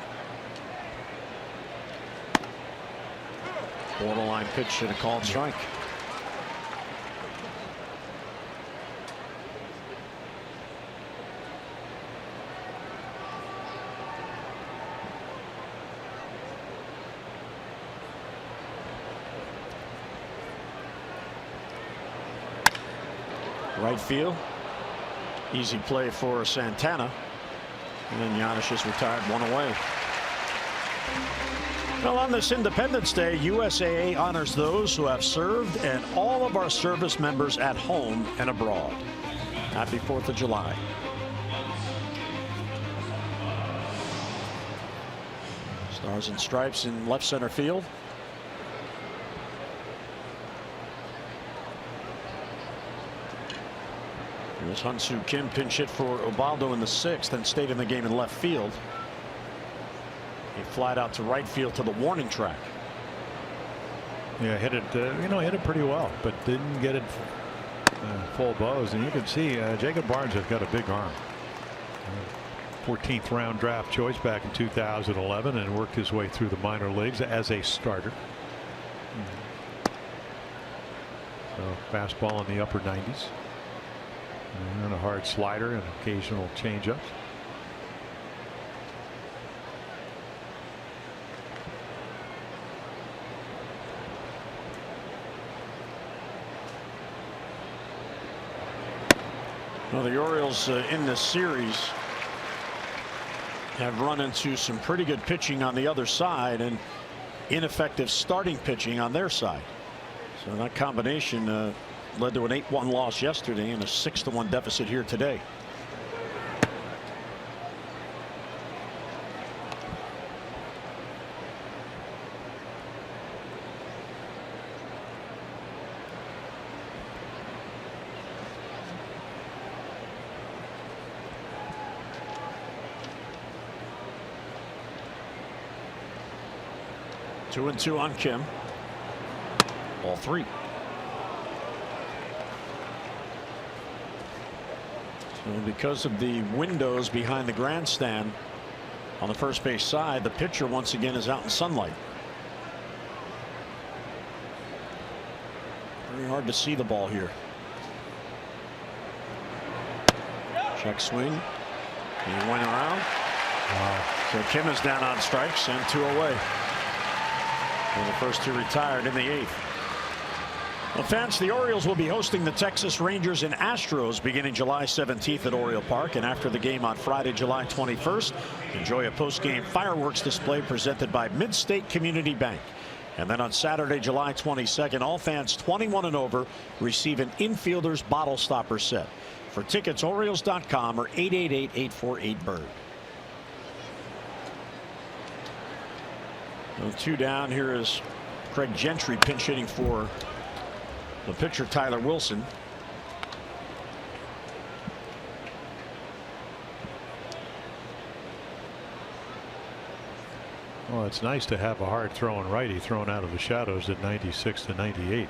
Borderline pitch and a called strike. Right field. Easy play for Santana. And then Janisch is retired, 1 away. Well, on this Independence Day, USAA honors those who have served and all of our service members at home and abroad. Happy 4th of July. Stars and Stripes in left center field. Here's Hyun-Soo Kim, pinch hit for Ubaldo in the 6th and stayed in the game in left field. He flied out to right field to the warning track. Yeah, hit it, hit it pretty well, but didn't get it full blows. And you can see Jacob Barnes has got a big arm. 14th round draft choice back in 2011 and worked his way through the minor leagues as a starter. So fastball in the upper 90s. And a hard slider and occasional changeups. Well, the Orioles in this series have run into some pretty good pitching on the other side and ineffective starting pitching on their side. So that combination led to an 8-1 loss yesterday and a 6-1 deficit here today. Two and two on Kim. All 3. And because of the windows behind the grandstand on the first base side, the pitcher once again is out in sunlight. Very hard to see the ball here. Check swing. He went around. So Kim is down on strikes and 2 away. And the first 2 retired in the 8th. Well, fans, the Orioles will be hosting the Texas Rangers and Astros beginning July 17th at Oriole Park, and after the game on Friday, July 21st, enjoy a post-game fireworks display presented by Midstate Community Bank. And then on Saturday, July 22nd, all fans 21 and over receive an infielder's bottle stopper set. For tickets, Orioles.com or 888-848-BIRD. Well, 2 down. Here is Craig Gentry pinch hitting for the pitcher Tyler Wilson. Well, it's nice to have a hard throwing righty thrown out of the shadows at 96 to 98.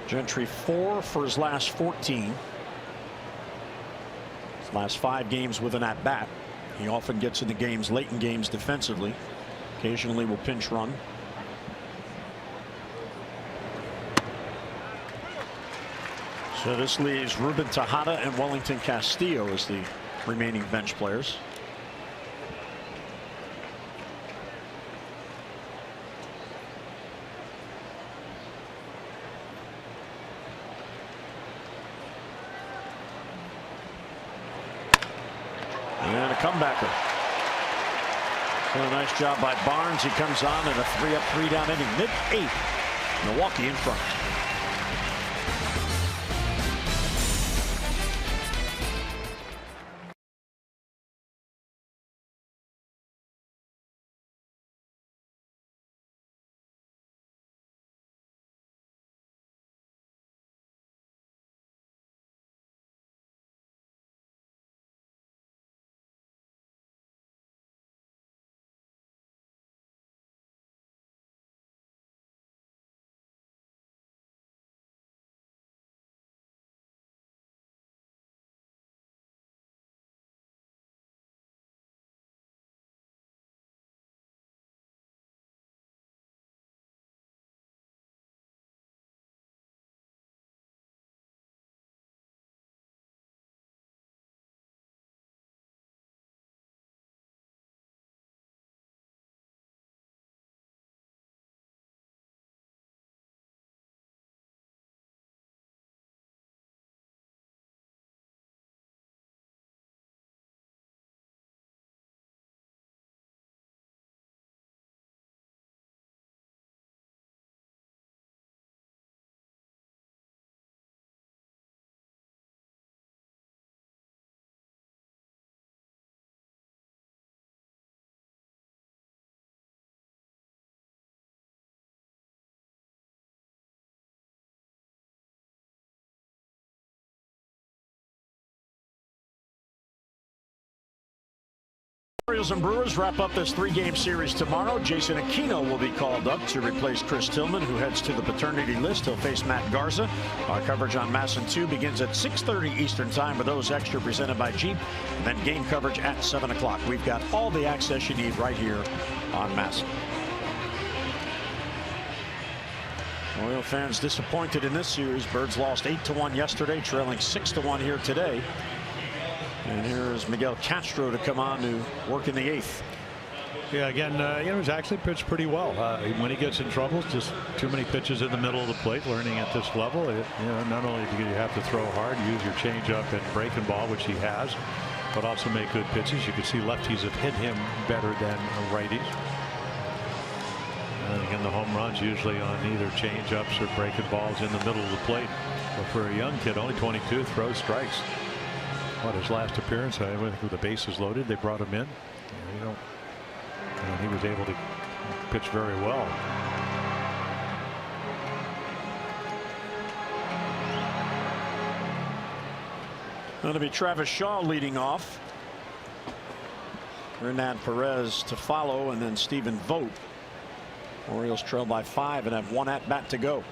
Gentry 4 for his last 14. His last 5 games with an at bat. He often gets into games late in games defensively. Occasionally will pinch run. So this leaves Ruben Tejada and Wellington Castillo as the remaining bench players. And a comebacker. So a nice job by Barnes. He comes on in a 3-up, 3-down inning. Mid-8th. Milwaukee in front. Orioles and Brewers wrap up this 3-game series tomorrow. Jason Aquino will be called up to replace Chris Tillman, who heads to the paternity list. He'll face Matt Garza. Our coverage on MASN 2 begins at 6:30 Eastern Time with those extra presented by Jeep. And then game coverage at 7 o'clock. We've got all the access you need right here on MASN. Oriole fans disappointed in this series. Birds lost 8-1 yesterday, trailing 6-1 here today. And here's Miguel Castro to come on to work in the 8th. Yeah, again, he's actually pitched pretty well. When he gets in trouble, just too many pitches in the middle of the plate. Learning at this level, not only do you have to throw hard, use your changeup and breaking ball, which he has, but also make good pitches. You can see lefties have hit him better than righties. And again, the home runs usually on either changeups or breaking balls in the middle of the plate. But for a young kid, only 22, throws strikes. What, his last appearance, I think with the bases loaded, they brought him in. And he was able to pitch very well. Going to be Travis Shaw leading off. Hernan Perez to follow, and then Stephen Vogt. Orioles trail by 5 and have 1 at bat to go.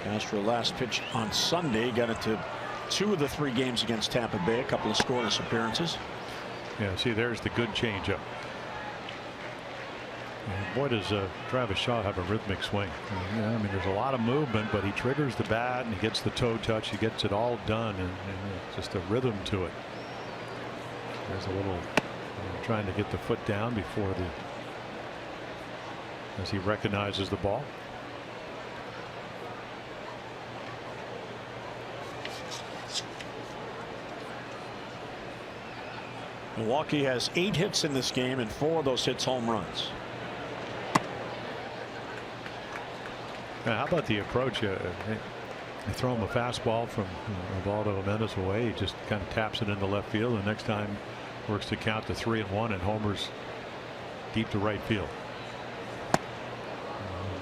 Castro last pitch on Sunday, got it to 2 of the 3 games against Tampa Bay, a couple of scoreless appearances. Yeah, see, there's the good changeup. Boy, does Travis Shaw have a rhythmic swing. I mean, there's a lot of movement, but he triggers the bat and he gets the toe touch. He gets it all done, and just a rhythm to it. There's a little trying to get the foot down before as he recognizes the ball. Milwaukee has 8 hits in this game, and 4 of those hits home runs. Now, how about the approach? They throw him a fastball from Ubaldo Jimenez away. He just kind of taps it into left field. The next time works to count to 3-1 and homers deep to right field.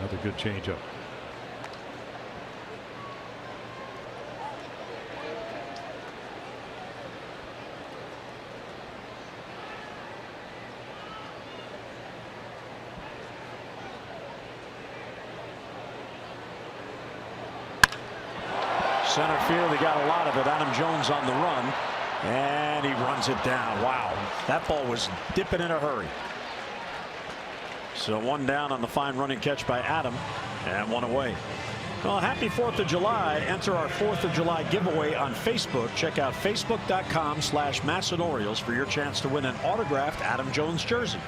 Another good changeup. Center field, he got a lot of it. Adam Jones on the run, and he runs it down. Wow, that ball was dipping in a hurry. So 1 down on the fine running catch by Adam, and 1 away. Well, happy 4th of July. Enter our 4th of July giveaway on Facebook. Check out facebook.com/MASSAN-Orioles for your chance to win an autographed Adam Jones jersey.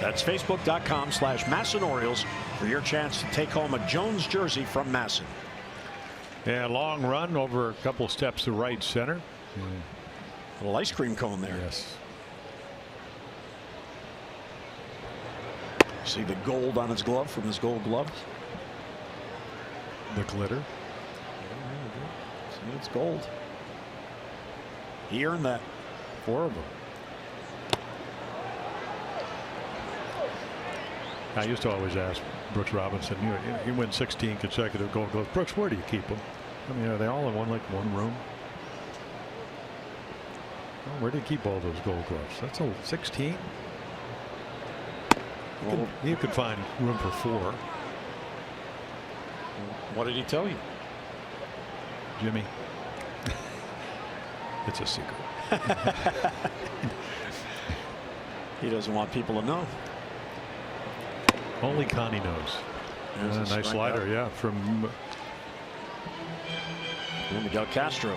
That's facebook.com/MASSAN-Orioles for your chance to take home a Jones jersey from MASSAN. Yeah, long run over a couple steps to right center. A little ice cream cone there. Yes. See the gold on his glove from his gold gloves. The glitter. See, it's gold. He earned that. 4 of them. I used to always ask Brooks Robinson, he wins 16 consecutive Gold Gloves. Brooks, where do you keep them? I mean, are they all in one room? Well, where do you keep all those Gold Gloves? That's a 16. You could find room for 4. What did he tell you, Jimmy? It's a secret. He doesn't want people to know. Only Connie knows. Nice slider, yeah, from Miguel Castro.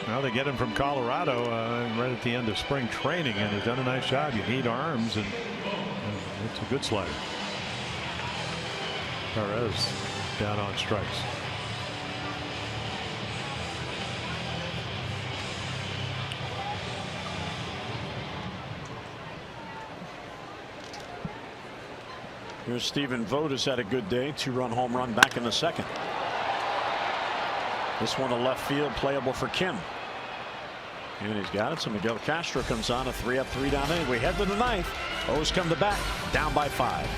Well, they get him from Colorado right at the end of spring training, and he's done a nice job. You need arms, and it's a good slider. Perez down on strikes. Here's Stephen Vogt, has had a good day. 2-run home run back in the 2nd. This one to left field, playable for Kim. And he's got it. So Miguel Castro comes on, a 3-up, 3-down inning. We head to the 9th. O's come to bat, down by 5.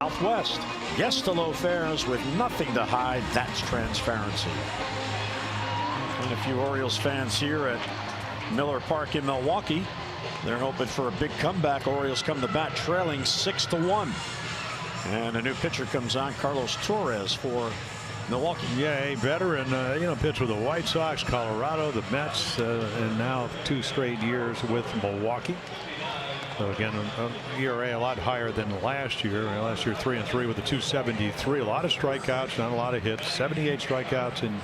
Southwest, yes to low fares with nothing to hide. That's transparency. And a few Orioles fans here at Miller Park in Milwaukee. They're hoping for a big comeback. Orioles come to bat trailing 6-1. And a new pitcher comes on, Carlos Torres for Milwaukee. Yeah, a veteran, pitched with the White Sox, Colorado, the Mets, and now 2 straight years with Milwaukee. So again, ERA a lot higher than last year. Last year 3-3 with a 2.73. A lot of strikeouts, not a lot of hits. 78 strikeouts in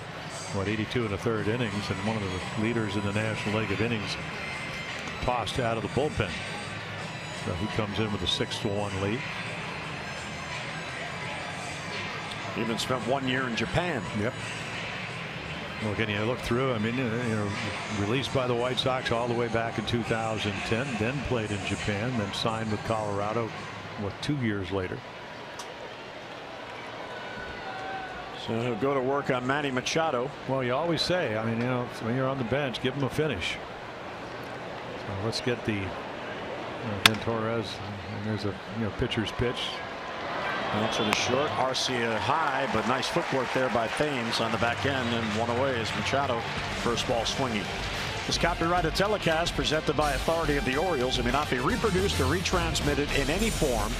82 and a third innings, and one of the leaders in the National League of innings tossed out of the bullpen. So he comes in with a 6-1 lead. Even spent 1 year in Japan. Yep. Well, again, you look through. I mean, released by the White Sox all the way back in 2010, then played in Japan, then signed with Colorado, 2 years later. So he'll go to work on Manny Machado. Well, you always say, I mean, when you're on the bench, give him a finish. So let's get the then Torres. And there's a pitcher's pitch. Out to the short. Arcia high, but nice footwork there by Thames on the back end, and one away is Machado. First ball swinging. This copyrighted telecast presented by authority of the Orioles. It may not be reproduced or retransmitted in any form,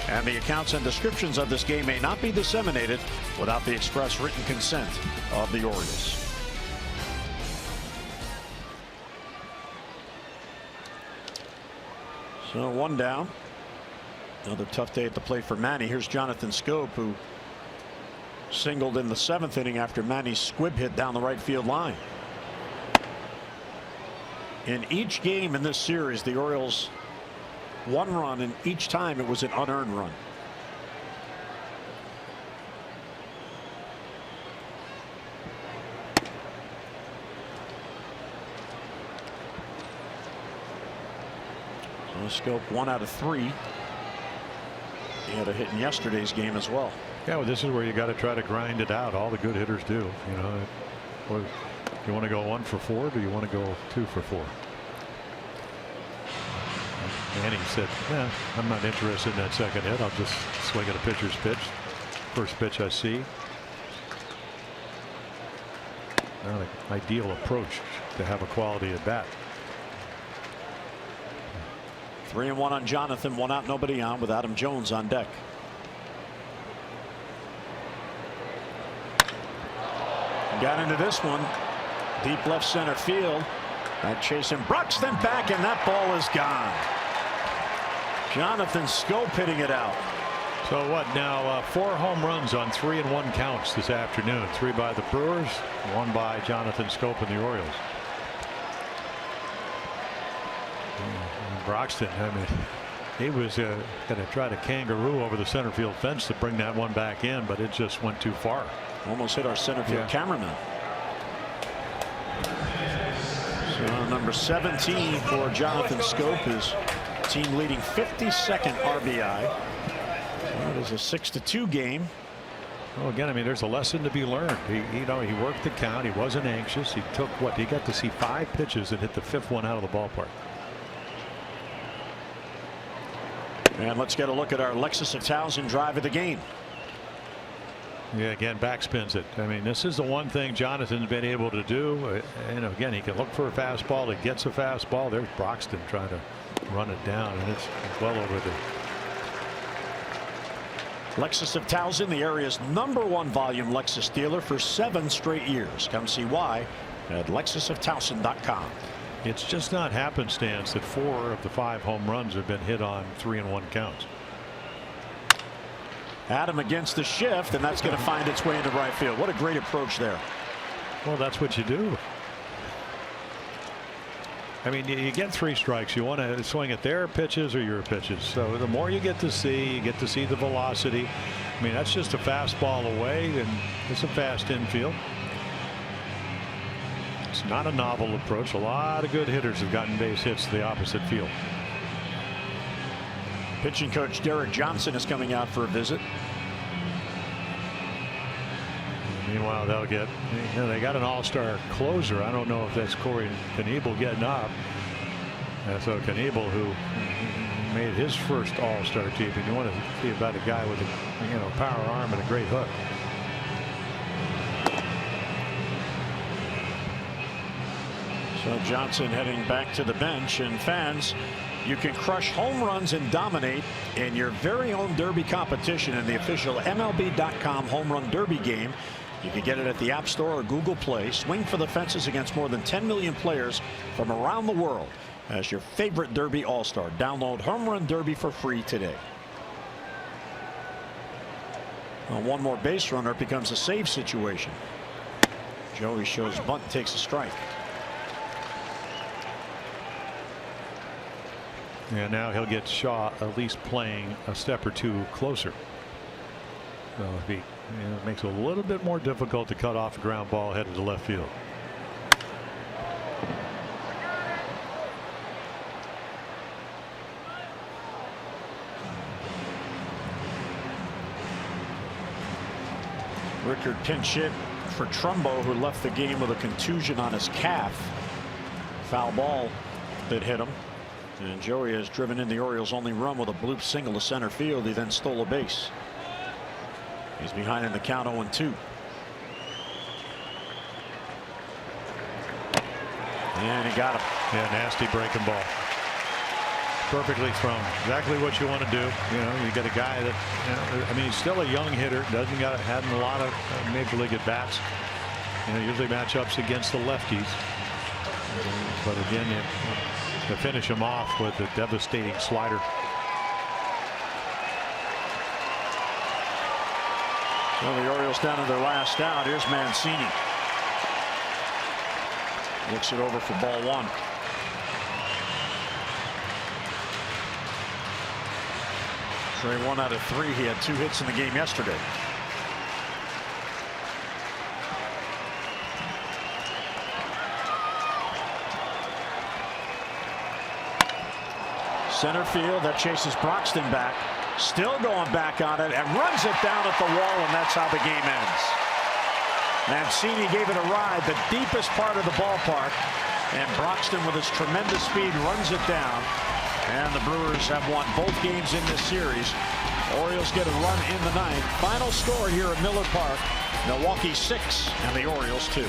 and the accounts and descriptions of this game may not be disseminated without the express written consent of the Orioles. So one down. Another tough day at the plate for Manny. Here's Jonathan Schoop, who singled in the 7th inning after Manny's squib hit down the right field line. In each game in this series, the Orioles 1 run, and each time it was an unearned run. So Schoop 1 out of 3. He had a hit in yesterday's game as well. Yeah, well, this is where you got to try to grind it out. All the good hitters do. Or you want to go 1 for 4, or do you want to go 2 for 4? Manny said, "Yeah, I'm not interested in that second hit. I'll just swing at a pitcher's pitch. First pitch I see." Not an ideal approach to have a quality at bat. 3-1 on Jonathan, 1 out, nobody on, with Adam Jones on deck. Got into this one. Deep left center field. That chasing Bruxton back, and that ball is gone. Jonathan Schoop hitting it out. So what now? 4 home runs on 3-1 counts this afternoon. 3 by the Brewers, 1 by Jonathan Schoop and the Orioles. Broxton, I mean, he was going to try to kangaroo over the center field fence to bring that one back in, but it just went too far. Almost hit our center field cameraman. So number 17 for Jonathan Schoop, his team leading 52nd RBI. So it is a 6-2 game. Well, again, I mean, there's a lesson to be learned. He worked the count. He wasn't anxious. He took he got to see 5 pitches and hit the 5th one out of the ballpark. And let's get a look at our Lexus 1000 drive of the game. Yeah, again, backspins it. I mean, this is the one thing Jonathan's been able to do. Again, he can look for a fastball. He gets a fastball. There's Broxton trying to run it down, and it's well over the. Lexus 1000, the area's #1 volume Lexus dealer for 7 straight years. Come see why at LexusOfTowson.com. It's just not happenstance that 4 of the 5 home runs have been hit on 3-1 counts. Adam against the shift, and that's going to find its way into right field. What a great approach there. Well, that's what you do. I mean, you get 3 strikes. You want to swing at their pitches or your pitches. So the more you get to see the velocity. I mean, that's just a fastball away, and it's a fast infield. It's not a novel approach. A lot of good hitters have gotten base hits to the opposite field. Pitching coach Derek Johnson is coming out for a visit. Meanwhile, they'll get, they got an all-star closer. I don't know if that's Corey Knebel getting up. So Knebel, who made his first all-star team, and you want to see about a guy with a power arm and a great hook. So Johnson heading back to the bench, and fans, you can crush home runs and dominate in your very own Derby competition in the official MLB.com Home Run Derby game. You can get it at the App Store or Google Play. Swing for the fences against more than 10 million players from around the world. as your favorite Derby All-Star. Download Home Run Derby for free today. Well, one more base runner becomes a save situation. Joey shows bunt, takes a strike. And now he'll get Shaw at least playing a step or two closer. So if he, it makes it a little bit more difficult to cut off a ground ball headed to left field. Rickard pinch hit for Trumbo, who left the game with a contusion on his calf. Foul ball that hit him. And Joey has driven in the Orioles' only run with a bloop single to center field. He then stole a base. He's behind in the count 0-2. And he got him. Yeah, nasty breaking ball. Perfectly thrown. Exactly what you want to do. You know, you get a guy that, you know, I mean, he's still a young hitter. Hadn't a lot of major league at bats. You know, usually matchups against the lefties. But again, to finish him off with a devastating slider. So the Orioles down to their last out. Here's Mancini. Looks it over for ball one. Trey 1 out of 3. He had 2 hits in the game yesterday. Center field, that chases Broxton back. Still going back on it and runs it down at the wall, and that's how the game ends. Mancini gave it a ride, the deepest part of the ballpark, and Broxton with his tremendous speed runs it down. And the Brewers have won both games in this series. Orioles get a run in the 9th. Final score here at Miller Park: Milwaukee 6 and the Orioles 2.